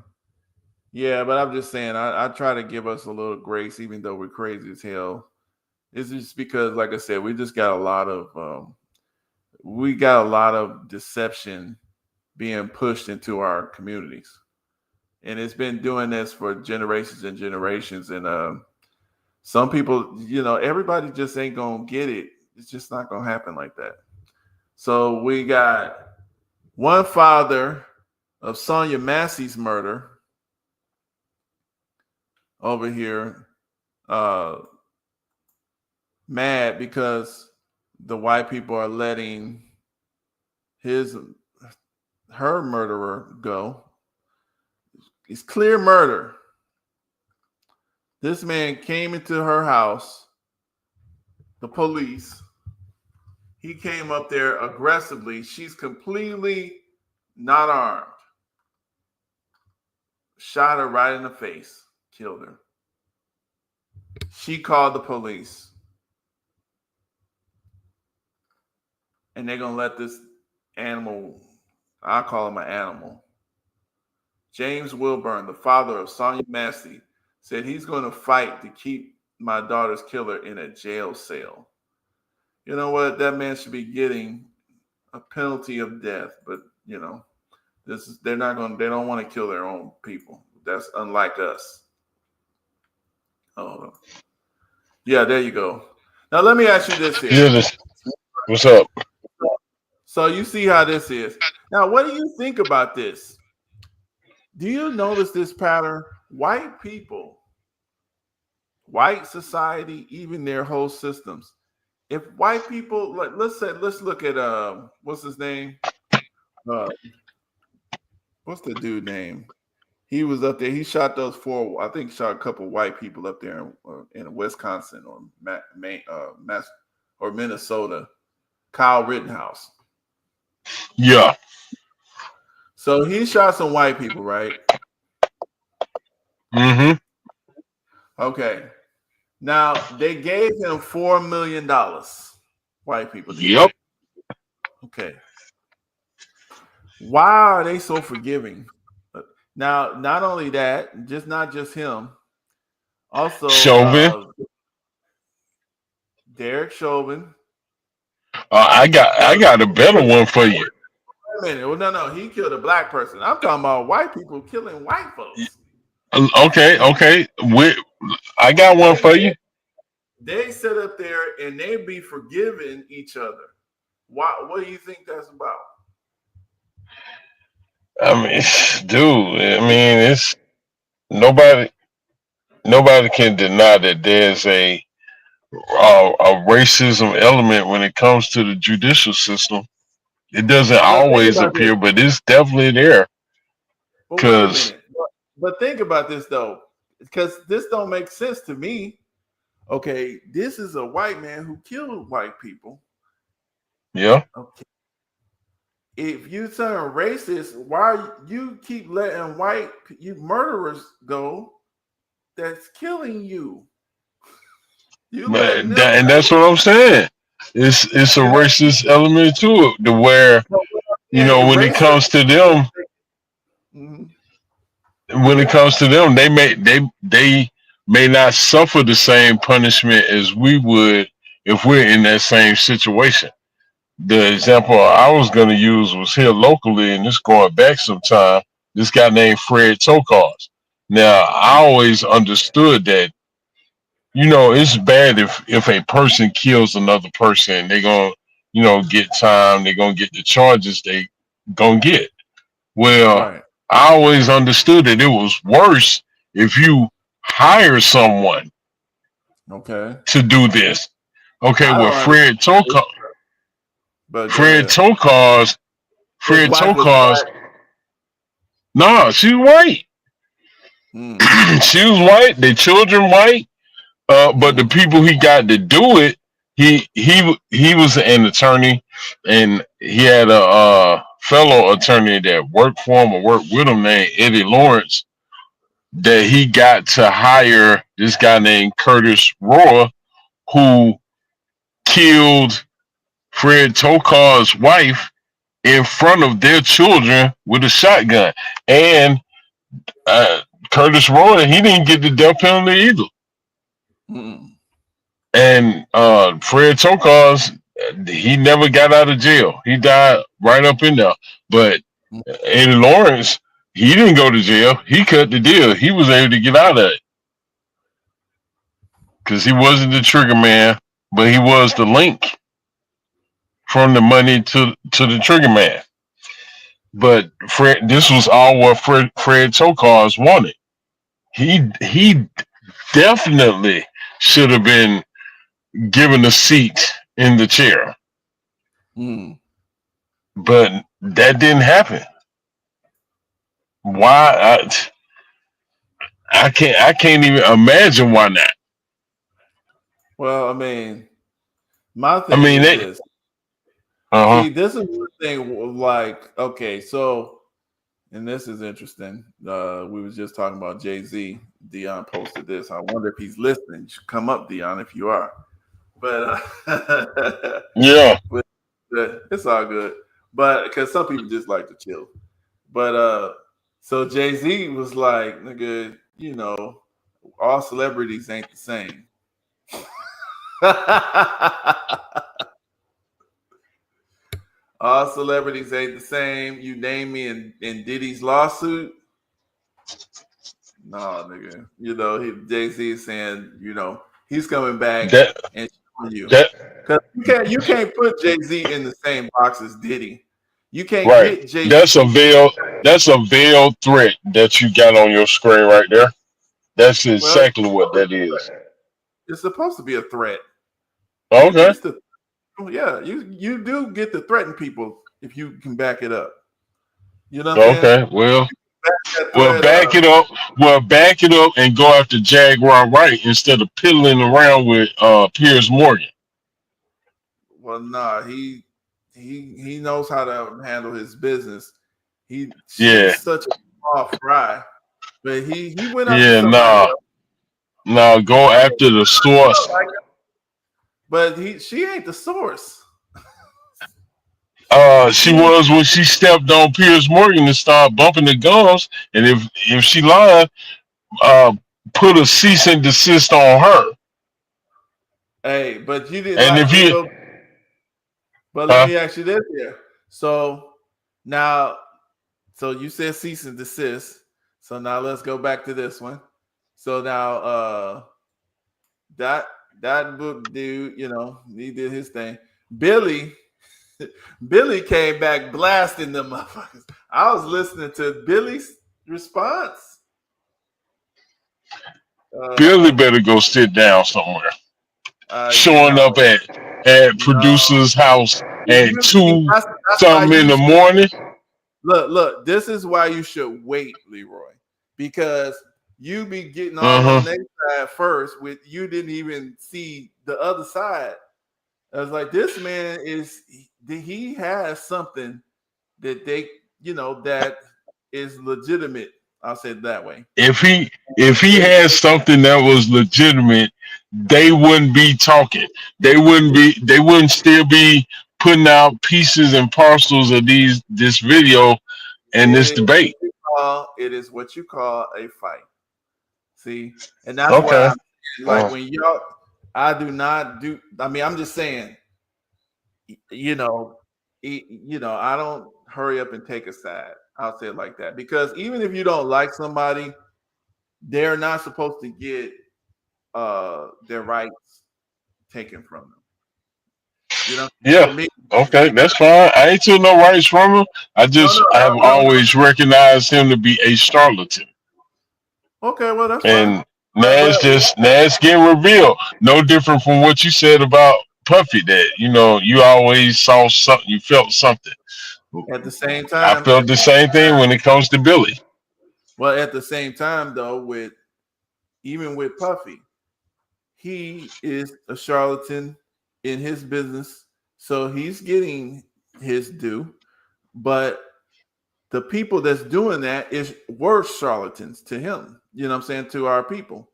Yeah, but I'm just saying, I try to give us a little grace, even though we're crazy as hell. It's just because, like I said, we just got a lot of deception being pushed into our communities, and it's been doing this for generations and generations. And some people, you know, everybody just ain't gonna get it. It's just not gonna happen like that. So we got one father of Sonya Massey's murder over here, mad because the white people are letting her murderer go. It's clear murder. This man came into her house, the police. He came up there aggressively. She's completely not armed. Shot her right in the face, killed her. She called the police. And they're going to let this animal, I call him an animal. James Wilburn, the father of Sonya Massey, said he's going to fight to keep my daughter's killer in a jail cell. You know what? That man should be getting a penalty of death. But, you know, they don't want to kill their own people. That's unlike us. Oh, yeah, there you go. Now, let me ask you this here. What's up? So you see how this is. Now, what do you think about this? Do you notice this pattern? White people, white society, even their whole systems, if white people, like, let's look at what's his name? What's the dude name? He was up there. He shot those four. I think shot a couple white people up there in Wisconsin or or Minnesota. Kyle Rittenhouse. Yeah. So he shot some white people, right? Mm-hmm. Okay. Now they gave him $4 million. White people. Yep. Okay. Why are they so forgiving? Now, not only that, not just him. Also, Chauvin. Derek Chauvin. I got a better one for you. Wait a minute. Well, no, he killed a black person. I'm talking about white people killing white folks. Okay. I got one for you. They sit up there and they be forgiving each other. Why? What do you think that's about? I mean, dude. I mean, it's nobody can deny that there's a racism element when it comes to the judicial system. It doesn't always appear, but it's definitely there. Because, but think about this though, because this don't make sense to me. Okay, this is a white man who killed white people. Yeah. Okay. If you turn racist, why you keep letting you murderers go? That's killing you. And that's what I'm saying. It's a racist element to it, to where when it comes to them, they may not suffer the same punishment as we would if we're in that same situation. The example I was going to use was here locally, and this going back some time. This guy named Fred Tokars. Now, I always understood that, it's bad if a person kills another person, they're going to, get time, they're going to get the charges they going to get. Well, right. I always understood that it was worse if you hire someone to do this. Okay, well, Fred Tokars. Fred Tokars. No, she was white. She was white. The children white. But the people he got to do it, he was an attorney, and he had a fellow attorney that worked for him or worked with him named Eddie Lawrence, that he got to hire this guy named Curtis Roy, who killed Fred Tokars' wife in front of their children with a shotgun. And Curtis Roy, he didn't get the death penalty either. And Fred Tokars, he never got out of jail. He died right up in there. But Eddie Lawrence, he didn't go to jail. He cut the deal. He was able to get out of it. Because he wasn't the trigger man, but he was the link from the money to the trigger man. But this was all what Fred Tokars wanted. He definitely should have been given a seat in the chair. But that didn't happen. Why? I can't even imagine why not. Well, I mean, my thing is this. See, this is one thing, like, okay, so, and this is interesting. We was just talking about Jay-Z. Dion posted this. I wonder if he's listening. You should come up, Dion, if you are. But yeah, but it's all good. But because some people just like to chill. But so Jay-Z was like, nigga, all celebrities ain't the same. All celebrities ain't the same. You name me in Diddy's lawsuit. No, nigga. Jay-Z is saying, he's coming back and showing you. Because you can't put Jay-Z in the same box as Diddy. You can't get Jay-Z. That's a veiled threat that you got on your screen right there. That's exactly what that is. It's supposed to be a threat. Okay. It's the, yeah, you do get to threaten people if you can back it up. You know what I'm saying? Okay. Well, That well, threat back up. it up. Well, back it up and go after Jaguar Wright instead of piddling around with Piers Morgan. Well, nah, he knows how to handle his business. Yeah. She's such a small fry, but he went after Yeah. somebody Nah. else. Nah. Go after the source. But she ain't the source. She was when she stepped on Piers Morgan and started bumping the gums. And if she lied, uh, put a cease and desist on her. Hey, but you didn't And like if you, Leo. But let huh? me ask you this here. So now, so you said cease and desist. So now let's go back to this one. So now that book dude, he did his thing. Billy came back blasting them motherfuckers. I was listening to Billy's response. Billy better go sit down somewhere. You Showing know, up at producer's house at see, two that's why something in the morning. Look, this is why you should wait, Leroy, because you be getting all Uh-huh. on their side first. With you didn't even see the other side. I was like, this man he has something that that is legitimate. I'll say it that way. If he had something that was legitimate, they wouldn't be talking. They wouldn't still be putting out pieces and parcels of this video and this debate. It is what you call a fight. See, and that's why Okay. I'm like when y'all, I do not do. I mean, I'm just saying, I don't hurry up and take a side. I'll say it like that because even if you don't like somebody, they're not supposed to get their rights taken from them. Yeah. For me, Okay, that's fine. I ain't took no rights from him. I have no. always recognized him to be a charlatan. Okay, well that's fine. And now it's getting revealed. No different from what you said about Puffy, that you always saw something, you felt something. At the same I time, felt the same thing when it comes to Billy. well, at the same time though, even with Puffy, he is a charlatan in his business, so he's getting his due. But the people that's doing that is worse charlatans to him. You know what I'm saying? To our people.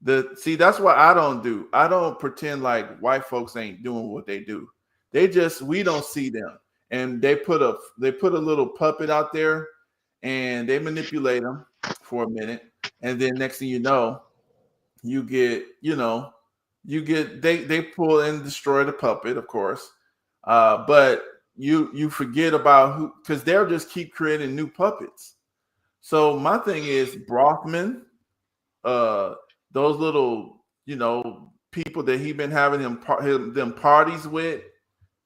That's what I don't do. I don't pretend like white folks ain't doing what they do. We don't see them. And they put a little puppet out there and they manipulate them for a minute. And then next thing you know, you get, they pull and destroy the puppet, of course. But you forget about who, because they'll just keep creating new puppets. So my thing is Brockman, those little, people that he been having them parties with,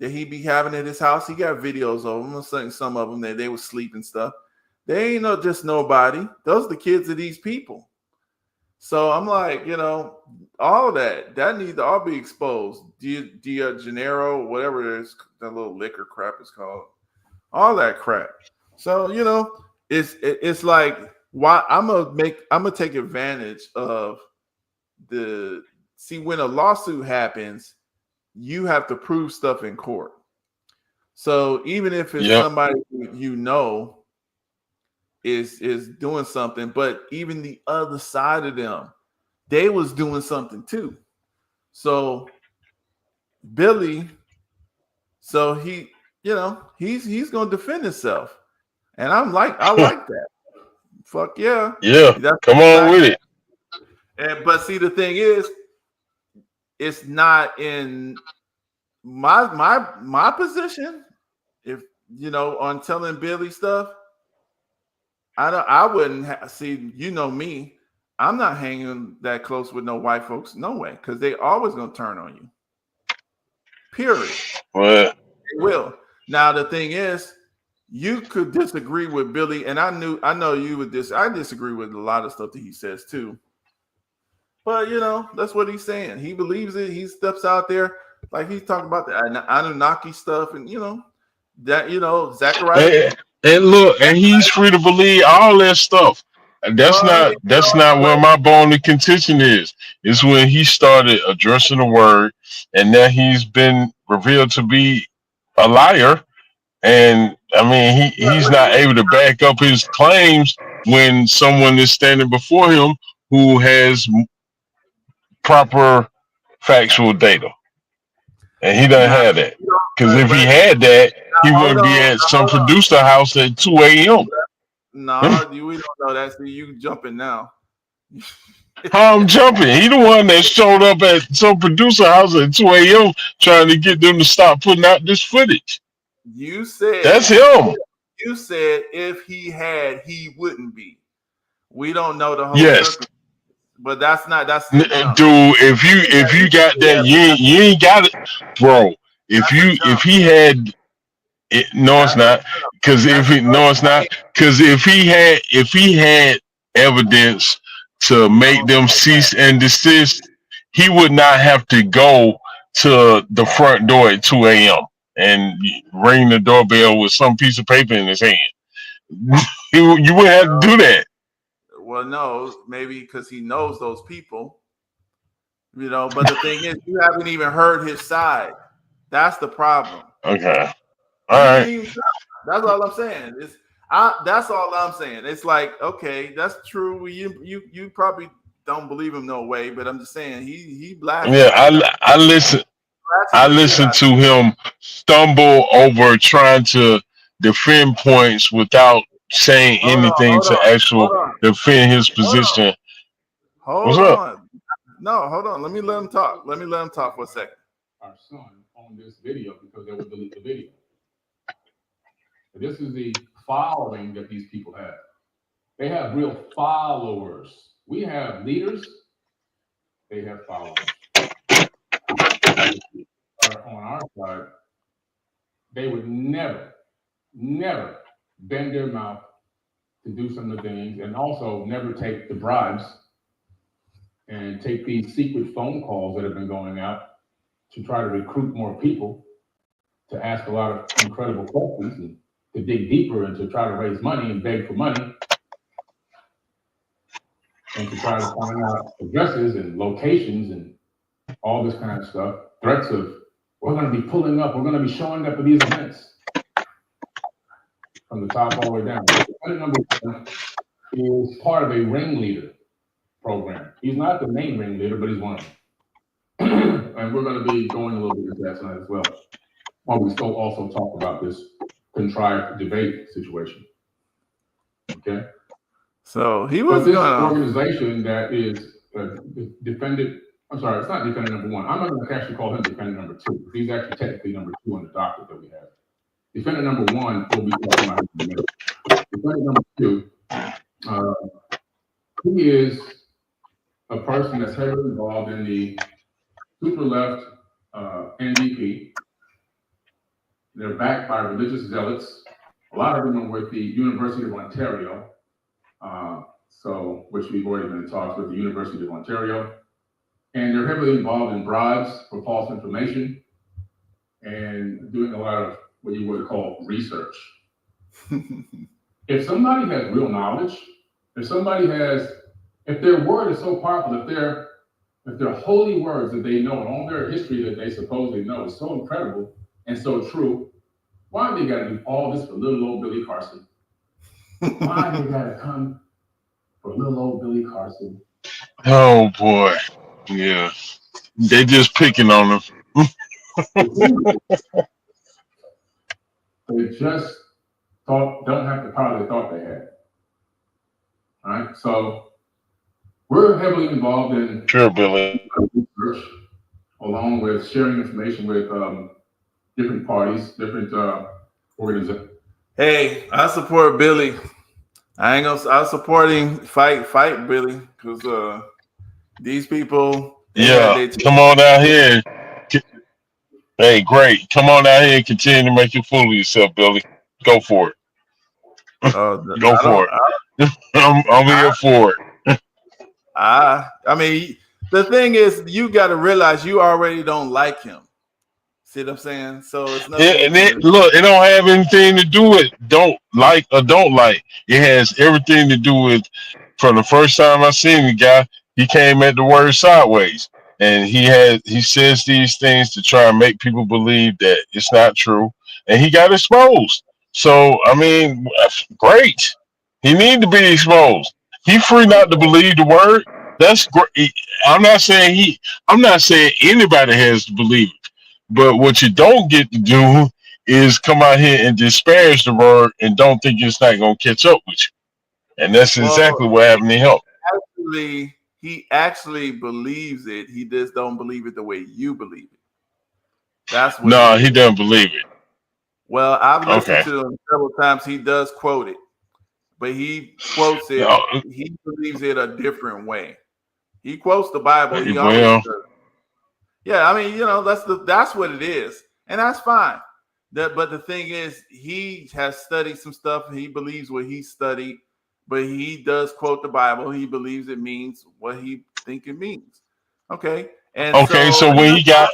that he be having at his house. He got videos of them. I'm saying some of them that they would sleep and stuff. They ain't just nobody. Those are the kids of these people. So I'm like, all of that needs to all be exposed. Dia Janeiro, whatever it is, that little liquor crap is called. All that crap. So, it's like why I'm gonna take advantage of when a lawsuit happens, you have to prove stuff in court. So even if it's somebody is doing something, but even the other side of them, they was doing something too. So Billy, he's gonna defend himself, and I like that. Fuck yeah, Come on with it. But see, the thing is, it's not in my position. If on telling Billy stuff, I wouldn't see. Me, I'm not hanging that close with no white folks, no way, because they always gonna turn on you. Period. Well, they will. Now the thing is, you could disagree with Billy, and I know you would I disagree with a lot of stuff that he says too. But that's what he's saying. He believes it. He steps out there. Like he's talking about the Anunnaki stuff, and Zechariah. And look, and he's free to believe all that stuff. And that's not where my bone of contention is. It's when he started addressing the word, and now he's been revealed to be a liar. And I mean, he's not able to back up his claims when someone is standing before him who has proper factual data, and he doesn't have that. Because if he had that, he wouldn't be at some producer house at 2 a.m. No, we don't know that. See, you jumping now. How I'm jumping? He the one that showed up at some producer house at 2 a.m. trying to get them to stop putting out this footage. You said that's him. You said if he had, he wouldn't be. We don't know the whole. Yes. But that's dude. If you got that, you ain't got it, bro. If he had it, no, it's not. Because if he had evidence to make them cease and desist, he would not have to go to the front door at 2 a.m. and ring the doorbell with some piece of paper in his hand. You wouldn't have to do that. Well, no, maybe because he knows those people, But the thing is, you haven't even heard his side. That's the problem. Okay. All right. That's all I'm saying. That's all I'm saying. It's like, okay, that's true. You probably don't believe him no way, but I'm just saying he blasted. Yeah, I listen to him stumble over trying to defend points without saying anything to actually defend his position. What's up? No, hold on. Let me let him talk. Let me let him talk for a second. Our son on this video because they would delete the video. This is the following that these people have. They have real followers. We have leaders. They have followers. On our side, they would never bend their mouth to do some of the things, and also never take the bribes and take these secret phone calls that have been going out to try to recruit more people, to ask a lot of incredible questions and to dig deeper and to try to raise money and beg for money and to try to find out addresses and locations and all this kind of stuff. Threats of, we're going to be pulling up, we're going to be showing up at these events from the top all the way down. Number one is part of a ringleader program. He's not the main ringleader, but he's one of them. And we're going to be going a little bit into that tonight as well, while we still also talk about this contrived debate situation. Okay? So he was this organization that is defendant. I'm sorry, it's not defendant number one. I'm not going to actually call him defendant number two. He's actually technically number two on the docket that we have. Defendant number one will be talking about in a minute. Defendant number two, he is a person that's heavily involved in the super left NDP. They're backed by religious zealots. A lot of them are with the University of Ontario, which we've already been in talks with the University of Ontario. And they're heavily involved in bribes for false information and doing a lot of what you would call research. If somebody has real knowledge, if their word is so powerful, if their holy words that they know and all their history that they supposedly know is so incredible and so true, why they got to do all this for little old Billy Carson? Why they got to come for little old Billy Carson? Oh boy, yeah, they just picking on him. They just don't have the power they thought they had. All right, so we're heavily involved in research, along with sharing information with different parties, different organizations. Hey, I support Billy. I'm supporting fight Billy, because these people. Yeah, come on out here. Hey, great. Come on out here and continue to make a fool of yourself, Billy. Go for it. Go for it. I'm here for it. I mean, the thing is, you got to realize you already don't like him. See what I'm saying? So it's Yeah, nothing you and can it, really. look, it don't have anything to do with don't like or don't like. It has everything to do with. From the first time I seen the guy, he came at the word sideways, and he says these things to try and make people believe that it's not true, and he got exposed. So I mean, great. He need to be exposed. He free not to believe the word. That's great. I'm not saying he. I'm not saying anybody has to believe it. But what you don't get to do is come out here and disparage the word and don't think it's not gonna catch up with you. And that's Well, exactly what happened to him. he actually believes it. He just don't believe it the way you believe it. That's what it No, he is. doesn't believe it. Well, I've listened Okay. to him several times. He does quote it, but he quotes it. No, He believes it a different way. He quotes the Bible. He always well, does. Yeah, I mean, that's what it is, and that's fine. But the thing is, he has studied some stuff. He believes what he studied, but he does quote the Bible. He believes it means what he think it means. Okay, and okay. so So when he got,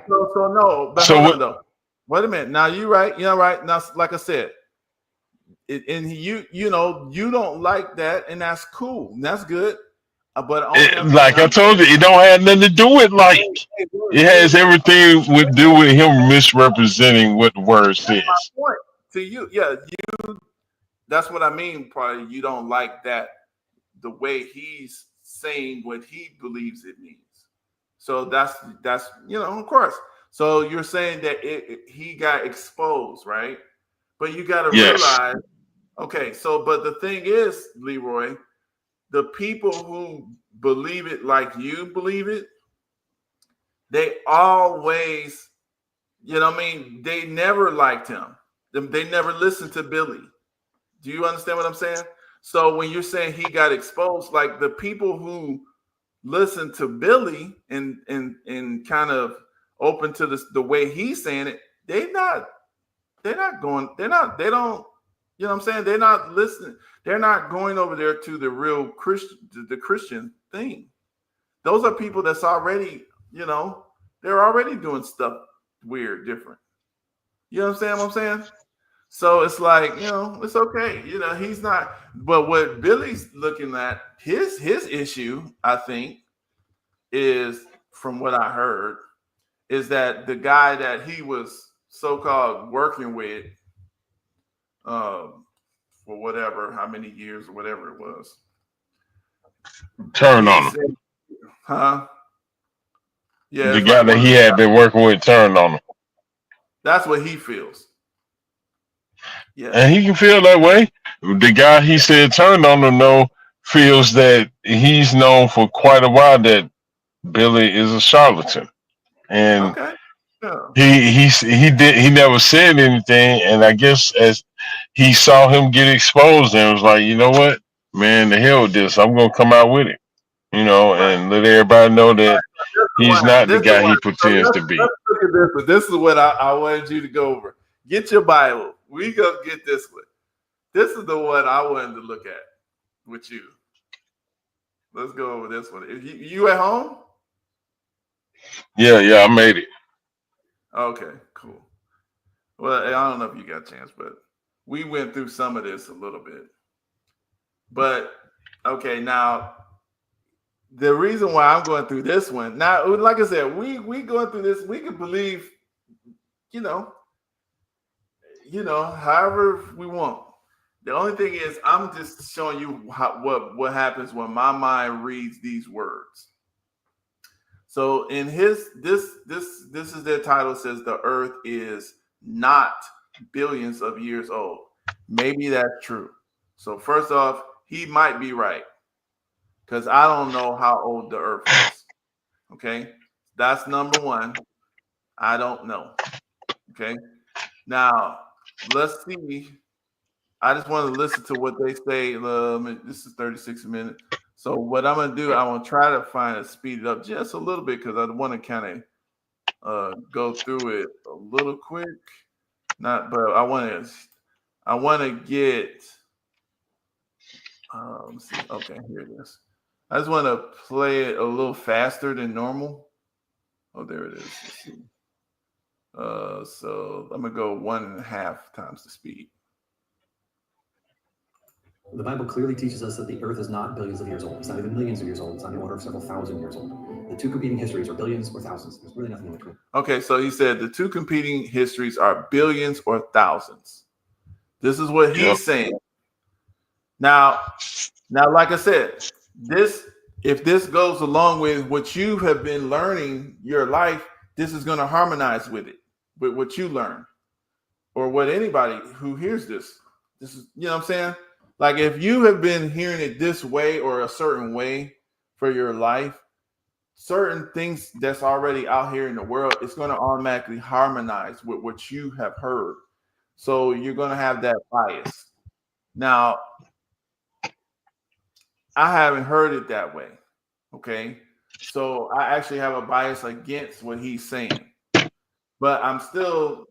no, but so hold on what? though. Wait a minute. Now you're right. You're right. Now, like I said, and you don't like that, and that's cool. And that's good. But only other thing Like I I'm told saying, you, it don't have nothing to do with like. It has wait. everything to do with him misrepresenting what the word That's my says. point to you. Yeah, that's what I mean. Probably you don't like that the way he's saying what he believes it means. So that's of course. So you're saying that he got exposed, right? But you got to Yes. realize, okay. So, but the thing is, Leroy, the people who believe it like you believe it, they always, what I mean, they never liked him. They never listened to Billy. Do you understand what I'm saying? So when you're saying he got exposed, like the people who listen to Billy and kind of open to the way he's saying it, they're not going, they don't, what I'm saying? They're not listening, they're not going over there to the real Christian, the Christian thing. Those are people that's already, they're already doing stuff weird, different. You understand what I'm saying? So it's like, it's okay. He's not. But what Billy's looking at, his issue, I think, is from what I heard, is that the guy that he was so-called working with, for whatever, how many years or whatever it was, Turned he on him. said, huh? Yeah, The it's guy like that one of he the had guys. been working with turned on him. That's what he feels. Yeah. And he can feel that way. The guy he said turned on him, though, feels that he's known for quite a while that Billy is a charlatan. And Okay. Yeah. he never said anything, and I guess as he saw him get exposed and was like, you know what, man, the hell with this, I'm gonna come out with it, Right. and let everybody know that he's not the This is guy what. he So pretends to be. let's look at this one. This is what I wanted you to go over. Get your Bible. We go get this one. This is the one I wanted to look at with you. Let's go over this one. You at home? Yeah, I made it. Okay, cool. Well, I don't know if you got a chance, but we went through some of this a little bit. But okay, now the reason why I'm going through this one now, like I said, we going through this. We can believe, you know, however we want. The only thing is, I'm just showing you what happens when my mind reads these words. So in this is their title, says the earth is not billions of years old. Maybe that's true. So first off, he might be right, because I don't know how old the earth is. Okay. That's number one. I don't know. Okay. Now let's see. I just want to listen to what they say. This is 36 minutes. So what I'm gonna do, I want to try to speed it up just a little bit, because I want to kind of go through it a little quick. Not, but I want to get. Let's see. Okay, here it is. I just want to play it a little faster than normal. Oh, there it is. Let's see. So I'm gonna go 1.5 times the speed. The Bible clearly teaches us that the earth is not billions of years old. It's not even millions of years old. It's on the order of several thousand years old. The two competing histories are billions or thousands. There's really nothing in between. Okay, so he said the two competing histories are billions or thousands. This is what he's saying. Now, like I said, if this goes along with what you have been learning your life, this is going to harmonize with it, with what you learn, or what anybody who hears this is, you know what I'm saying? Like if you have been hearing it this way or a certain way for your life, certain things that's already out here in the world, it's going to automatically harmonize with what you have heard. So you're going to have that bias. Now, I haven't heard it that way. Okay. So I actually have a bias against what he's saying. But I'm still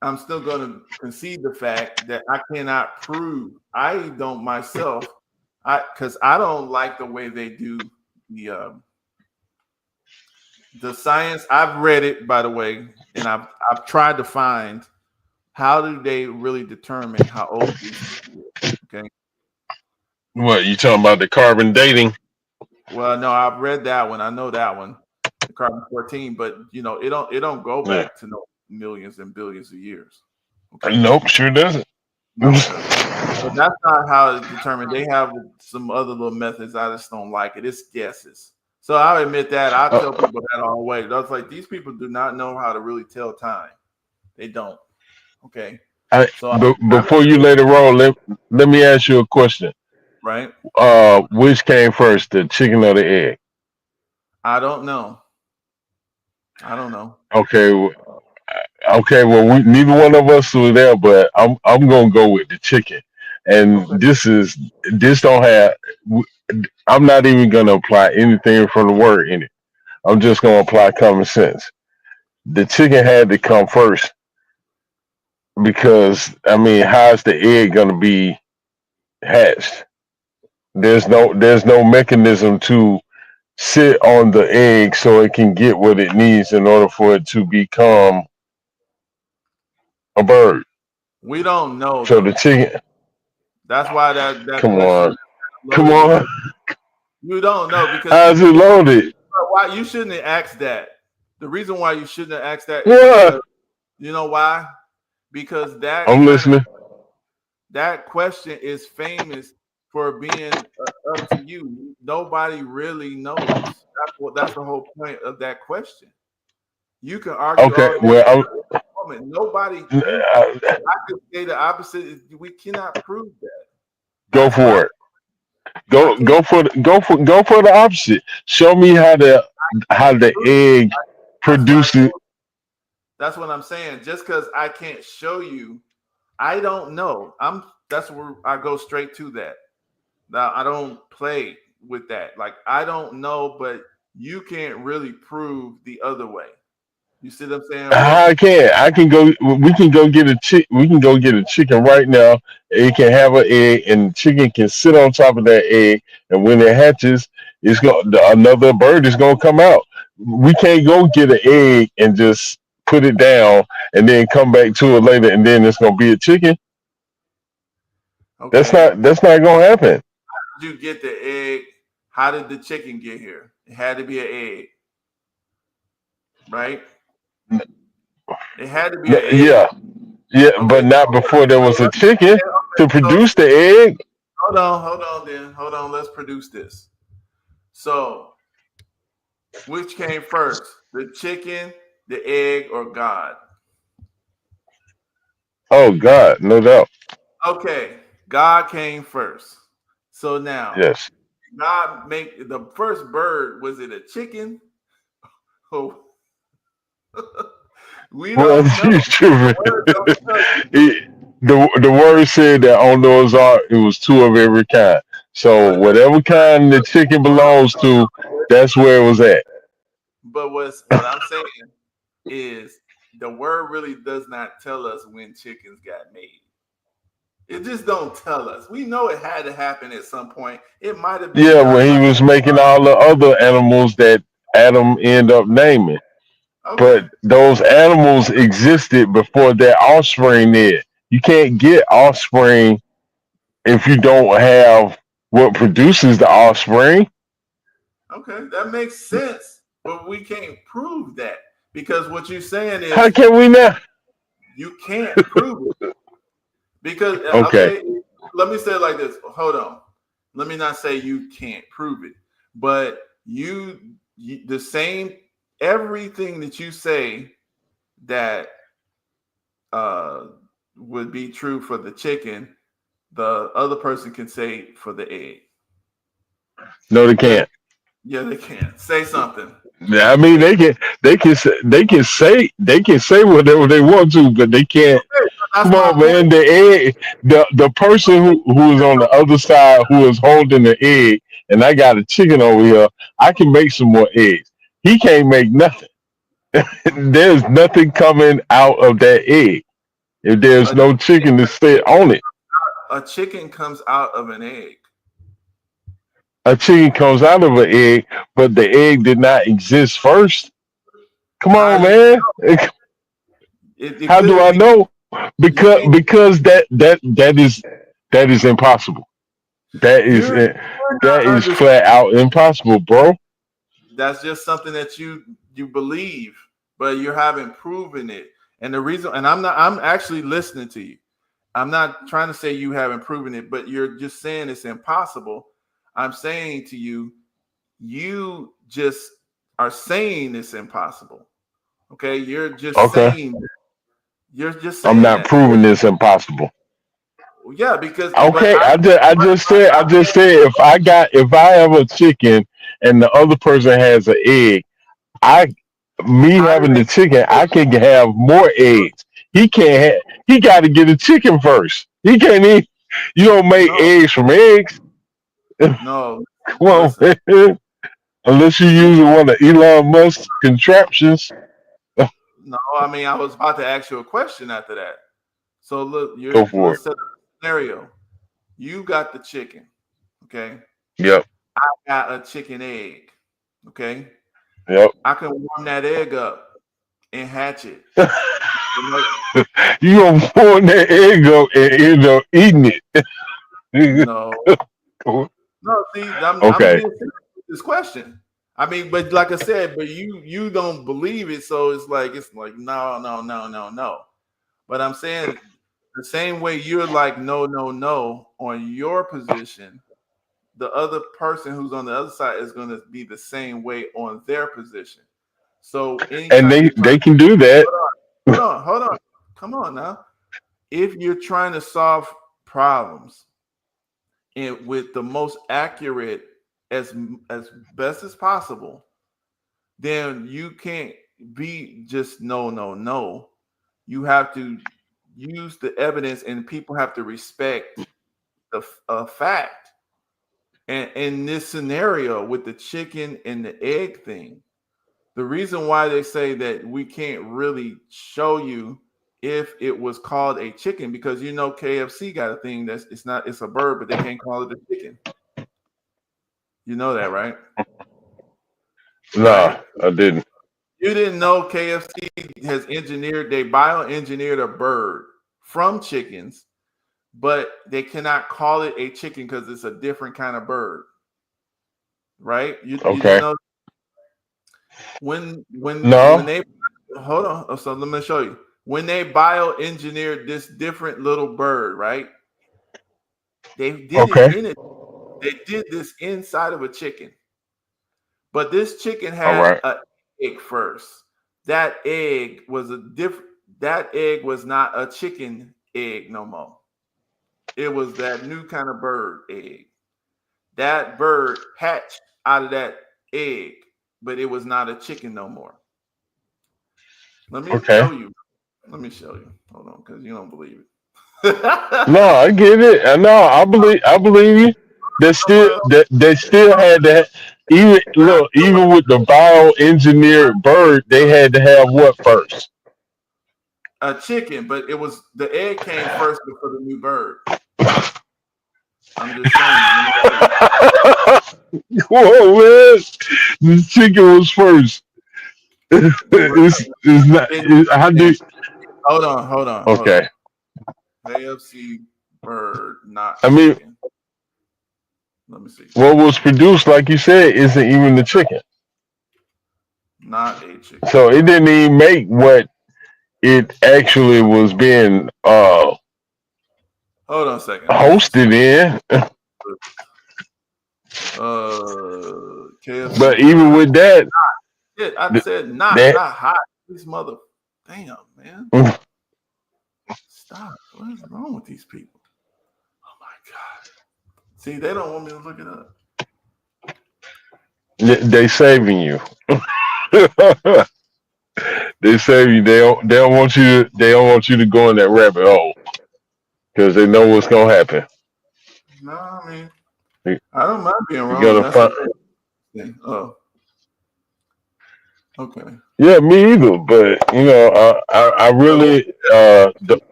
going to concede the fact that I cannot prove. I don't myself, because I don't like the way they do the science. I've read it, by the way, and I've tried to find how do they really determine how old these people are. Okay. What you talking about, the carbon dating? Well, no, I've read that one. I know that one, the carbon-14, but it don't go back to no millions and billions of years. Okay. Nope, sure doesn't. No, but that's not how it's determined. They have some other little methods. I just don't like it. It's guesses. So I admit that. I tell people that all the way. I was like, these people do not know how to really tell time. They don't. Okay. Before you let it roll, let me ask you a question. Right. Which came first, the chicken or the egg? I don't know. Okay. Well, neither one of us were there, but I'm gonna go with the chicken. And this don't have. I'm not even gonna apply anything from the word in it. I'm just gonna apply common sense. The chicken had to come first because how's the egg gonna be hatched? There's no mechanism to sit on the egg so it can get what it needs in order for it to become a bird. We don't know. So the chicken. That's why that Come on. You don't know because how's it loaded? Why you shouldn't have asked that? The reason why you shouldn't have asked that. What? You know why? Because I'm listening. That question is famous for being up to you. Nobody really knows. That's the whole point of that question. You can argue. Okay, nobody. I could say the opposite. We cannot prove that. Go for it. Go for the opposite. Show me how the egg produces. That's what I'm saying. Just because I can't show you, I don't know. That's where I go straight to that. Now I don't play with that. Like I don't know, but you can't really prove the other way. You see what I'm saying? I can't. I can go. We can go get a chick. We can go get a chicken right now. It can have an egg, and the chicken can sit on top of that egg. And when it hatches, another bird is gonna come out. We can't go get an egg and just put it down and then come back to it later, and then it's gonna be a chicken. Okay. That's not gonna happen. How did you get the egg? How did the chicken get here? It had to be an egg, right? It had to be an egg. Yeah, okay. But not before there was a chicken to produce the egg. Hold on. Let's produce this. So, which came first, the chicken, the egg, or God? Oh, God, no doubt. Okay, God came first. So now, yes, God make the first bird. Was it a chicken? Oh. We don't know. The word said that on those it was two of every kind. So whatever kind the chicken belongs to, that's where it was at. But what I'm saying is the word really does not tell us when chickens got made. It just don't tell us. We know it had to happen at some point. It might have been. Yeah, when he was making all the other animals that Adam ended up naming. Okay. but those animals existed before their offspring did. You can't get offspring if you don't have what produces the offspring. Okay, that makes sense, but we can't prove that because what you're saying How is can we not? you can't prove it because Okay. okay, let me say it like this. Hold on. Let me not say you can't prove it, but you the same everything that you say that would be true for the chicken, the other person can say for the egg. No, they can't. Yeah, they can. Say something. I mean, they can say whatever they want to, but they can't. That's Come my on, point. man. The egg, the person who is on the other side who is holding the egg, and I got a chicken over here. I can make some more eggs. He can't make nothing. There's nothing coming out of that egg if there's A, no chicken to sit on it. a chicken comes out of an egg. A chicken comes out of an egg, but the egg did not exist first. Come How on, do you, man. it How do couldn't I be know? you can't Because that is impossible. That is you're that not is understanding. flat out impossible, bro. That's just something that you believe, but you haven't proven it. And the reason, and I'm actually listening to you. I'm not trying to say you haven't proven it, but you're just saying it's impossible. I'm saying to you, you just are saying it's impossible. Okay, you're just Okay, saying that. You're just I'm saying not that. proving this impossible. Yeah, because but Okay, I just said if I have a chicken and the other person has an egg, I me how do having the chicken, they I can have more eggs. He can't. He got to get a chicken first. He can't eat. You don't make no, eggs from eggs. no, Come on, listen. man. Unless you're You using one of Elon Musk's contraptions. no, I mean I was about to ask you a question after that. So look, Go for it. let's set up a scenario. You got the chicken, okay? Yep. I got a chicken egg, okay? Yep. I can warm that egg up and hatch it. You know, You gonna pour that egg up and end up eating it. no, no. See, I'm Okay. being serious with this question. I mean, but like I said, but you don't believe it, so it's like no, no, no, no, no. But I'm saying the same way you're like no, no, no on your position, the other person who's on the other side is going to be the same way on their position. So And anytime you're trying, they can do that. hold on, come on now. If you're trying to solve problems and with the most accurate as best as possible, then you can't be just no, no, no. You have to use the evidence, and people have to respect the fact. And in this scenario with the chicken and the egg thing, the reason why they say that we can't really show you if it was called a chicken, because KFC got a thing it's a bird, but they can't call it a chicken. You know that, right? Nah, Right? I didn't. You didn't know KFC has they bioengineered a bird from chickens, but they cannot call it a chicken because it's a different kind of bird. Right? You didn't Okay. know when No. they hold on. So let me show you. When they bioengineered this different little bird, right? They did it Okay. in it. They did this inside of a chicken. But this chicken All had right. an egg first. That egg was that egg was not a chicken egg no more. It was that new kind of bird egg. That bird hatched out of that egg, but it was not a chicken no more. Let me Okay. show you. Let me show you. Hold on, because you don't believe it. No, I get it. No, I believe you. They still had that. Even with the bioengineered bird, they had to have what first? A chicken, but the egg came first before the new bird. I'm just showing you. Whoa, man! The chicken was first. it's not. How do? Hold on. Okay. KFC bird, not I mean, chicken. Let me see. what was produced, like you said, isn't even the chicken. Not a chicken. So it didn't even make what it actually was being Hold on a second. hosted in. KFC. But even with that, I said not hot. These mother. Damn, man. Stop. What is wrong with these people? Oh my God. See, they don't want me to look it up. they saving you. They save you. They don't want you. They don't want you to go in that rabbit hole because they know what's gonna happen. No, I mean, I don't mind being wrong. You gotta That's find. the thing. Oh, okay. Yeah, me either. But I really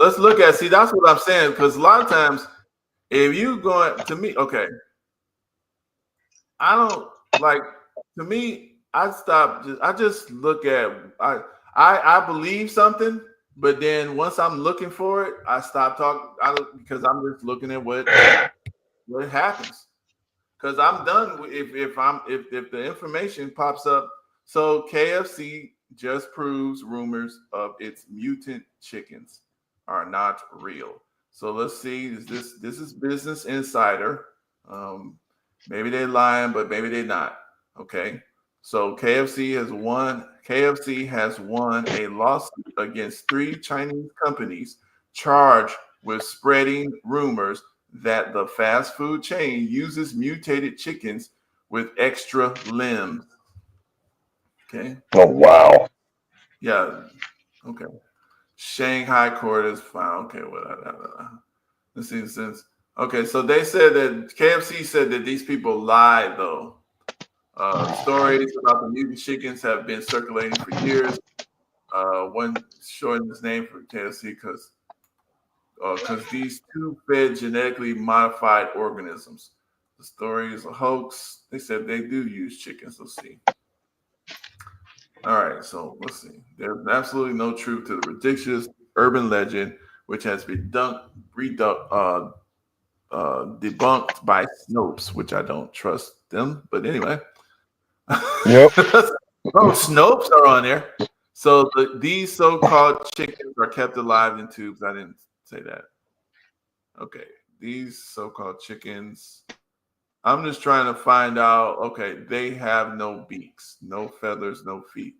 Let's look at. See, that's what I'm saying. Because a lot of times, if you going to me, okay, I don't like. To me, I just look at. I believe something, but then once I'm looking for it, I stop talking. Because I'm just looking at what happens. Because I'm done if the information pops up. So KFC just proves rumors of its mutant chickens are not real. So let's see. This is Business Insider. Maybe they're lying, but maybe they're not. Okay. So KFC has won a lawsuit against 3 Chinese companies charged with spreading rumors that the fast food chain uses mutated chickens with extra limbs. Okay. Oh wow. Yeah. Okay. Shanghai court is found. Okay. Whatever. Let's see. Okay. So they said that KFC said that these people lied though. Stories about the mutant chickens have been circulating for years. One shortened his name for KFC because these 2 fed genetically modified organisms. The story is a hoax. They said they do use chickens. Let's see. All right, so let's see. There's absolutely no truth to the ridiculous urban legend, which has been debunked by Snopes, which I don't trust them. But anyway. Yep. Oh, Snopes are on there. So these so-called chickens are kept alive in tubes. I didn't say that. Okay, these so-called chickens. I'm just trying to find out. Okay, they have no beaks, no feathers, no feet.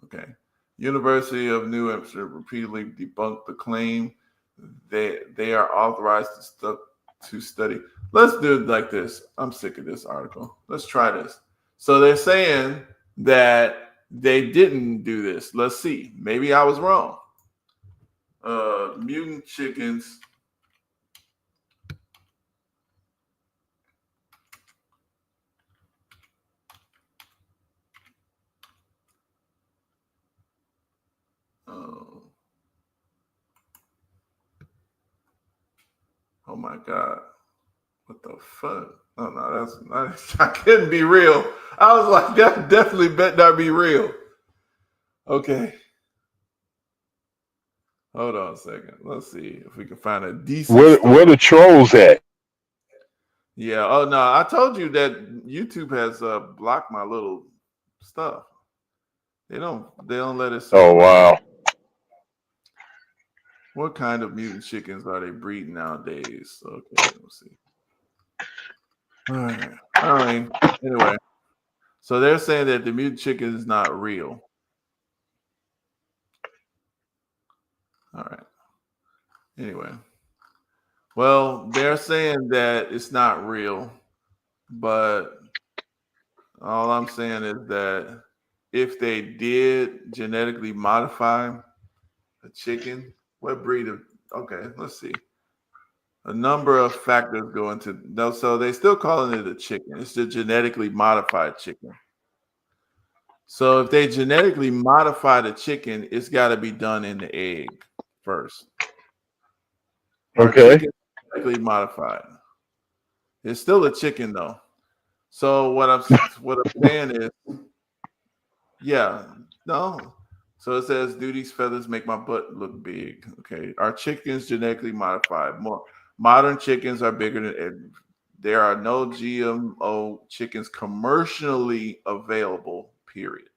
Okay. University of New Hampshire repeatedly debunked the claim. They are authorized to study. Let's do it like this. I'm sick of this article. Let's try this. So they're saying that they didn't do this. Let's see. Maybe I was wrong. Mutant chickens. Oh my God. What the fuck? Oh no, that's not. I couldn't be real. I was like, that definitely better not be real. Okay. Hold on a second. Let's see if we can find a decent. Where the trolls at? Yeah. Oh no, I told you that YouTube has blocked my little stuff. They don't let us. Oh wow. What kind of mutant chickens are they breeding nowadays? Okay, let's see. All right. Anyway, so they're saying that the mutant chicken is not real. All right. Anyway, well, they're saying that it's not real, but all I'm saying is that if they did genetically modify a chicken, what breed of? Okay, let's see. A number of factors go into no, so they still calling it a chicken. It's the genetically modified chicken. So if they genetically modify the chicken, it's got to be done in the egg first. Okay. Genetically modified. It's still a chicken though. So what I'm saying is Yeah, no. So it says, "Do these feathers make my butt look big?" Okay. Are chickens genetically modified? More modern chickens are bigger than. There are no GMO chickens commercially available. Period.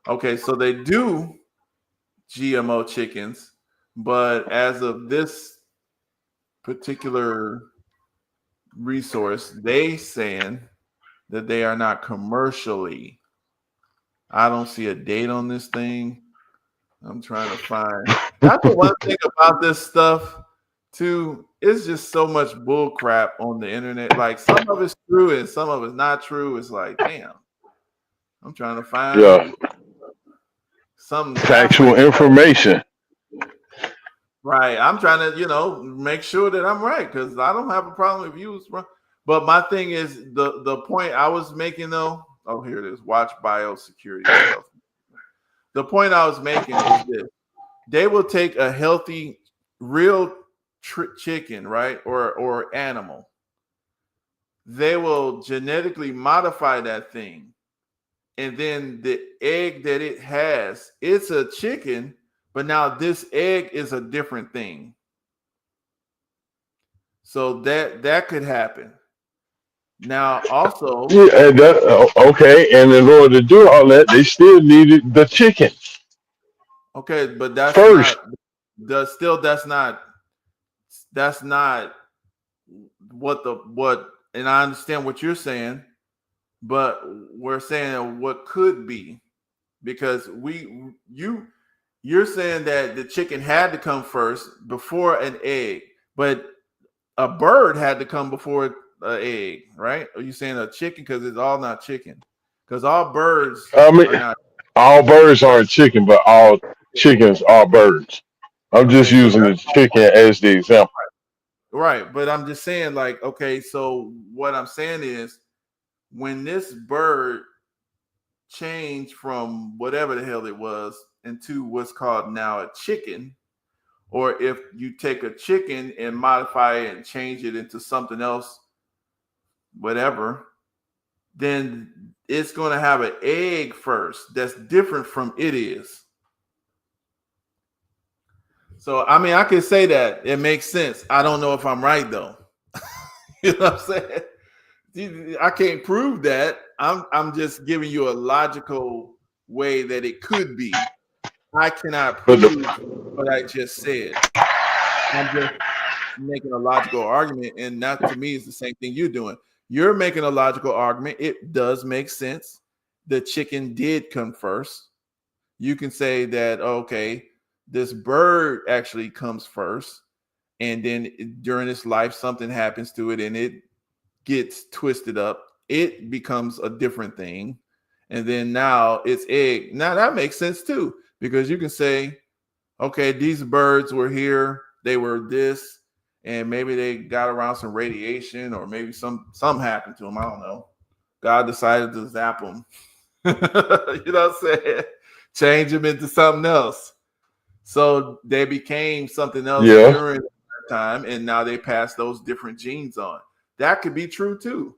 Okay, so they do GMO chickens, but as of this particular resource, they saying that they are not commercially. I don't see a date on this thing. I'm trying to find. That's the one thing about this stuff, too. It's just so much bull crap on the internet. Like some of it's true and some of it's not true. It's like, damn. I'm trying to Yeah, find something factual halfway. information. Right. I'm trying to, make sure that I'm right because I don't have a problem if you was wrong. But my thing is the point I was making though. Oh, here it is. Watch biosecurity stuff. The point I was making is this: they will take a healthy, real chicken, right, or animal. They will genetically modify that thing, and then the egg that it has, it's a chicken, but now this egg is a different thing. So that could happen. Now, also, Yeah, and okay. And in order to do all that, they still needed the chicken okay, but that's first. not that's not what and I understand what you're saying, but we're saying what could be because you're saying that the chicken had to come first before an egg, but a bird had to come before an egg, right? Are you saying a chicken because it's all not chicken? Because all birds I mean, are not. all birds aren't chicken, but all chickens are birds. I'm just Okay, so using the chicken as the example. right, but I'm just saying, like, okay, so what I'm saying is when this bird changed from whatever the hell it was into what's called now a chicken, or if you take a chicken and modify it and change it into something else, whatever, then it's going to have an egg first that's different from it is. So, I mean, I can say that it makes sense. I don't know if I'm right, though. You know what I'm saying? I can't prove that. I'm just giving you a logical way that it could be. I cannot But prove what I just said. I'm just making a logical argument, and that to me is the same thing you're doing. You're making a logical argument. It does make sense. The chicken did come first. You can say that, okay, this bird actually comes first, and then during its life, something happens to it and it gets twisted up. It becomes a different thing. And then now it's egg. Now that makes sense too, because you can say, okay, these birds were here, they were this, and maybe they got around some radiation, or maybe something happened to them. I don't know. God decided to zap them. You know what I'm saying? Change them into something else. So they became something else yeah, during that time, and now they pass those different genes on. That could be true too.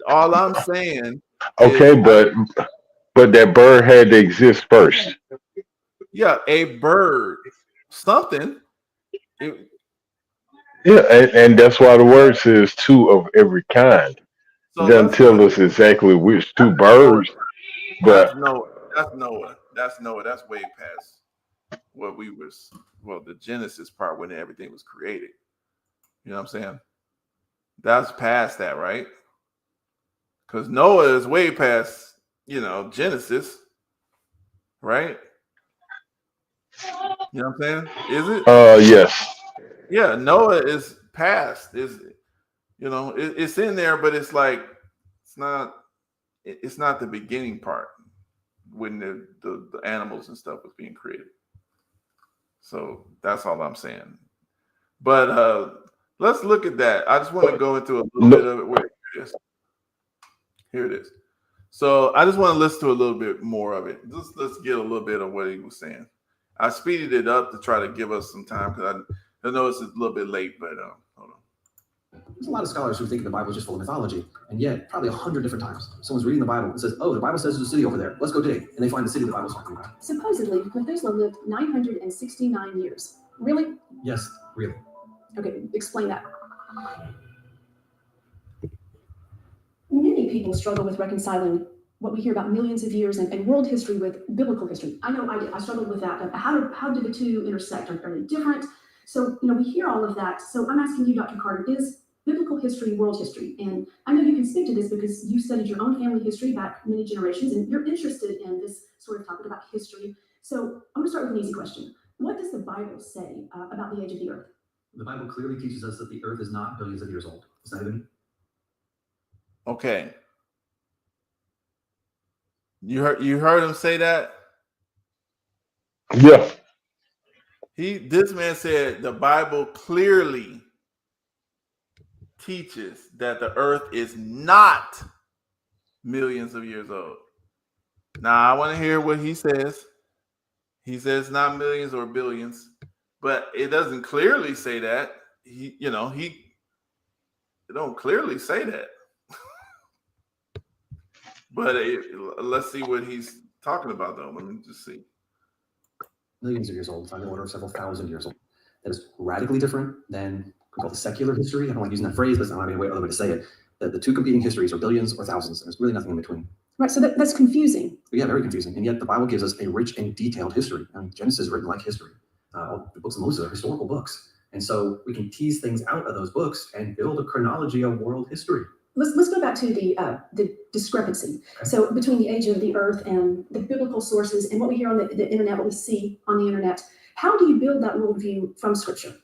All I'm saying is, okay, but that bird had to exist first. yeah, a bird, something. It- Yeah, and that's why the word says two of every kind. It so doesn't tell us exactly which two Noah. birds, That's but Noah. That's Noah. That's Noah. That's way past what we was. Well, the Genesis part when everything was created. You know what I'm saying? That's past that, right? Because Noah is way past, Genesis, right? You know what I'm saying? Is it? yes. Yeah, Noah is past. It's in there, but it's like it's not. It's not the beginning part when the animals and stuff was being created. So that's all I'm saying. But let's look at that. I just want to go into a little bit No, of it. Wait, here it is. Here it is. So I just want to listen to a little bit more of it. Just let's get a little bit of what he was saying. I speeded it up to try to give us some time because I know it's a little bit late, but hold on. There's a lot of scholars who think the Bible is just full of mythology, and yet probably 100 different times someone's reading the Bible and says, "Oh, the Bible says there's a city over there. Let's go dig," and they find the city the Bible's talking about. Supposedly, Methuselah lived 969 years. Really? Yes, really. Okay, explain that. Many people struggle with reconciling what we hear about millions of years and world history with biblical history. I know I did. I struggled with that. How do the two intersect? Are they different? So, we hear all of that. So I'm asking you, Dr. Carter, is biblical history world history? And I know you can speak to this because you studied your own family history back many generations, and you're interested in this sort of topic about history. So I'm going to start with an easy question. What does the Bible say about the age of the earth? The Bible clearly teaches us that the earth is not billions of years old. It's not even. Okay. You heard him say that? Yeah. This man said the Bible clearly teaches that the earth is not millions of years old. Now I want to hear what he says. He says not millions or billions, but it doesn't clearly say that. He don't clearly say that. But let's see what he's talking about, though. Let me just see. Millions of years old. It's on the order of several thousand years old. That is radically different than called the secular history. I don't like using that phrase, but I don't have any other way to say it. The two competing histories are billions or thousands. There's really nothing in between. Right, so that's confusing. But yeah, very confusing. And yet the Bible gives us a rich and detailed history. I mean, Genesis is written like history. The books of Moses are historical books. And so we can tease things out of those books and build a chronology of world history. Let's go back to the discrepancy. Okay. So between the age of the earth and the biblical sources and what we hear on the internet, what we see on the internet, how do you build that worldview from Scripture?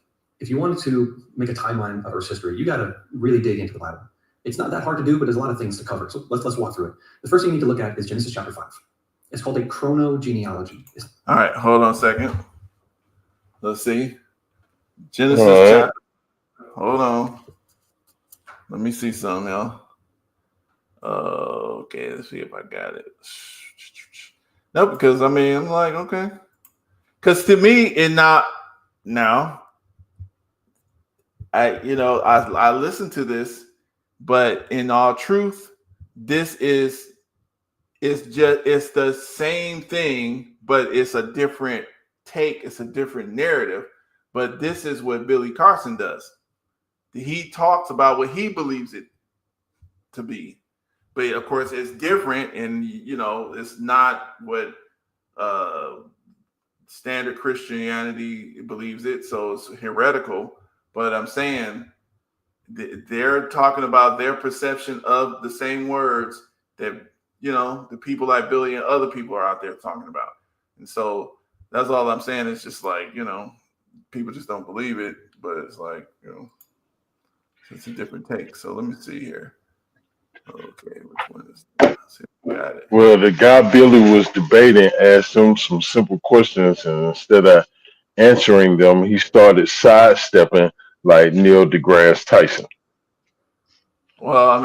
If you wanted to make a timeline of Earth's history, you got to really dig into the Bible. It's not that hard to do, but there's a lot of things to cover. So let's walk through it. The first thing you need to look at is Genesis chapter 5. It's called a chronogenealogy. All right, hold on a second. Let's see. Genesis chapter. Hold on. Let me see something, y'all. Okay, let's see if I got it. No, because I'm like, okay. Because to me, it not now. I listen to this, but in all truth, this it's the same thing, but it's a different take. It's a different narrative. But this is what Billy Carson does. He talks about what he believes it to be. But of course, it's different, and it's not what standard Christianity believes it, so it's heretical. But I'm saying they're talking about their perception of the same words that the people like Billy and other people are out there talking about. And so that's all I'm saying. It's just like, people just don't believe it, but it's like, it's a different take. So let me see here. Okay, which one is that? Got it. Well, the guy Billy was debating asked him some simple questions, and instead of answering them, he started sidestepping like Neil deGrasse Tyson. Well,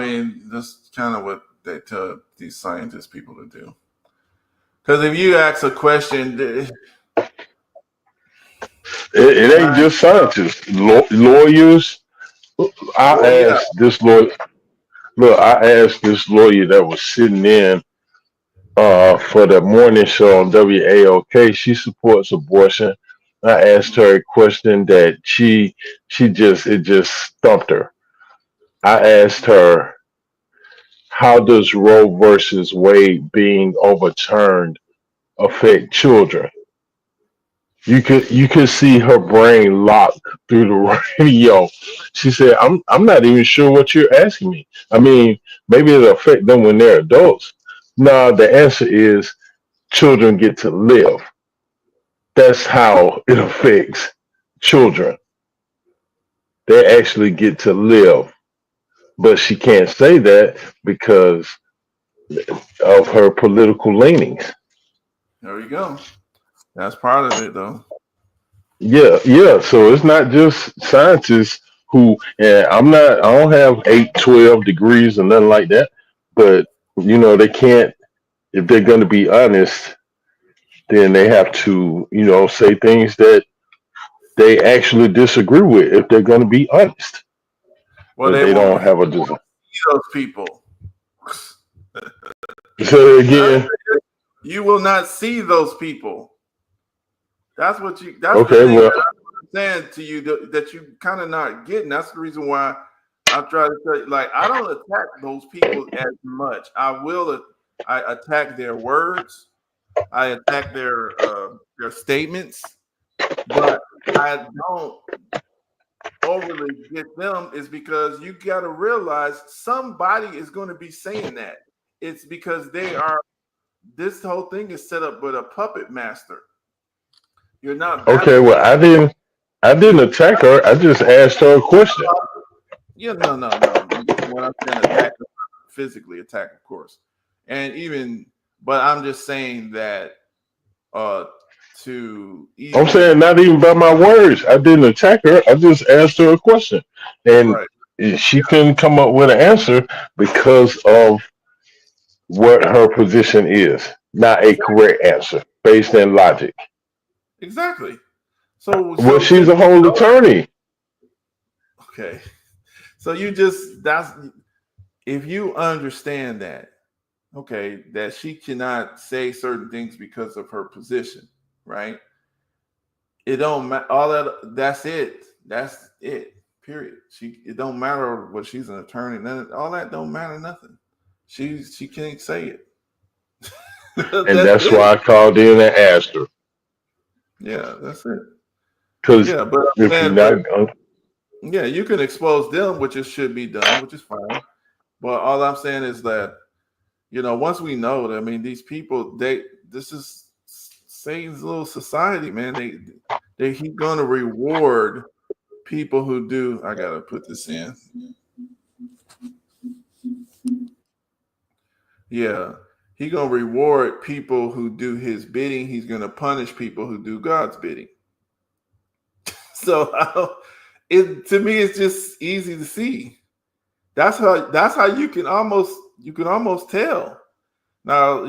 that's kind of what they tell these scientist people to do. Because if you ask a question, it ain't just scientists, lawyers. I asked this lawyer. Look, I asked this lawyer that was sitting in for the morning show on WAOK. She supports abortion. I asked her a question that it just stumped her. I asked her, how does Roe versus Wade being overturned affect children? You could see her brain lock through the radio. She said, I'm not even sure what you're asking me. Maybe it'll affect them when they're adults. No, the answer is children get to live. That's how it affects children. They actually get to live. But she can't say that because of her political leanings. There you go. That's part of it, though. Yeah. So it's not just scientists who, and I don't have 8, 12 degrees or nothing like that. But, they can't, if they're going to be honest, then they have to, say things that they actually disagree with if they're going to be honest. Well, but they don't have a design. see those people. Say it again. You will not see those people. That's what you. That's Okay, the thing well, that I'm saying to you that you kind of not getting. That's the reason why I try to tell you. Like, I don't attack those people as much. I attack their words. I attack their statements, but I don't overly get them. Is because you got to realize somebody is going to be saying that. It's because they are. This whole thing is set up with a puppet master. You're not okay. Well, I didn't attack her. I just asked her a question. Yeah, no. When I'm saying attack, physically attack, of course, but I'm just saying that I'm saying not even by my words. I didn't attack her. I just asked her a question, and she couldn't come up with an answer because of what her position is, not a correct answer based in logic. Exactly. So Well, she's a whole attorney. Okay. So if you understand that, okay, that she cannot say certain things because of her position, right? It don't matter. That's it. That's it. Period. It don't matter what she's an attorney. All that don't matter nothing. She can't say it. And that's why I called in and asked her. Yeah, that's it. Because if you're not, you can expose them, which should be done, which is fine. But all I'm saying is that, once we know that, I mean, these people, this is Satan's little society, man. He's going to reward people who do. I gotta put this in. Yeah, he's gonna reward people who do his bidding. He's gonna punish people who do God's bidding. So to me, it's just easy to see. That's how you can almost tell. Now,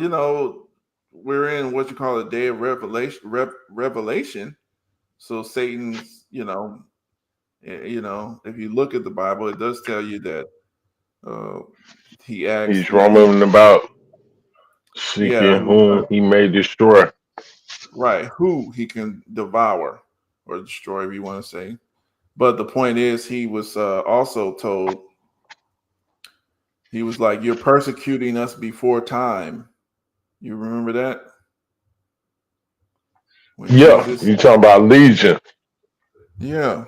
we're in what you call a day of revelation. So Satan's, if you look at the Bible, it does tell you that he's roaming about seeking whom he may destroy. Right, who he can devour or destroy, if you want to say. But the point is, he was also told, he was like, "You're persecuting us before time." You remember that? Yeah, you talking about Legion. Yeah.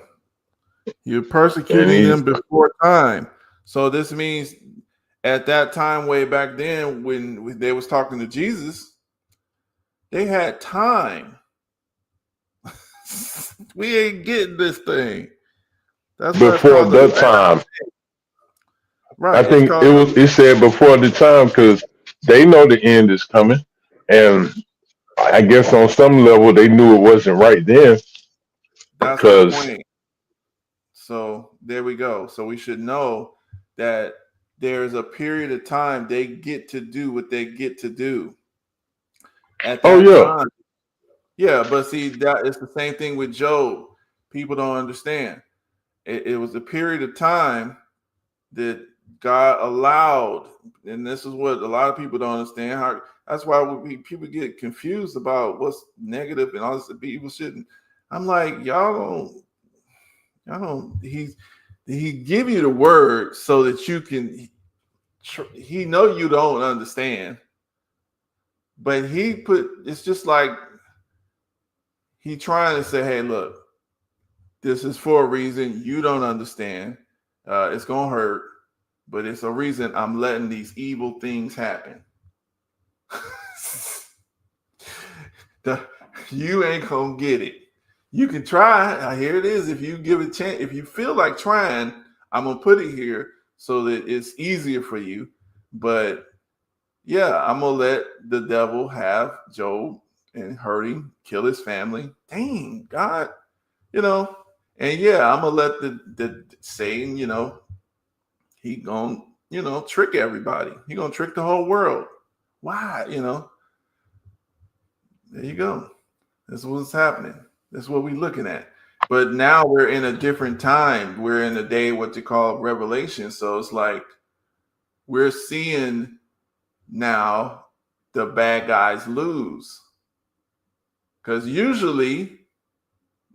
You're persecuting them before time. So this means at that time, way back then, when they was talking to Jesus, they had time. We ain't getting this thing. That's before the time. Right. I think it said before the time because they know the end is coming. And I guess on some level they knew it wasn't right then. That's the point. So there we go. So we should know that there's a period of time they get to do what they get to do. At that time. Yeah, but see, that it's the same thing with Job. People don't understand. It was a period of time that God allowed, and this is what a lot of people don't understand. That's why people get confused about what's negative and all this. People shouldn't. I'm like, y'all don't. He give you the word so that you can. He know you don't understand, but it's just like he trying to say, hey, look, this is for a reason. You don't understand. It's gonna hurt, but it's a reason I'm letting these evil things happen. You ain't gonna get it. You can try. Here it is. If you give it a chance, if you feel like trying, I'm gonna put it here so that it's easier for you. But yeah, I'm gonna let the devil have Job and hurt him, kill his family. Dang, God, And yeah, I'm gonna let the Satan, he gonna, trick everybody. He gonna trick the whole world. Why? There you go. This is what's happening. That's what we're looking at. But now we're in a different time. We're in a day what they call Revelation. So it's like we're seeing now the bad guys lose. Because usually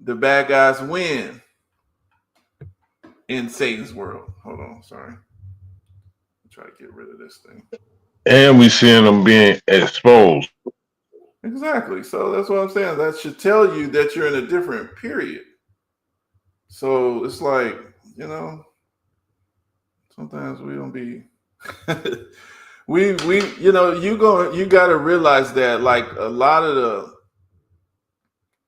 the bad guys win in Satan's world. Hold on, sorry. I'll try to get rid of this thing. And we seeing them being exposed. Exactly. So that's what I'm saying. That should tell you that you're in a different period. So it's like, you know, sometimes we don't be we you know, you got to realize that like a lot of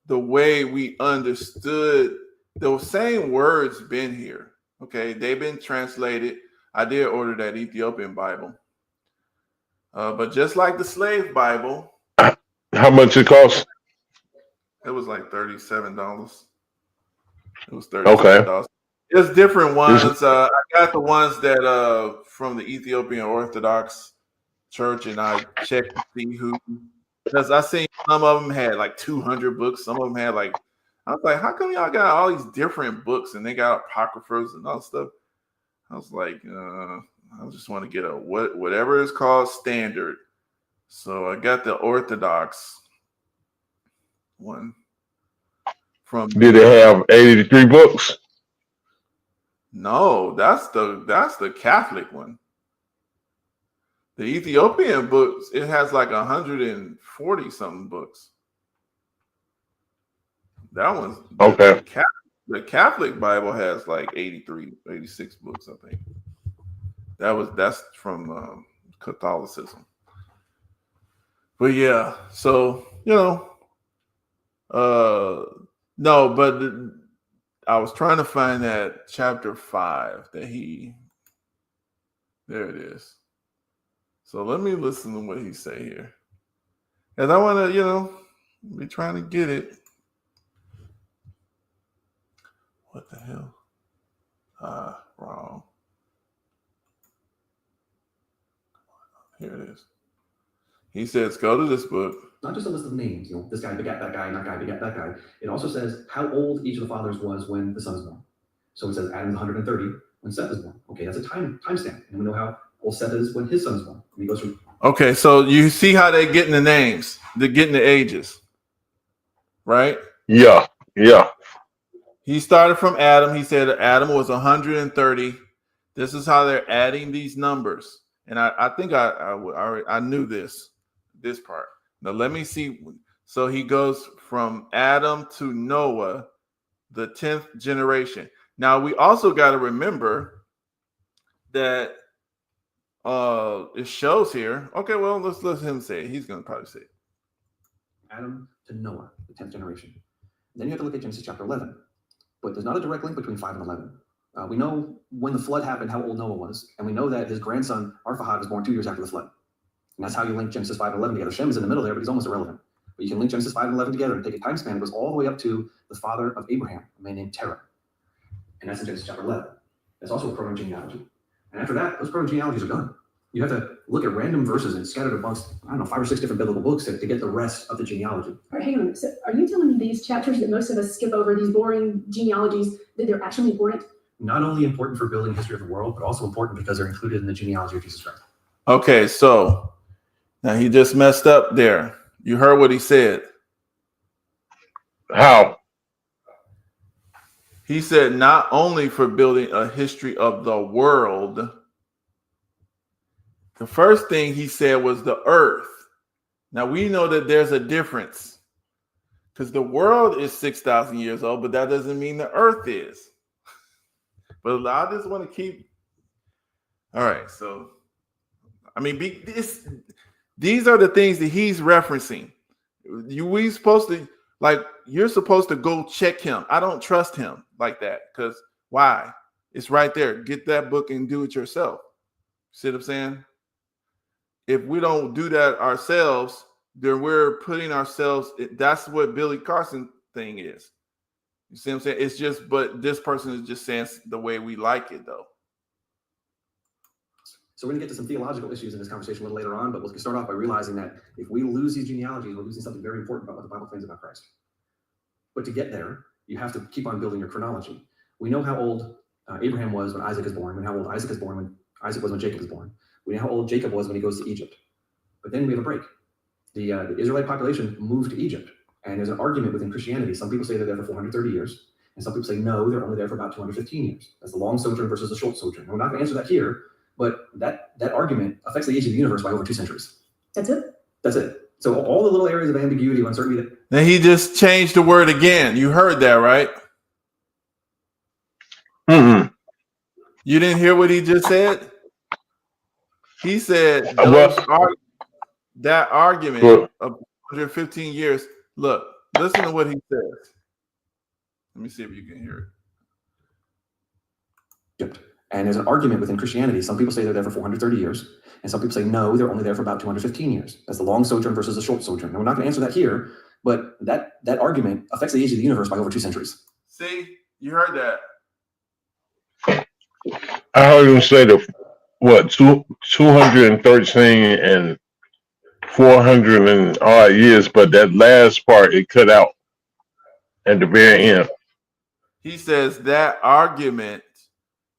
the way we understood those same words been here. Okay, they've been translated. I did order that Ethiopian Bible. But just like the slave Bible, how much it costs? It was like $37. It was $37. Okay. There's different ones. I got the ones that from the Ethiopian Orthodox Church, and I checked to see who, because I seen some of them had like 200 books. Some of them had like, I was like, how come y'all got all these different books and they got apocryphers and all stuff? I was like, I just want to get a whatever is called standard. So I got the Orthodox one. Did it have 83 books? No, that's the Catholic one. The Ethiopian books, it has like 140 something books. That one's okay. The Catholic Bible has like 83, 86 books, I think. That's from Catholicism. But yeah, so you know, no, but I was trying to find that chapter 5 that there it is. So let me listen to what he say here. And I want to, you know, be trying to get it. What the hell? Wrong. Here it is. He says, go to this book. Not just a list of names, you know, this guy begat that guy, and that guy begat that guy. It also says how old each of the fathers was when the son was born. So it says Adam's 130 when Seth is born. Okay, that's a timestamp. And we know how old Seth is when his son is born. And he goes from. Okay, so you see how they're getting the names, they're getting the ages, right? Yeah. He started from Adam. He said Adam was 130. This is how they're adding these numbers. And I think I knew this part. Now let me see. So he goes from Adam to Noah, the 10th generation. Now we also got to remember that it shows here. Okay, well, let's let him say it. He's going to probably say it. Adam to Noah, the 10th generation. Then you have to look at Genesis chapter 11. But there's not a direct link between 5 and 11. We know when the flood happened how old Noah was, and we know that his grandson Arphaxad was born 2 years after the flood. And that's how you link Genesis 5 and 11 together. Shem is in the middle there, but he's almost irrelevant. But you can link Genesis 5 and 11 together and take a time span that goes all the way up to the father of Abraham, a man named Terah. And that's in Genesis chapter 11. That's also a proto genealogy. And after that, those proto genealogies are done. You have to look at random verses and scattered amongst, 5 or 6 different biblical books to get the rest of the genealogy. All right, hang on. So are you telling me these chapters that most of us skip over, these boring genealogies, that they're actually important? Not only important for building history of the world, but also important because they're included in the genealogy of Jesus Christ. Okay, so now he just messed up there. You heard what he said. How? He said not only for building a history of the world. The first thing he said was the earth. Now we know that there's a difference because the world is 6,000 years old, but that doesn't mean the earth is. But I just want to keep. All right, so I mean, these are the things that he's referencing. You're supposed to go check him. I don't trust him like that because why? It's right there. Get that book and do it yourself. See what I'm saying? If we don't do that ourselves, then we're putting ourselves. That's what Billy Carson thing is. You see what I'm saying? It's just, but this person is just saying the way we like it, though. So we're going to get to some theological issues in this conversation a little later on, but we'll start off by realizing that if we lose these genealogies, we're losing something very important about what the Bible claims about Christ. But to get there, You have to keep on building your chronology. We know how old Abraham was when Isaac is born. We know how old Isaac is born when Isaac was when Jacob is born. We know how old Jacob was when he goes to Egypt. But then we have a break. The Israelite population moved to Egypt. And there's an argument within Christianity. Some people say they're there for 430 years. And some people say, no, they're only there for about 215 years. That's the long sojourn versus the short sojourn. And we're not going to answer that here, but that argument affects the age of the universe by over 2 centuries. That's it? That's it. So all the little areas of ambiguity, of uncertainty. Then he just changed the word again. You heard that, right? Mm-mm. You didn't hear what he just said? He said that argument of 115 years. Look, listen to what he says. Let me see if you can hear it. And there's an argument within Christianity. Some people say they're there for 430 years. And some people say, no, they're only there for about 215 years. That's the long sojourn versus the short sojourn. And we're not going to answer that here, but that argument affects the age of the universe by over 2 centuries. See, you heard that. I heard him say 213 and 400 and odd years, but that last part it cut out at the very end. He says that argument,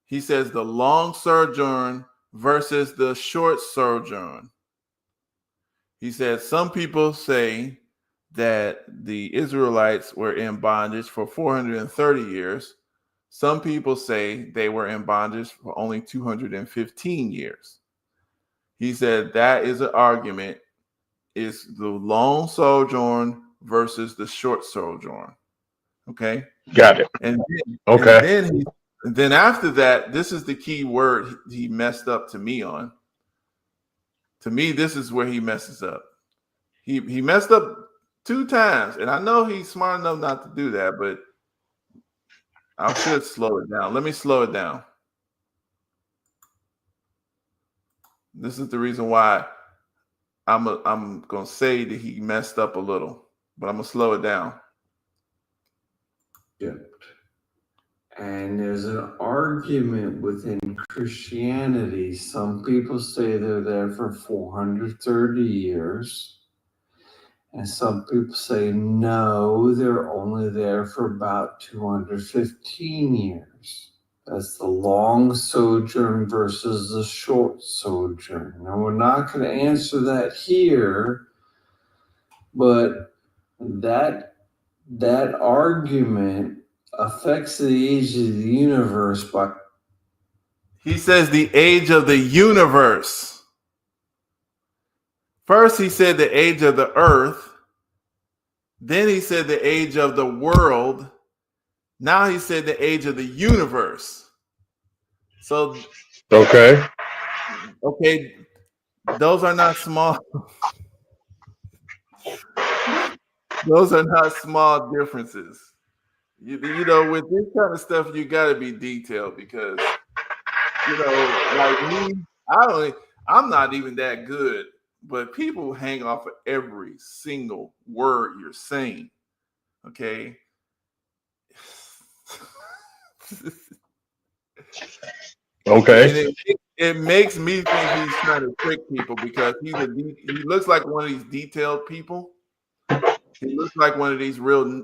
he says the long sojourn versus the short sojourn. He said some people say that the Israelites were in bondage for 430 years. Some people say they were in bondage for only 215 years. He said that is an argument, is the long sojourn versus the short sojourn. Okay. Got it. And then after that, this is the key word he messed up to me on. To me, this is where he messes up. He messed up 2 times, and I know he's smart enough not to do that, but I should slow it down. Let me slow it down. This is the reason why I'm going to say that he messed up a little, but I'm going to slow it down. Yeah. And there's an argument within Christianity. Some people say they're there for 430 years. And some people say, no, they're only there for about 215 years. That's the long sojourn versus the short sojourn. Now, we're not going to answer that here, but that argument affects the age of the universe by... He says the age of the universe. First, he said the age of the earth. Then he said the age of the world. Now he said the age of the universe. So, okay, those are not small. Those are not small differences. You know, with this kind of stuff, you got to be detailed because, you know, like me, I'm not even that good. But people hang off of every single word you're saying. Okay. Okay. It makes me think he's trying to trick people because he looks like one of these detailed people. He looks like one of these real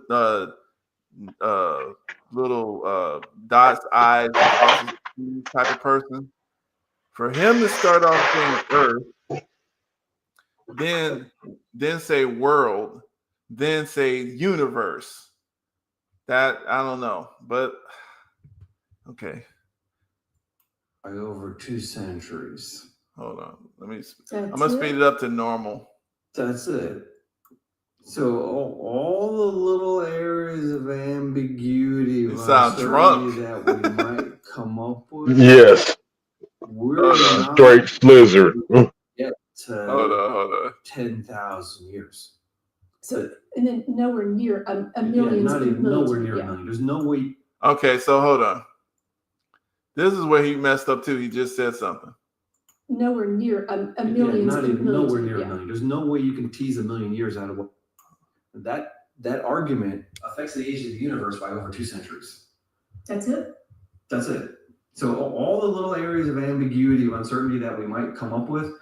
little dots, eyes, type of person. For him to start off saying Earth, then say world, then say universe. That I don't know, but okay. By over 2 centuries. I'm gonna speed it up to normal. That's it. So all the little areas of ambiguity, you sound drunk, that we might come up with. Yes. We're straight slizzard. Hold on. 10,000 years. So, and then nowhere near a million. Not even nowhere near a million. There's no way. Okay, so hold on. This is where he messed up too. He just said something. Nowhere near a million. Not even nowhere near a million. There's no way you can tease a million years out of what that argument affects the age of the universe by over 2 centuries. That's it. That's it. So all the little areas of ambiguity, of uncertainty that we might come up with,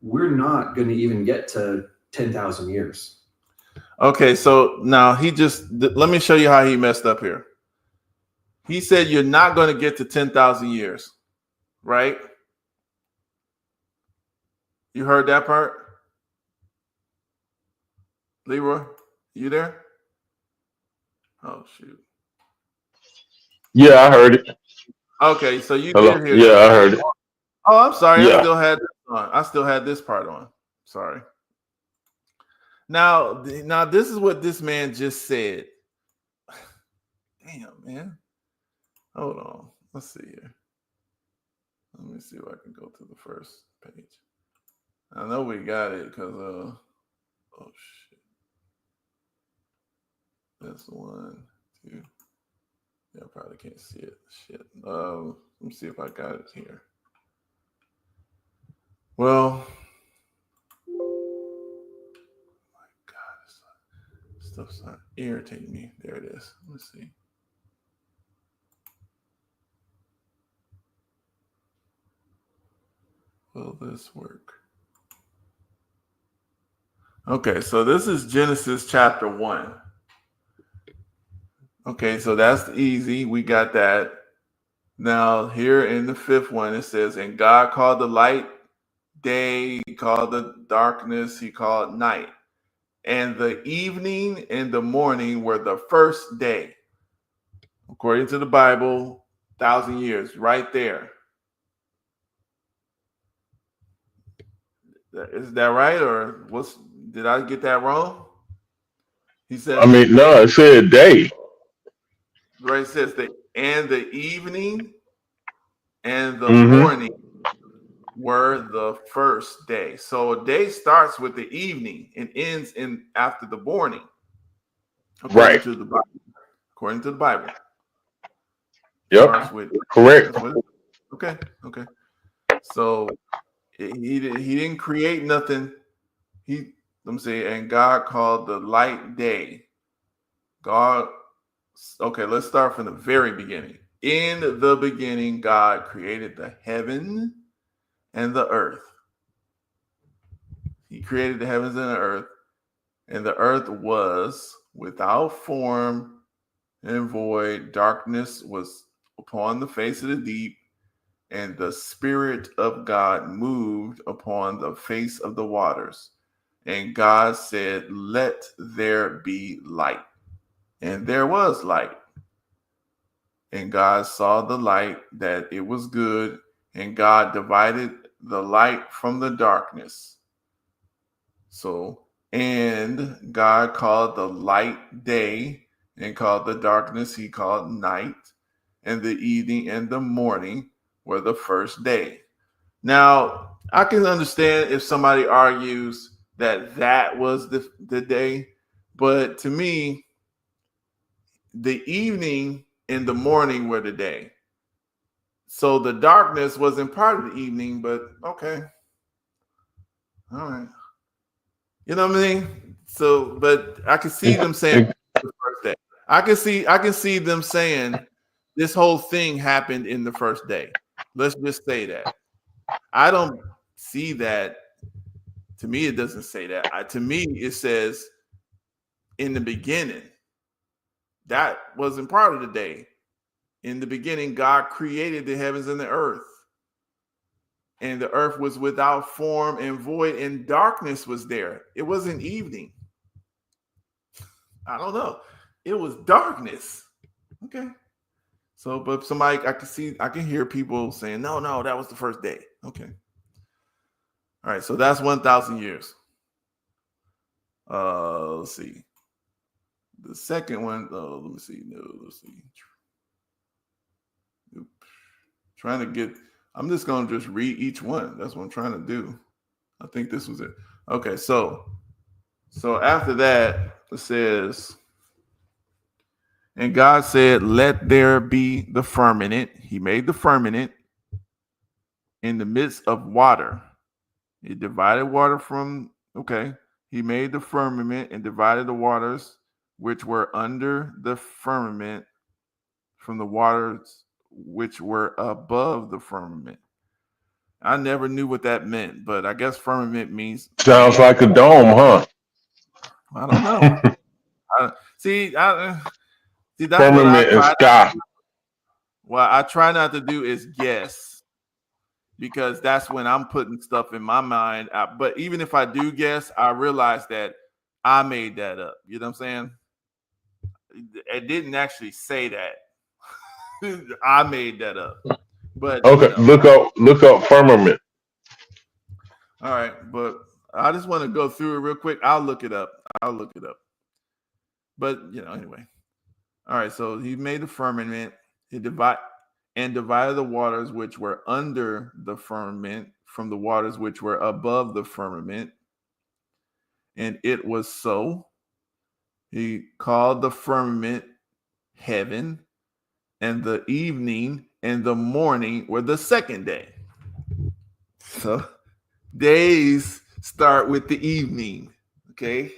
we're not going to even get to 10,000 years. Okay, so now let me show you how he messed up here. He said you're not going to get to 10,000 years, right? You heard that part? Leroy, you there? Oh, shoot. Yeah, I heard it. Okay, so you Hello. did hear Yeah, that. I heard it. Oh, I'm sorry. Yeah. I still had this part on. Sorry. Now this is what this man just said. Damn, man. Hold on. Let's see here. Let me see if I can go to the first page. I know we got it because oh shit. That's 1, 2. Yeah, I probably can't see it. Shit. Let me see if I got it here. Well, my God, this stuff's not irritating me. There it is. Let's see. Will this work? Okay, so this is Genesis chapter 1. Okay, so that's easy. We got that. Now, here in the 5th one, it says, and God called the light day, he called the darkness, he called night. And the evening and the morning were the first day. According to the Bible, 1,000 years, right there. Is that right? Or did I get that wrong? He said, I mean, no, it said day. Right, it says the evening and the morning were the first day. So a day starts with the evening and ends after the morning. According to the Bible. According to the Bible. Yep. Correct. Okay. So he didn't create nothing. And God called the light day. Okay, let's start from the very beginning. In the beginning, God created the heaven and the earth. He created the heavens and the earth was without form and void. Darkness was upon the face of the deep, and the Spirit of God moved upon the face of the waters. And God said, let there be light. And there was light. And God saw the light that it was good, and God divided the light from the darkness. And God called the light day, and called the darkness he called night, and the evening and the morning were the first day. Now, I can understand if somebody argues that was the day, but to me, the evening and the morning were the day. So the darkness wasn't part of the evening, but okay. All right. You know what I mean? So, but I can see them saying the first day. I can see them saying this whole thing happened in the first day. Let's just say that. I don't see that. To me, it doesn't say that. To me, it says in the beginning. That wasn't part of the day. In the beginning, God created the heavens and the earth. And the earth was without form and void, and darkness was there. It wasn't evening. I don't know. It was darkness. Okay. So, but somebody, I can hear people saying, no, that was the first day. Okay. All right. So that's 1,000 years. Let's see. The second one, let me see. Let's see. I'm just going to just read each one. That's what I'm trying to do. I think this was it. Okay, so after that, it says, and God said, let there be the firmament. He made the firmament in the midst of water. He divided water he made the firmament and divided the waters which were under the firmament from the waters which were above the firmament. I never knew what that meant, but I guess firmament means... Sounds like a dome, huh? I don't know. See, that's what Firmament and sky. What I try not to do is guess, because that's when I'm putting stuff in my mind. But even if I do guess, I realize that I made that up. You know what I'm saying? It didn't actually say that. I made that up. But Okay, look up firmament. All right, but I just want to go through it real quick. I'll look it up. But anyway. All right, so he made the firmament. He divided the waters which were under the firmament from the waters which were above the firmament. And it was so. He called the firmament heaven, and the evening and the morning were the second day. So days start with the evening. Okay.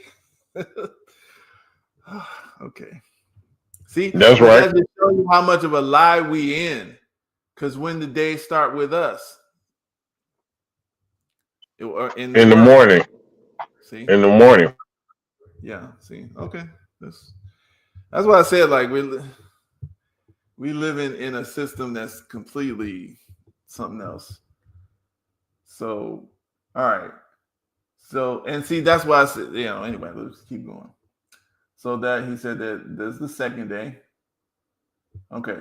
Okay. See, that's right. That just shows you how much of a lie we in. Because when the days start with us, in the morning. See, in the morning. Yeah. See. Okay. That's why I said, like, we live in a system that's completely something else. So, all right. So, and see, that's why I said, anyway, let's keep going. So that he said that there's the second day. Okay.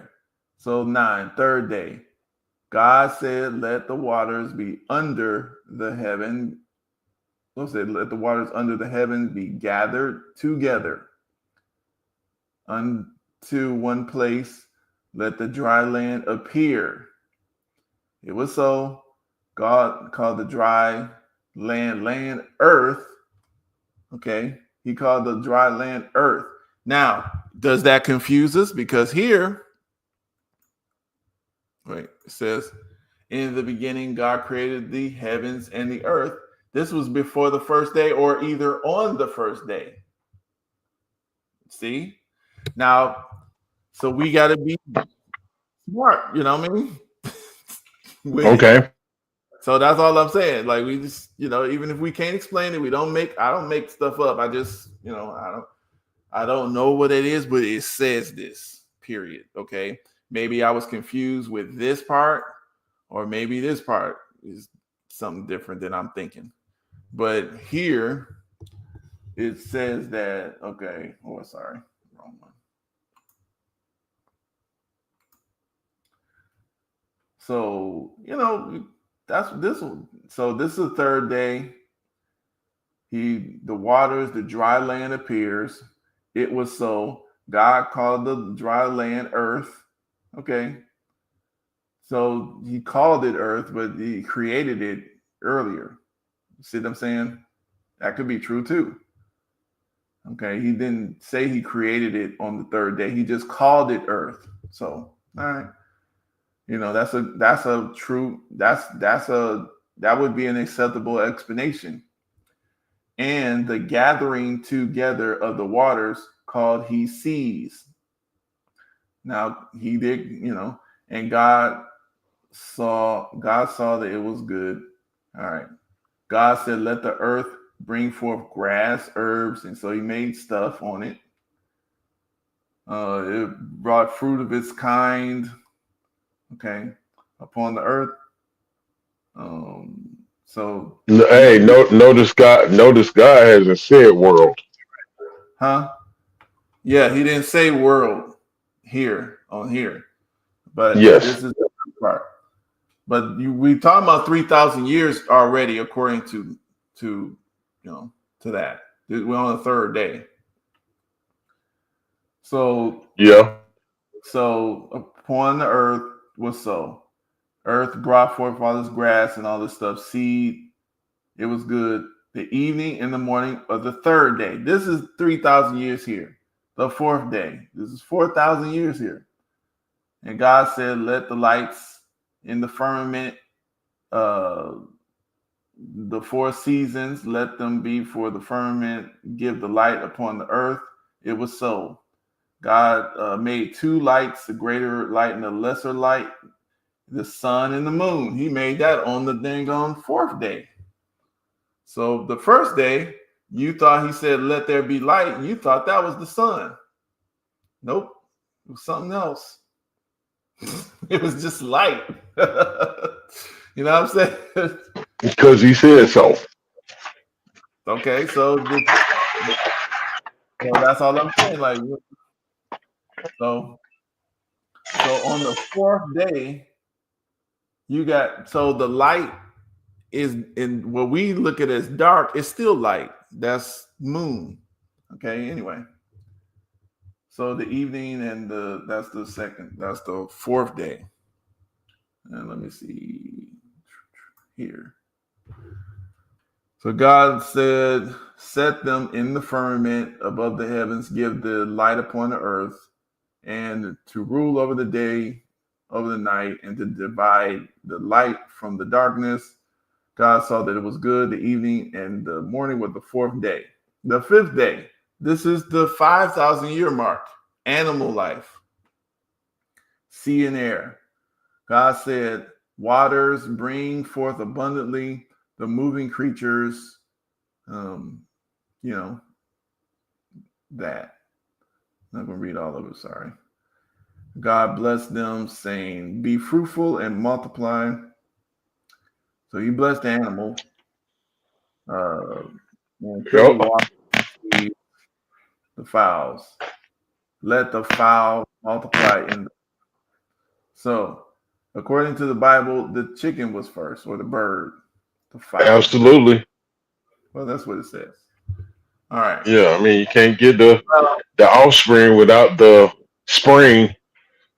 So 9, third day. God said, let the waters be under the heaven. What said, let the waters under the heaven be gathered together unto one place. Let the dry land appear. It was so. God called the dry land earth. Okay. He called the dry land earth. Now, does that confuse us? Because here, it says, in the beginning, God created the heavens and the earth. This was before the first day or either on the first day. See? Now, so we got to be smart, you know what I mean? Okay. So that's all I'm saying. Like, we just, even if we can't explain it, I don't make stuff up. I just, I don't know what it is, but it says this, period. Okay. Maybe I was confused with this part, or maybe this part is something different than I'm thinking. But here it says that, okay. Oh, sorry. Wrong one. So, that's this one. So this is the third day. The waters, the dry land appears. It was so. God called the dry land earth. Okay. So he called it earth, but he created it earlier. See what I'm saying? That could be true too. Okay. He didn't say he created it on the third day. He just called it earth. So, all right. That would be an acceptable explanation. And the gathering together of the waters called he seas. Now he did, and God saw that it was good. All right. God said, let the earth bring forth grass, herbs, and so he made stuff on it. It brought fruit of its kind. Okay, upon the earth. So hey, notice God hasn't said world. Huh? Yeah, he didn't say world here on here, but yes, this is the part. But we talking about 3,000 years already, according to that. We're on the third day. So yeah. So upon the earth was so. Earth brought forth all this grass and all this stuff, seed. It was good. The evening and the morning of the third day. This is 3,000 years here. The fourth day. This is 4,000 years here. And God said, let the lights in the firmament, the 4 seasons, let them be for the firmament, give the light upon the earth. It was so. God made 2 lights, the greater light and the lesser light, the sun and the moon. He made that on the dang on 4th day. So the first day, You thought he said, "Let there be light." You thought that was the sun. Nope, it was something else. It was just light. You know what I'm saying? Because he said so. Okay, so that's all I'm saying. Like, so on the fourth day, you got, so the light is in what we look at as dark. It's still light. That's moon. Okay. Anyway, so the evening and that's the fourth day. And let me see here. So God said, "Set them in the firmament above the heavens, give the light upon the earth, and to rule over the day, over the night, and to divide the light from the darkness." God saw that it was good. The evening and the morning was the fourth day. The fifth day, this is the 5,000 year mark, animal life, sea and air. God said, "Waters bring forth abundantly the moving creatures," that. I'm not going to read all of it, sorry. God blessed them, saying, "Be fruitful and multiply." So he blessed the animal. And fill the water, the fowls. Let the fowl multiply in. So, according to the Bible, the chicken was first, or the bird, the fowl. Absolutely. Well, that's what it says. All right. Yeah, I mean, you can't get the offspring without the spring.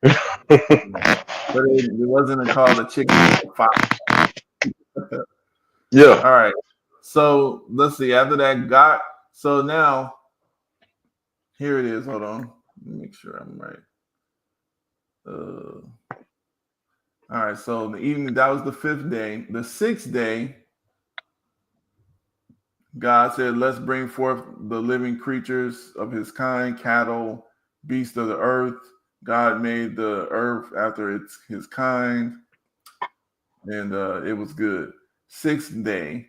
But it wasn't called a chicken, a fowl. Yeah. All right. So let's see. After that, God. So now, here it is. Hold on. Let me make sure I'm right. All right. So the evening, that was the fifth day. The sixth day, God said, "Let's bring forth the living creatures of his kind, cattle, beasts of the earth." God made the earth after his kind, and it was good. Sixth day,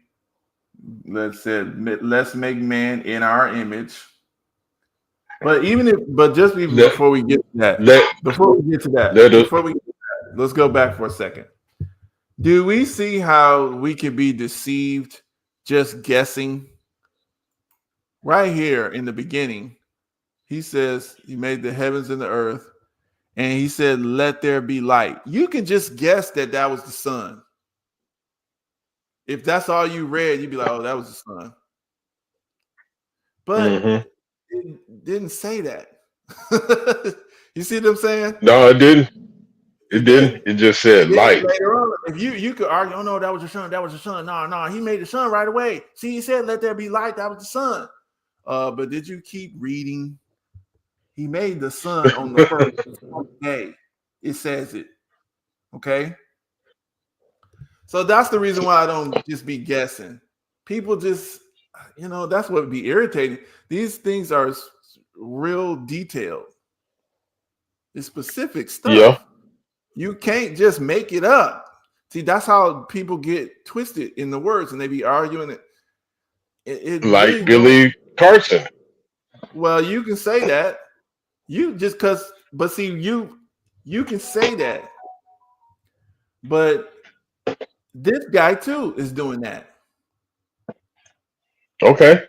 let's make man in our image. But before we get to that, let's go back for a second. Do we see how we can be deceived just guessing? Right here in the beginning, he says he made the heavens and the earth, and he said, "Let there be light." You can just guess that was the sun. If that's all you read, you'd be like, "Oh, that was the sun." But it didn't say that. You see what I'm saying? No, it didn't. It didn't. It just said light. Later on, if you could argue, "Oh no, that was the sun. That was the sun." No, he made the sun right away. See, he said, "Let there be light." That was the sun. But did you keep reading? He made the sun on the first day. It says it. Okay. So that's the reason why I don't just be guessing. People just, that's what would be irritating. These things are real detailed. It's specific stuff. Yeah. You can't just make it up. See, that's how people get twisted in the words, and they be arguing it. It like really Billy Carson. Well, you can say that. But see, you can say that. But this guy too is doing that. Okay.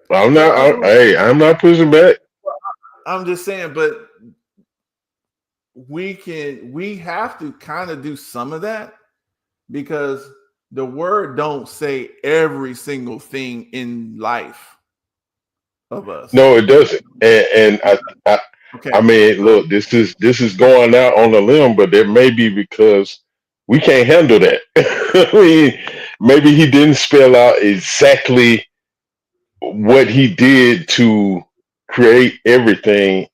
I'm not pushing back. I'm just saying, but we have to kind of do some of that, because the word don't say every single thing in life of us. No, it doesn't. And I mean, look, this is going out on a limb, but it may be because we can't handle that. I mean, maybe he didn't spell out exactly what he did to create everything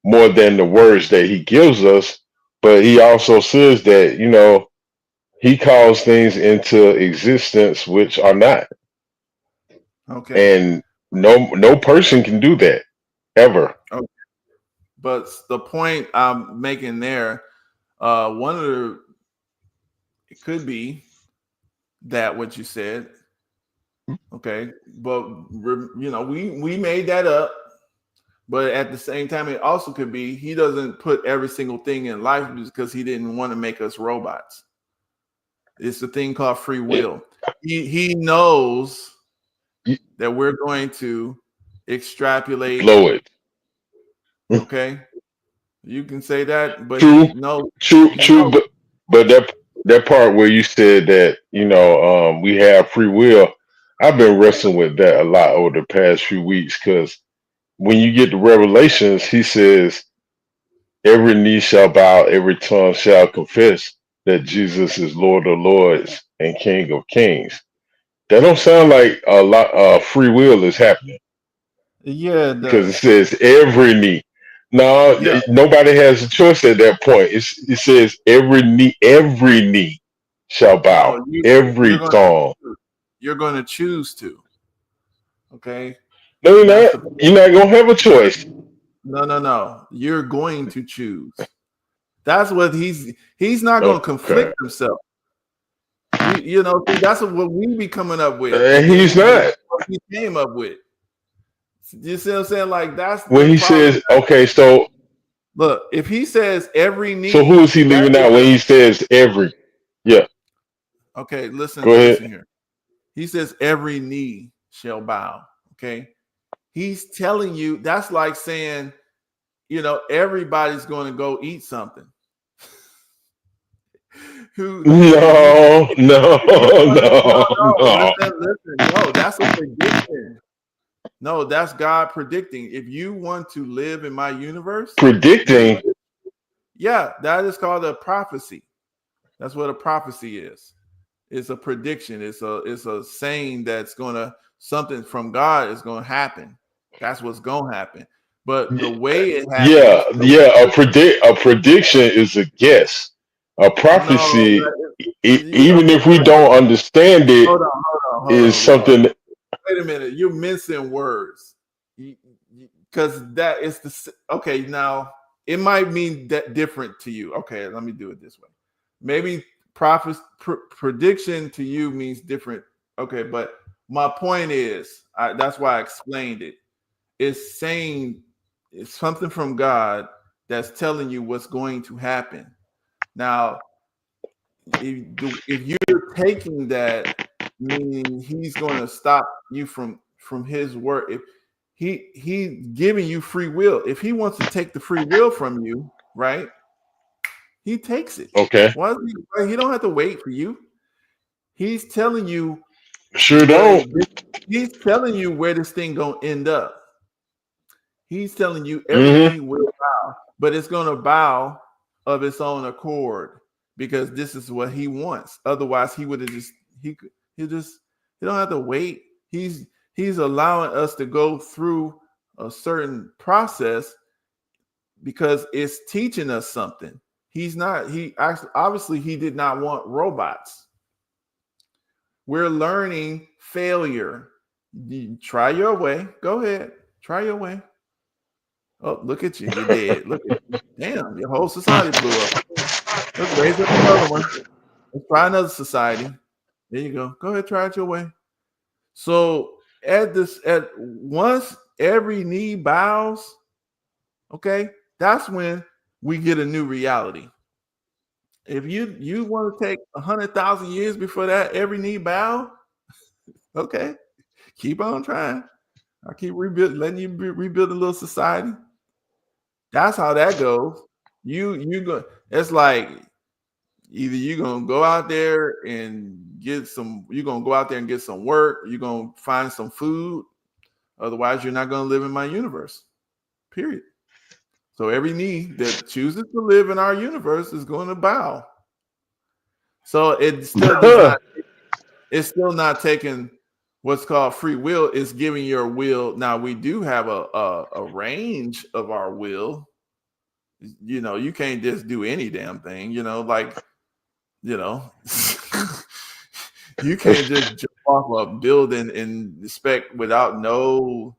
more than the words that he gives us, but he also says that, he calls things into existence which are not. Okay. And no person can do that ever. Okay. But the point I'm making there, it could be that what you said, Okay, but we made that up. But at the same time, it also could be he doesn't put every single thing in life because he didn't want to make us robots. It's a thing called free will. He knows that we're going to extrapolate. Blow it. Okay, you can say that, but True, he knows. true. But that part where you said that we have free will, I've been wrestling with that a lot over the past few weeks because when you get to Revelations, he says, "Every knee shall bow, every tongue shall confess that Jesus is Lord of Lords and King of Kings." That don't sound like a lot. Free will is happening Yeah, because it says every knee. No, nobody has a choice at that point. It says every knee shall bow, No, every tongue. you're going to choose to. Okay. No, you're not. You're not gonna have a choice. No. You're going to choose. That's what he's not going to conflict himself. See, that's what we be coming up with. And he's not. What he came up with. You see what I'm saying? Like that's when he says, okay, so look, if he says every knee. So who is he leaving out when he says every? Yeah. Okay, listen. Go ahead. Listen here. He says every knee shall bow. Okay. He's telling you that's like saying, everybody's going to go eat something. No. Listen, no, that's a prediction. No, that's God predicting. If you want to live in my universe, predicting. Yeah, that is called a prophecy. That's what a prophecy is. It's a prediction. It's a saying that's something from God is gonna happen. That's what's gonna happen. But the way it happens, a prediction is a guess. A prophecy, even if we don't understand it, hold is on, something. Wait a minute, you're mincing words. Because that is okay. Now it might mean that different to you. Okay, let me do it this way. Maybe prediction to you means different. Okay, but my point is, that's why I explained it. It's saying it's something from God that's telling you what's going to happen. Now, if you're taking that, meaning he's going to stop you from his work. If he's giving you free will, if he wants to take the free will from you, right? He takes it. Okay. He don't have to wait for you. He's telling you. Sure don't. He's telling you where this thing gonna end up. He's telling you everything will bow, but it's gonna bow of its own accord because this is what he wants. Otherwise, he would have he don't have to wait. He's allowing us to go through a certain process because it's teaching us something. Obviously he did not want robots. We're learning failure. You try your way. Go ahead. Try your way. Oh, look at you. You're dead. Look at you. Damn, your whole society blew up. Let's raise up another one. Let's try another society. There you go. Go ahead, try it your way. So at once every knee bows, okay, that's when we get a new reality. If you want to take 100,000 years before that every knee bow, okay, keep on trying. I'll keep letting you rebuild a little society. That's how that goes. You go. It's like either you're gonna go out there and get some. You're gonna go out there and get some work. You're gonna find some food. Otherwise, you're not gonna live in my universe. Period. So every knee that chooses to live in our universe is going to bow. So it's still not taking what's called free will. It's giving your will. Now we do have a range of our will. You can't just do any damn thing. You can't just jump off a building and expect without no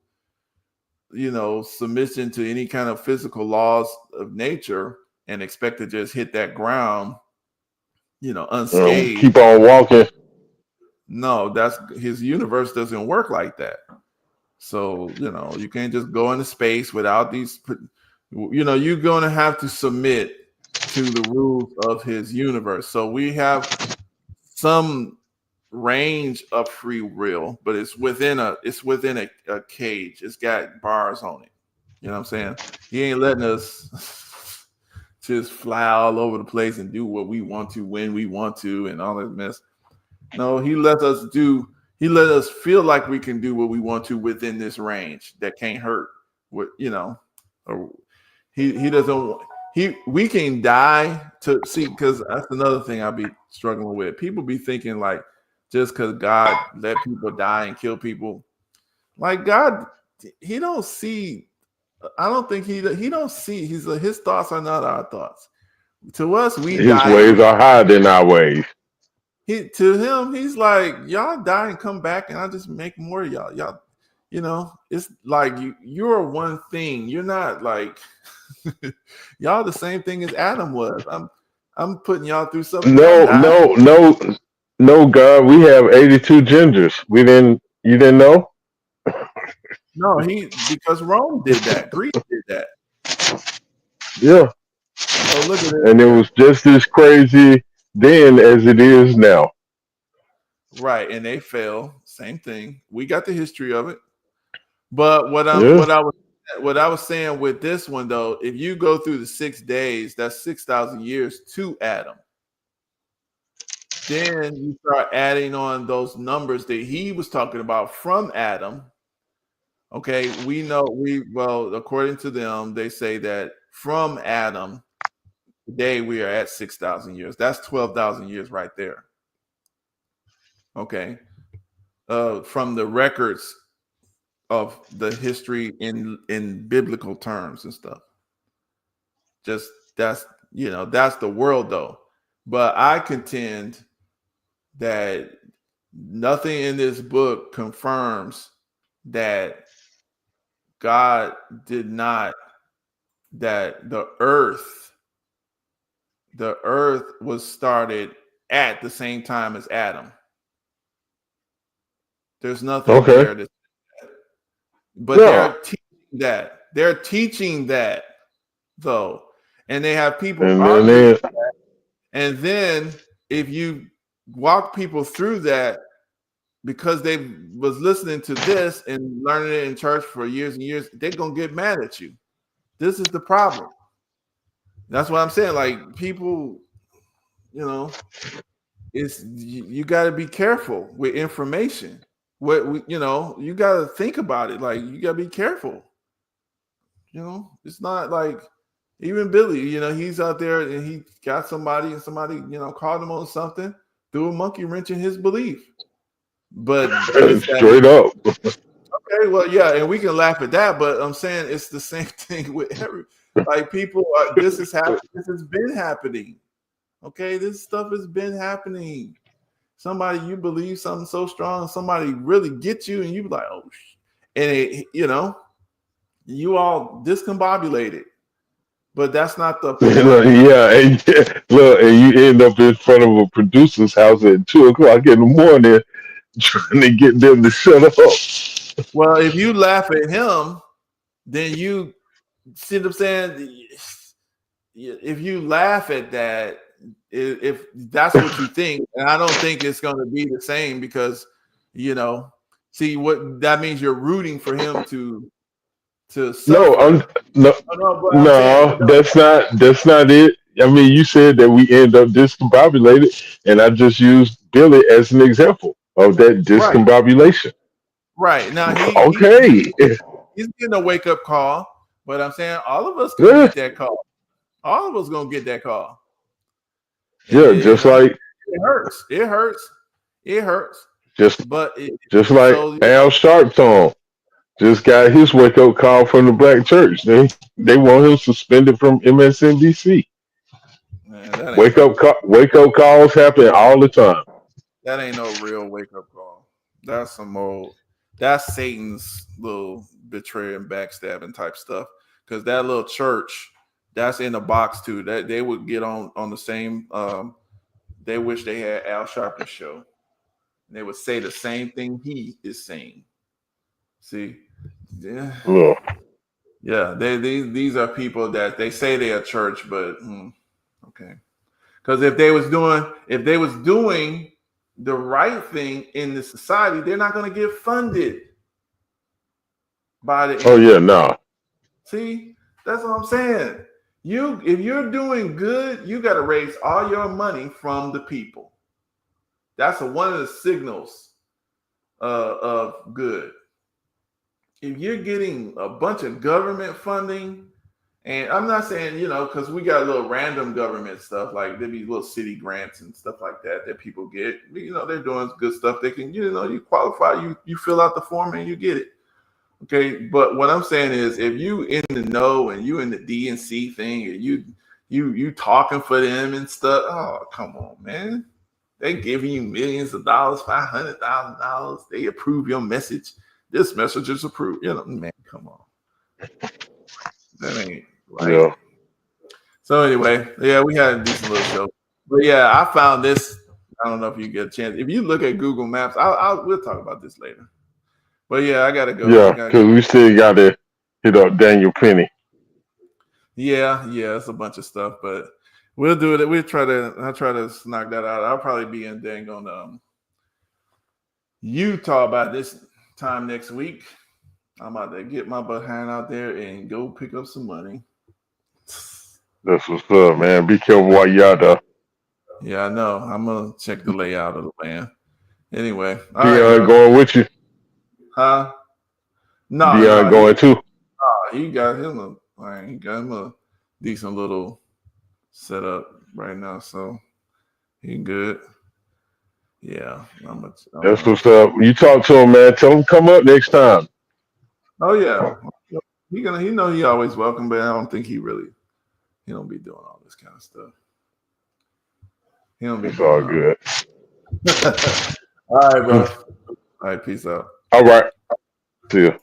submission to any kind of physical laws of nature and expect to just hit that ground, unscathed. Keep on walking. No, that's his universe doesn't work like that. So, you can't just go into space without these, you're going to have to submit to the rules of his universe. So we have some range of free will, but it's within a cage. It's got bars on it. You know what I'm saying? He ain't letting us just fly all over the place and do what we want to when we want to and all that mess. No, he let us feel like we can do what we want to within this range that can't hurt. What or he doesn't. We can die to see, because that's another thing I be struggling with. People be thinking like just because God let people die and kill people, like God, he don't see. I don't think he don't see. His thoughts are not our thoughts. To us, we His die. ways are higher than our ways. To him, he's like, y'all die and come back, and I just make more of y'all. Y'all, it's like you're one thing. You're not like y'all the same thing as Adam was. I'm putting y'all through something. No, God. We have 82 genders. You didn't know? No, because Rome did that. Greece did that. Yeah. So look at it. And it was just as crazy then as it is now. Right, and they fell. Same thing. We got the history of it. But what I was saying with this one though, if you go through the 6 days, that's 6,000 years to Adam. Then you start adding on those numbers that he was talking about from Adam. Okay, we know according to them, they say that from Adam, today we are at 6,000 years. That's 12,000 years right there. Okay, from the records of the history in biblical terms and stuff. Just that's the world though. But I contend that nothing in this book confirms that God did not, that the earth was started at the same time as Adam. There's nothing there that, but they're teaching that though, and they have people arguing that. And then if you walk people through that, because they was listening to this and learning it in church for years and years, they're gonna get mad at you. This is the problem. That's what I'm saying. Like people, it's you got to be careful with information. You got to think about it. Like you got to be careful. It's not like even Billy. He's out there and he got somebody and somebody called him on something, threw a monkey wrench in his belief. But straight up. Okay, well, yeah, and we can laugh at that, but I'm saying it's the same thing with people. This has been happening. Okay, this stuff has been happening. Somebody, you believe something so strong, somebody really gets you, and you be like, oh, and you all discombobulated. But that's not the point. Look, and you end up in front of a producer's house at 2:00 in the morning, trying to get them to shut up. Well, if you laugh at him, then you see what I'm saying. If you laugh at that, if that's what you think, and I don't think it's going to be the same because see what that means. You're rooting for him to suffer. No, that's not it. I mean, you said that we end up discombobulated, and I just used Billy as an example of that discombobulation. Right now, he's getting a wake up call, but I'm saying all of us gonna get that call. All of us gonna get that call. Yeah, just like it hurts. It hurts. It hurts. Just like Al Sharpton just got his wake up call from the black church. They want him suspended from MSNBC. Man, wake up calls happen all the time. That ain't no real wake up call. That's Satan's little betrayal and backstabbing type stuff. Because that little church, that's in the box too. That they would get on the same. They wish they had Al Sharpton's show. they would say the same thing he is saying. See, yeah, Look, yeah. These are people that they say they are church, but okay. Because if they was doing the right thing in the society, they're not going to get funded by the. oh yeah, no. See, that's what I'm saying. If you're doing good, you got to raise all your money from the people. That's one of the signals of good. If you're getting a bunch of government funding, and I'm not saying, because we got a little random government stuff, like there be little city grants and stuff like that people get. They're doing good stuff. They can, you qualify, you fill out the form and you get it. Okay, but what I'm saying is, if you in the know and you in the DNC thing and you talking for them and stuff, oh come on, man. They giving you millions of dollars, $500,000. They approve your message. This message is approved. Man, come on. That ain't right. Yeah. So anyway, yeah, we had a decent little show. But yeah, I found this. I don't know if you get a chance. If you look at Google Maps, we'll talk about this later. But yeah, I gotta go. Yeah, because we still got to hit up Daniel Penny. Yeah, it's a bunch of stuff, but we'll do it. I'll try to knock that out. I'll probably be in dang on Utah by this time next week. I'm about to get my behind out there and go pick up some money. That's what's up, man. Be careful while you're out there. Yeah, I know. I'm gonna check the layout of the land. Anyway, Dion going with you? Huh? No, Dion going too. He got him a decent little setup right now, so he good. Yeah, That's what's up. You talk to him, man. Tell him come up next time. Oh yeah, he always welcome, but I don't think he don't be doing all this kind of stuff. He don't be. It's all good. All right, bro. All right, peace out. All right. See you.